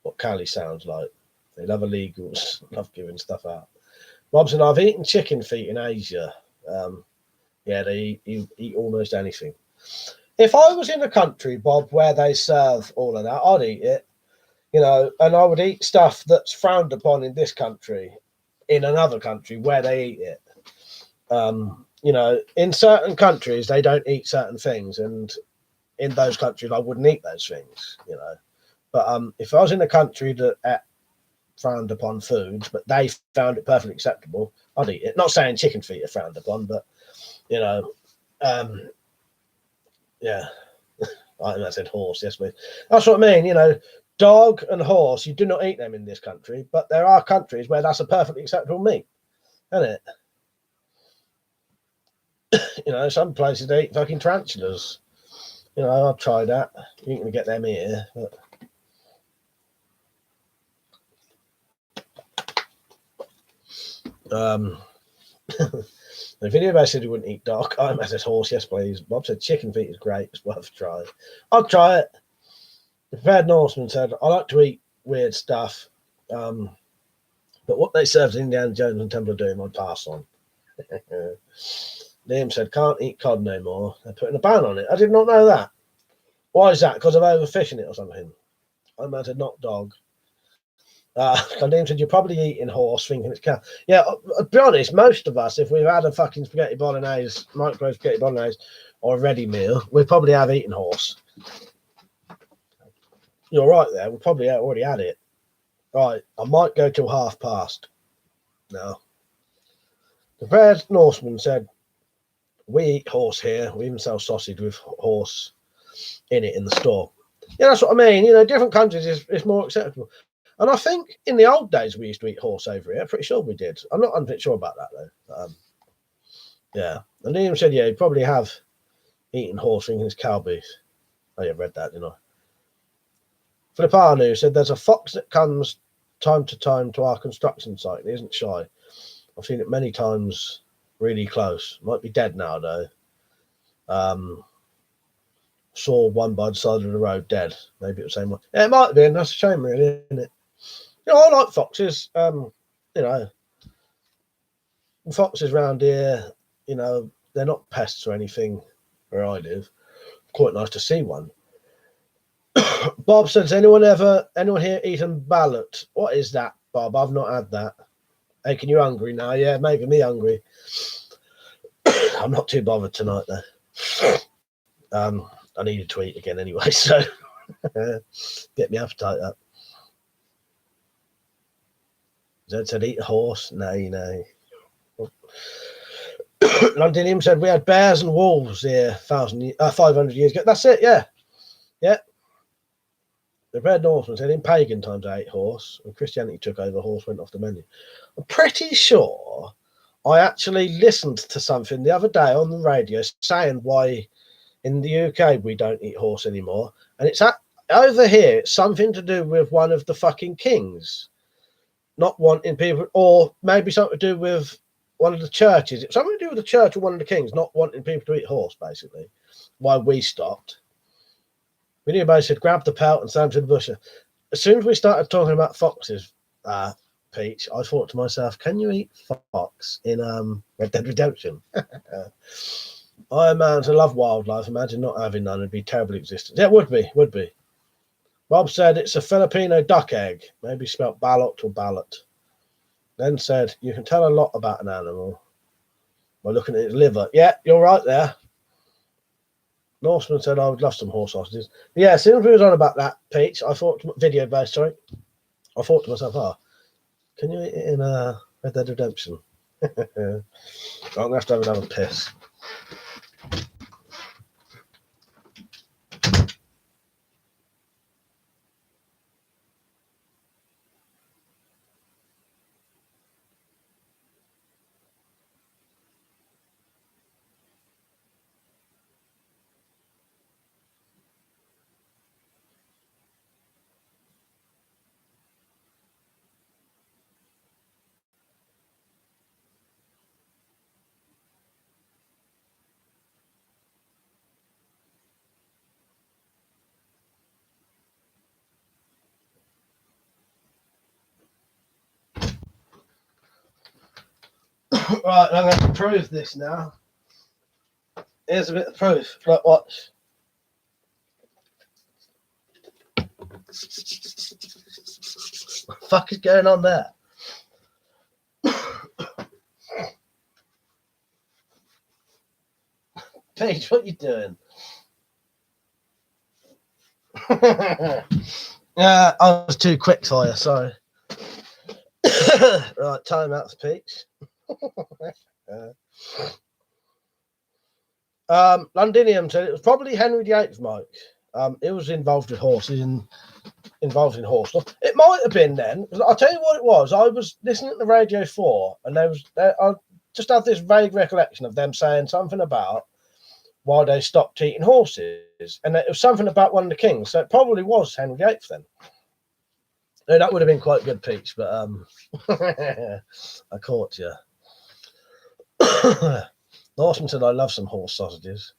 what Cali sounds like. They love illegals, love giving stuff out. Bob said, I've eaten chicken feet in Asia. Yeah, they eat almost anything. If I was in a country, Bob, where they serve all of that, I'd eat it. And I would eat stuff that's frowned upon in this country, in another country where they eat it. In certain countries, they don't eat certain things. And in those countries, I wouldn't eat those things, But if I was in a country that frowned upon foods, but they found it perfectly acceptable, I'd eat it. Not saying chicken feet are frowned upon, but, yeah. I said horse, yes, please. That's what I mean, dog and horse, you do not eat them in this country, but there are countries where that's a perfectly acceptable meat, isn't it? Some places they eat fucking tarantulas. I'll try that. You ain't gonna get them here, but The video guy said he wouldn't eat dog. I said horse, yes please. Bob said chicken feet is great, it's worth a try. I'll try it. The prepared Norseman said, I like to eat weird stuff, but what they served in Indiana Jones and Temple of Doom, I'd pass on. Liam said, can't eat cod no more. They're putting a ban on it. I did not know that. Why is that? Because of overfishing it or something? I imagine not dog. Liam said, you're probably eating horse thinking it's cow. Yeah, I'll be honest, most of us, if we've had a fucking spaghetti bolognese, microwave spaghetti bolognese, or a ready meal, we probably have eaten horse. You're right there. We probably already had it. Right, I might go till past. No. The prepared Norseman said, we eat horse here. We even sell sausage with horse in it in the store. Yeah, that's what I mean. You know, different countries is more acceptable. And I think in the old days we used to eat horse over here. Pretty sure we did. I'm not 100% sure about that though. Yeah. And Liam said, yeah, you probably have eaten horse thinking it's cow beef. Oh yeah, read that, didn't I? Flippanu said there's a fox that comes time to time to our construction site and isn't shy. I've seen it many times really close. Might be dead now though. Saw one by the side of the road dead. Maybe it was the same one. Yeah, it might have been. That's a shame really, isn't it? You know, I like foxes. You know, foxes around here, you know, they're not pests or anything where I live. Quite nice to see one. Bob says, anyone here eaten ballot? What is that, Bob? I've not had that. Making you hungry now? Yeah, making me hungry. I'm not too bothered tonight though. I needed to eat again anyway, so get my appetite up. Zed said, eat a horse? No. Londinium said, we had bears and wolves here 500 years ago. That's it, yeah. Yeah. The Red Northman said, in pagan times I ate horse. When Christianity took over, horse went off the menu. I'm pretty sure I actually listened to something the other day on the radio saying why in the UK we don't eat horse anymore. And it's over here, it's something to do with one of the fucking kings not wanting people, or maybe something to do with one of the churches. It's something to do with the church or one of the kings not wanting people to eat horse, basically. Why we stopped. Video said, grab the pelt and stand to the bush. As soon as we started talking about foxes, Peach, I thought to myself, can you eat fox in Red Dead Redemption? I am a man to love wildlife. Imagine not having none. It'd be terrible existence. Yeah, it would be. Rob said it's a Filipino duck egg, maybe spelt ballot or ballot. Then said, you can tell a lot about an animal by looking at its liver. Yeah, you're right there. Norseman said, I would love some horse sausages. But yeah, as soon as we was on about that, Peach, I thought, video based, sorry. I thought to myself, can you eat it in Red Dead Redemption? I'm going to have another piss. Right, I'm going to prove this now. Here's a bit of proof. Look, watch. What the fuck is going on there? Paige, what are you doing? Yeah, I was too quick for you, sorry. Right, time out for Peach. Londinium said it was probably Henry VIII, Mike. It was involved with horses and involved in horse stuff. It might have been then. I'll tell you what it was. I was listening to the Radio 4 and I just have this vague recollection of them saying something about why they stopped eating horses. And it was something about one of the kings. So it probably was Henry VIII then. No, that would have been quite good, Peach, but I caught you. Norseman said, I love some horse sausages.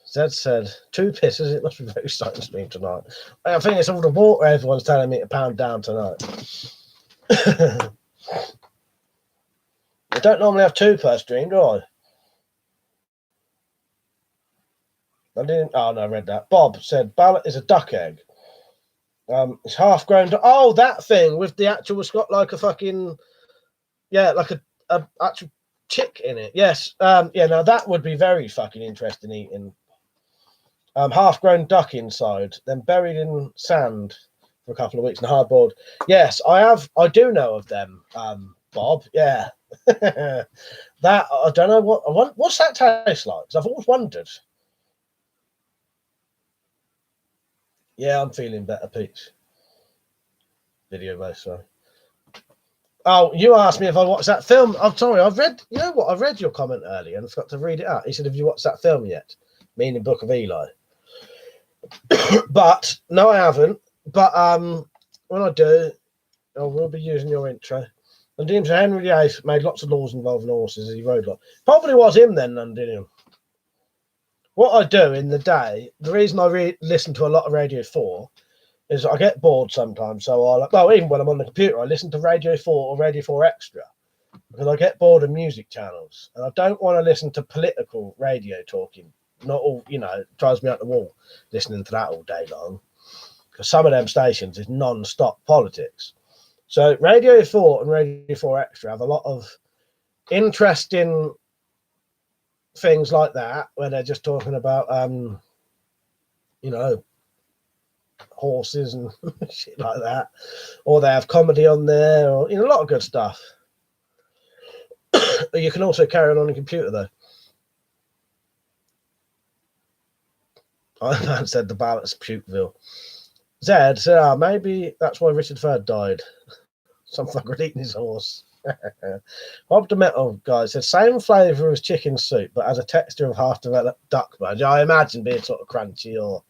Zed said, 2 pisses. It must be very exciting stream tonight. I think it's all the water everyone's telling me to pound down tonight. I don't normally have 2 per stream, do I? I didn't. Oh, no, I read that. Bob said, ballot is a duck egg. It's half grown. Oh, that thing with the actual, it's got like a fucking, yeah, like a actual chick in it. Yes. Yeah, now that would be very fucking interesting eating. Half-grown duck inside, then buried in sand for a couple of weeks and hard-boiled. Yes, I do know of them, Bob. Yeah. That, I don't know what's that taste like? Because I've always wondered. Yeah, I'm feeling better, Peach. Video based, sorry. Oh, you asked me if I watched that film. I'm sorry, I've read, you know what? I read your comment earlier and I forgot to read it out. He said, have you watched that film yet? Meaning Book of Eli. But no, I haven't. But when I do, I will be using your intro. And James Henry VIII made lots of laws involving horses as he rode a lot. Probably was him then, didn't he? What I do in the day, the reason I listen to a lot of Radio 4 is I get bored sometimes. So even when I'm on the computer, I listen to Radio 4 or Radio 4 Extra because I get bored of music channels. And I don't want to listen to political radio talking. Not all, it drives me out the wall listening to that all day long because some of them stations is non-stop politics. So Radio 4 and Radio 4 Extra have a lot of interesting things like that where they're just talking about horses and shit like that, or they have comedy on there, or a lot of good stuff. You can also carry on a computer though. I said the ballot's Pukeville. Zed said, maybe that's why Richard III died. Some fucker eating his horse. Bob the Metal guy said, same flavour as chicken soup, but has a texture of half-developed duck bones. I imagine being sort of crunchy or...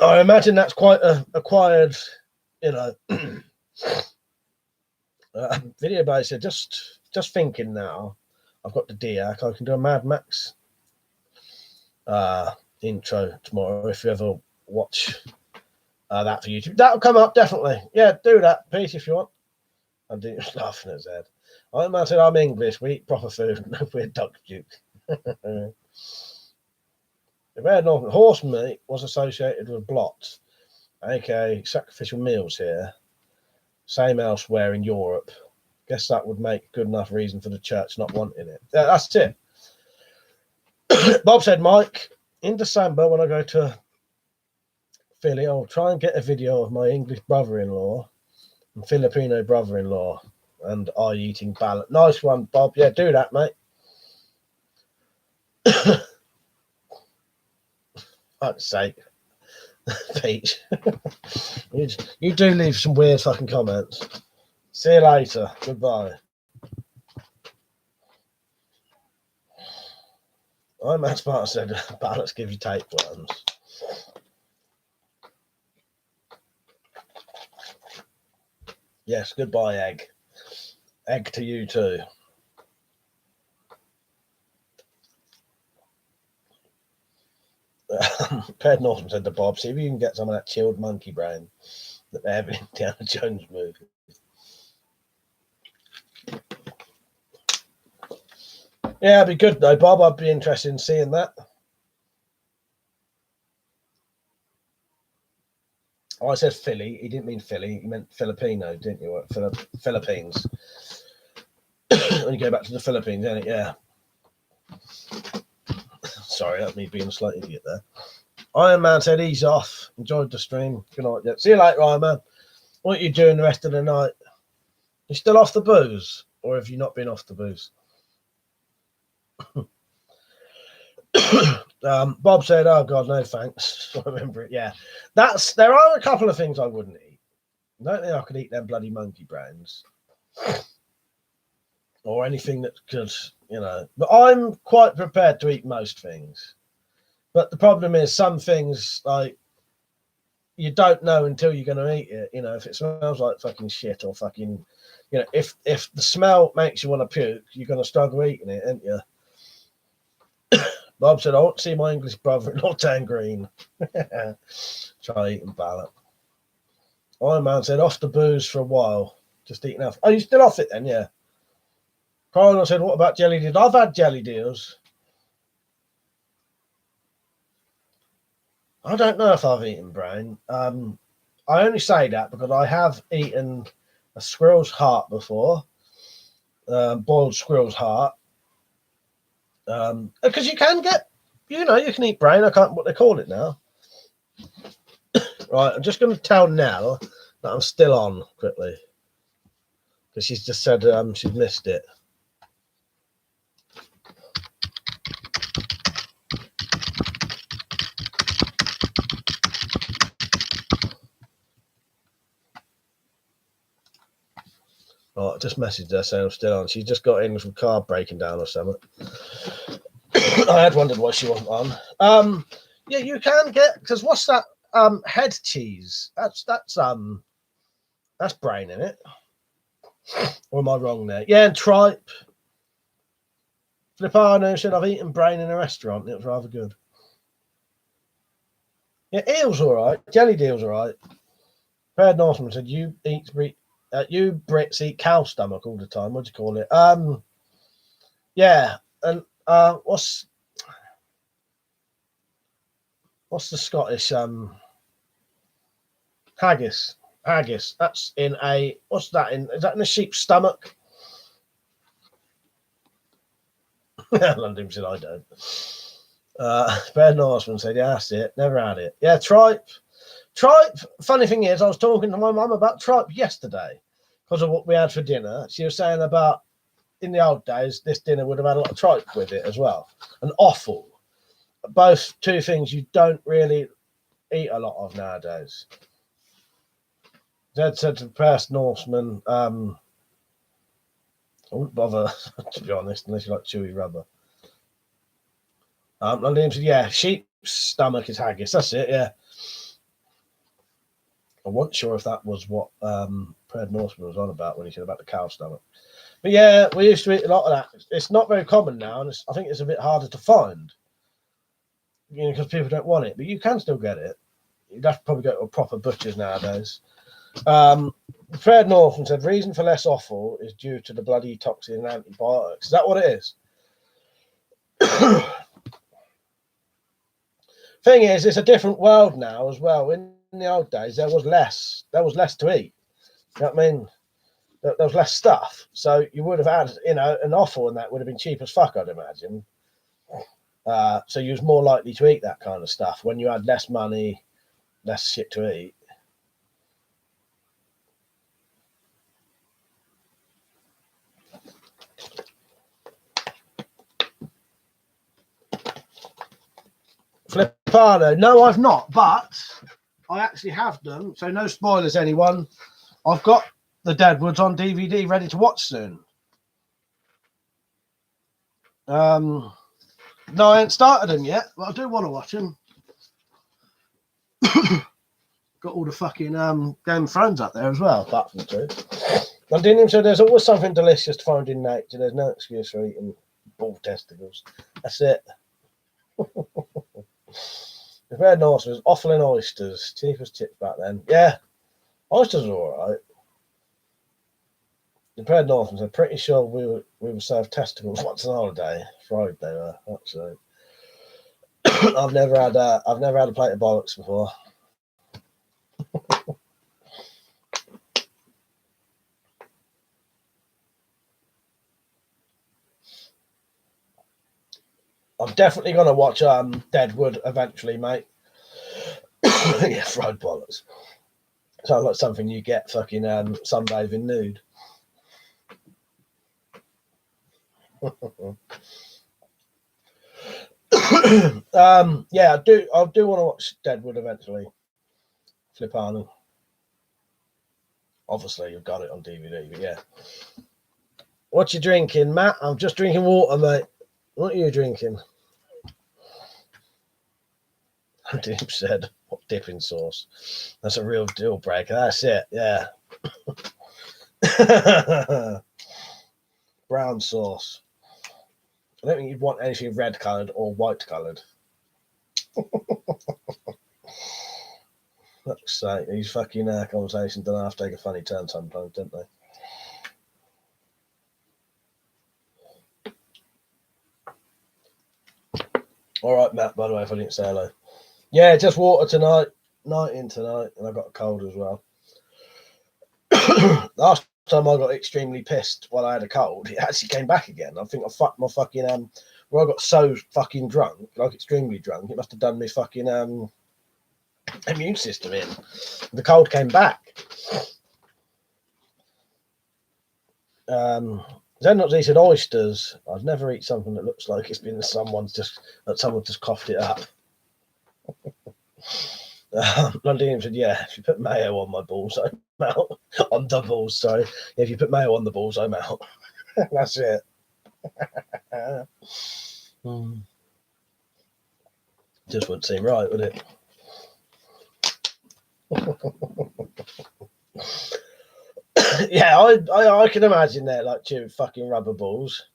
I imagine that's quite a acquired, video by said, just thinking now, I've got the DIAC, I can do a Mad Max intro tomorrow if you ever watch that for YouTube. That'll come up definitely. Yeah, do that, Pete, if you want. I'm laughing at Zed. I said I'm English. We eat proper food. No weird duck juke. The red Northern horse meat was associated with blots, aka sacrificial meals here. Same elsewhere in Europe. Guess that would make good enough reason for the church not wanting it. Yeah, that's it. Bob said, Mike, in December when I go to Philly, I'll try and get a video of my English brother-in-law and Filipino brother-in-law and I eating ballot. Nice one, Bob. Yeah, do that, mate. I'd say, Peach. You do leave some weird fucking comments. See you later. Goodbye. I'm Matt Smart said ballots give you tapeworms. Yes, goodbye, egg. Egg to you too. Ped Norton said to Bob, see if you can get some of that chilled monkey brain that they have in Indiana Jones movie. Yeah, it'd be good though, Bob. I'd be interested in seeing that. Oh, I said Philly. He didn't mean Philly. He meant Filipino, didn't you? Philippines. When you go back to the Philippines, isn't it? Yeah. Sorry, that's me being a slight idiot there. Iron Man said he's off. Enjoyed the stream. Good night. Yeah. See you later, Iron Man. What are you doing the rest of the night? You still off the booze? Or have you not been off the booze? Bob said, oh God, no thanks. I remember it. Yeah. There are a couple of things I wouldn't eat. I don't think I could eat them bloody monkey brains. Or anything that could, but I'm quite prepared to eat most things. But the problem is some things like you don't know until you're going to eat it. You know, if it smells like fucking shit or fucking, you know, if the smell makes you want to puke, you're going to struggle eating it, aren't you? Bob said, I want to see my English brother-in-law turn green. Try eating ballot. Iron Man said, off the booze for a while. Just eating off. Oh, you still off it then? Yeah. Carl said, what about jelly deals? I've had jelly deals. I don't know if I've eaten brain. I only say that because I have eaten a squirrel's heart before, boiled squirrel's heart. Because you can get, you know, you can eat brain. I can't what they call it now. Right, I'm just going to tell Nell that I'm still on quickly because she's just said she's missed it. Oh, I just messaged her saying I'm still on. She just got in from car breaking down or something. I had wondered why she wasn't on. Yeah, you can get because what's that? Head cheese. That's brain in it. Or am I wrong there? Yeah, and tripe. Flippano said I've eaten brain in a restaurant. It was rather good. Yeah, eel's all right. Jelly deal's all right. Fred Northman said you Brits eat cow stomach all the time. What do you call it? Yeah, and what's the Scottish haggis? Haggis. That's in a what's that in? Is that in a sheep's stomach? London said I don't. Fred Northman said yeah, that's it. Never had it. Yeah, tripe. Tripe. Funny thing is, I was talking to my mum about tripe yesterday because of what we had for dinner. She was saying about in the old days, this dinner would have had a lot of tripe with it as well, and offal. Both two things you don't really eat a lot of nowadays. Zed said to First Norseman, I wouldn't bother to be honest, unless you like chewy rubber. Said, yeah, sheep's stomach is haggis. That's it. Yeah. I wasn't sure if that was what Fred Norseman was on about when he said about the cow stomach. But yeah, we used to eat a lot of that. It's not very common now, and I think it's a bit harder to find. You know, because people don't want it, but you can still get it. You'd have to probably go to a proper butcher's nowadays. Fred Northman said, reason for less offal is due to the bloody toxin and antibiotics. Is that what it is? Thing is, it's a different world now as well. In the old days, there was less to eat. You know what I mean? There was less stuff. So you would have had, you know, an offal and that would have been cheap as fuck, I'd imagine. So you was more likely to eat that kind of stuff when you had less money, less shit to eat. Flippano, no, I've not, but I actually have done. So no spoilers, anyone. I've got the Deadwoods on DVD ready to watch soon. No, I ain't started them yet, but I do want to watch them. Got all the fucking Game of Thrones up there as well, apart from the two. And didn't say there's always something delicious to find in nature. There's no excuse for eating bull testicles. That's it. The very nice was offal and oysters. Cheap as chips back then. Yeah, oysters are all right. The Brad Northman said, pretty sure we were served testicles once on holiday. Fried they were, actually. I've never had a plate of bollocks before. I'm definitely gonna watch Deadwood eventually, mate. Yeah, fried bollocks. Sounds like something you get fucking sunbathing nude. Yeah, I do want to watch Deadwood eventually. Flippano. Obviously, you've got it on DVD, but yeah. What you drinking, Matt? I'm just drinking water, mate. What are you drinking? Dim said, what dipping sauce? That's a real deal breaker. That's it, yeah. Brown sauce. I don't think you'd want anything red coloured or white coloured. Fuck's sake, these fucking conversations don't have to take a funny turn sometimes, don't they? All right, Matt, by the way, if I didn't say hello. Yeah, just water tonight. Night in tonight, and I got a cold as well. Last time I got extremely pissed while I had a cold, it actually came back again. I think I fucked my fucking where I got so fucking drunk, like extremely drunk, it must have done me fucking immune system in. The cold came back. Then he said oysters. I'd never eat something that looks like it's been someone just coughed it up. London said, yeah, if you put mayo on my balls, I'm out. On the balls, sorry. If you put mayo on the balls, I'm out. That's it. Just wouldn't seem right, would it? Yeah, I can imagine that, like chewing fucking rubber balls,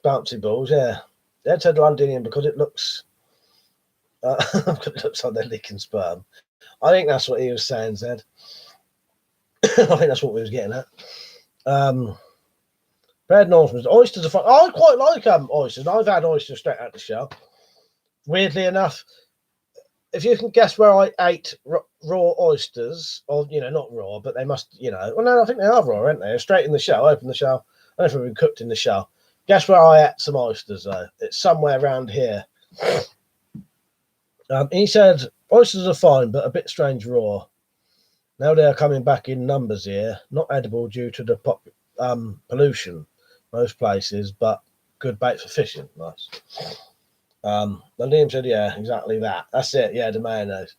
bouncy balls. Yeah, they said Londonian because it looks, it looks like they're licking sperm. I think that's what he was saying, Zed. I think that's what we was getting at. Bread Northman's oysters are fun. I quite like oysters. I've had oysters straight out the shell. Weirdly enough, if you can guess where I ate raw oysters, or not raw, but they must, well, no, I think they are raw, aren't they? They're straight in the shell. Open the shell. I don't know if they've been cooked in the shell. Guess where I ate some oysters though? It's somewhere around here. He said oysters are fine, but a bit strange raw. Now they are coming back in numbers here. Not edible due to the pollution, most places, but good bait for fishing. Nice. Liam said, yeah, exactly that. That's it. Yeah, the mayonnaise.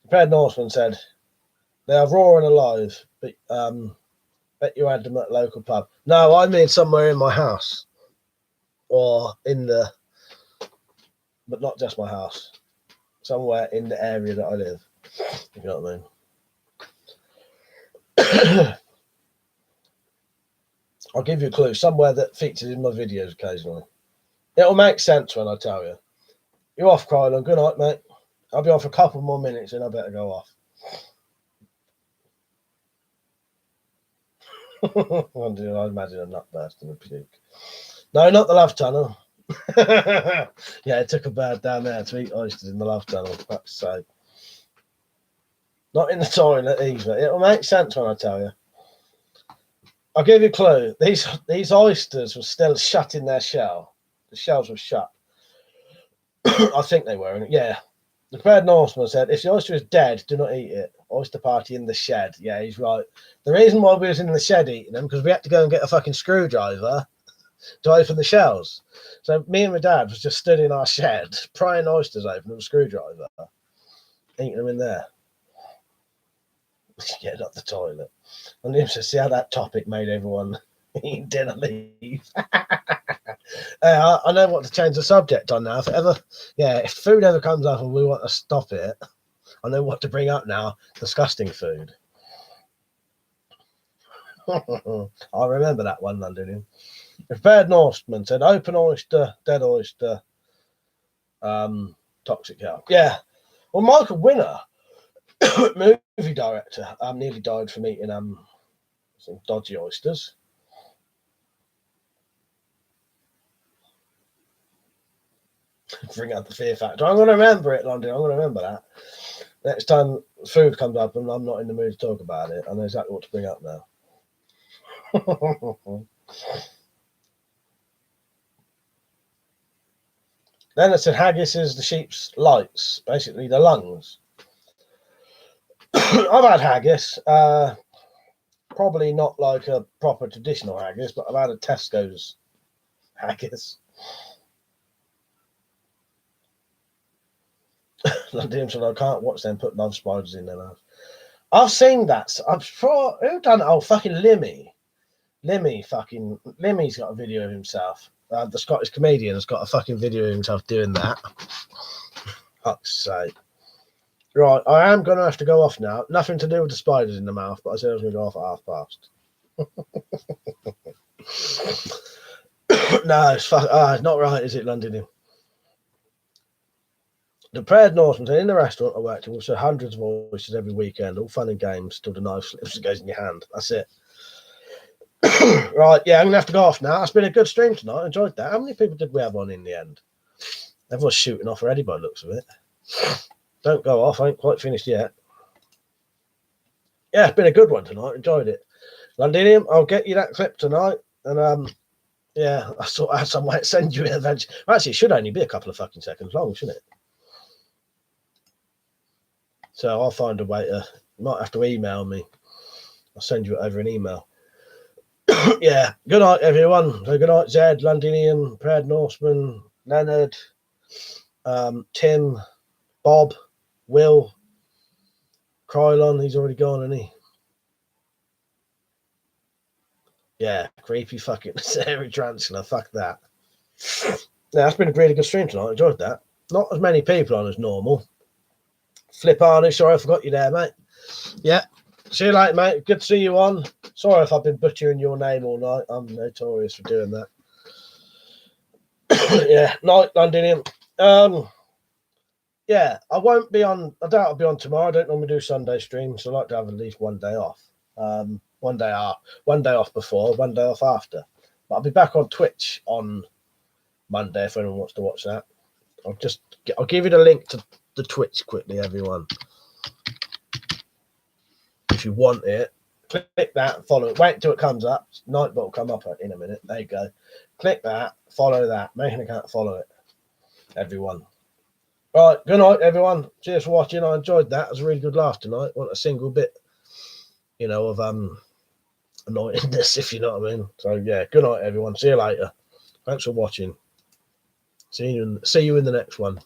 Prepared Norseman said, they are raw and alive, but bet you had them at a local pub. No, I mean somewhere in my house, or but not just my house. Somewhere in the area that I live, if you know what I mean. I'll give you a clue. Somewhere that features in my videos occasionally. It'll make sense when I tell you. You're off, Krylan. Good night, mate. I'll be off a couple more minutes and I better go off. I imagine a nut burst and a puke. No, not the love tunnel. Yeah, it took a bird down there to eat oysters in the love tunnel. Fuck's sake. Not in the toilet either. It'll make sense when I tell you. I'll give you a clue. These oysters were still shut in their shell. The shells were shut. I think they were. Yeah. The prepared Norseman said, if the oyster is dead, do not eat it. Oyster party in the shed. Yeah, he's right. The reason why we was in the shed eating them, because we had to go and get a fucking screwdriver to open the shells. So me and my dad was just stood in our shed, prying oysters open with a screwdriver, eating them in there. Yeah, not the toilet. And he said, see how that topic made everyone eat dinner leave. I know what to change the subject on now. If food ever comes up and we want to stop it, I know what to bring up now. Disgusting food. I'll remember that one, London. Prepared Norseman said, open oyster, dead oyster, toxic cow. Yeah. Well, Michael Winner, movie director, nearly died from eating some dodgy oysters. Bring up the fear factor. I'm going to remember it, London. I'm going to remember that. Next time food comes up and I'm not in the mood to talk about it, I know exactly what to bring up now. Then it said haggis is the sheep's lights, basically the lungs. I've had haggis. Probably not like a proper traditional haggis, but I've had a Tesco's haggis. London said, I can't watch them put love spiders in their mouth. I've seen that. I'm sure. Who done it? Oh, fucking Limmy. Limmy's got a video of himself. The Scottish comedian has got a fucking video of himself doing that. Fuck's sake. Right, I am going to have to go off now. Nothing to do with the spiders in the mouth, but I said I was going to go off at past. No, it's not right, is it, Londonian? The Proud Norseman in the restaurant I worked in, we'll say hundreds of voices every weekend, all fun and games till the knife slips and goes in your hand. That's it. Right, yeah, I'm going to have to go off now. It's been a good stream tonight. I enjoyed that. How many people did we have on in the end? Everyone's shooting off already by the looks of it. Don't go off. I ain't quite finished yet. Yeah, it's been a good one tonight. Enjoyed it. Londinium, I'll get you that clip tonight. And yeah, I sort of had some way to send you it eventually. Actually, it should only be a couple of fucking seconds long, shouldn't it? So I'll find a way to. You might have to email me. I'll send you it over an email. Yeah. Good night, everyone. So good night, Zed, Londinium, Proud Norseman, Leonard, Tim, Bob, Will, Krylon. He's already gone, isn't he? Yeah, creepy fucking Sarah Chancellor. Fuck that. Yeah, that's been a really good stream tonight. Enjoyed that. Not as many people on as normal. Flip Arnie, sorry I forgot you there, mate. Yeah. See you later, mate. Good to see you on. Sorry if I've been butchering your name all night. I'm notorious for doing that. Yeah, night, Londonian. Yeah, I won't be on. I doubt I'll be on tomorrow. I don't normally do Sunday streams, so I like to have at least one day off. One day off before, one day off after. But I'll be back on Twitch on Monday if anyone wants to watch that. I'll give you the link to the Twitch quickly, everyone. If you want it, click that, follow it. Wait until it comes up. Nightbot will come up in a minute. There you go. Click that, follow that. Make an account, follow it. Everyone. Right, good night, everyone. Cheers for watching. I enjoyed that. It was a really good laugh tonight. Wasn't a single bit, of annoyingness, if you know what I mean. So yeah, good night, everyone. See you later. Thanks for watching. See you in the next one.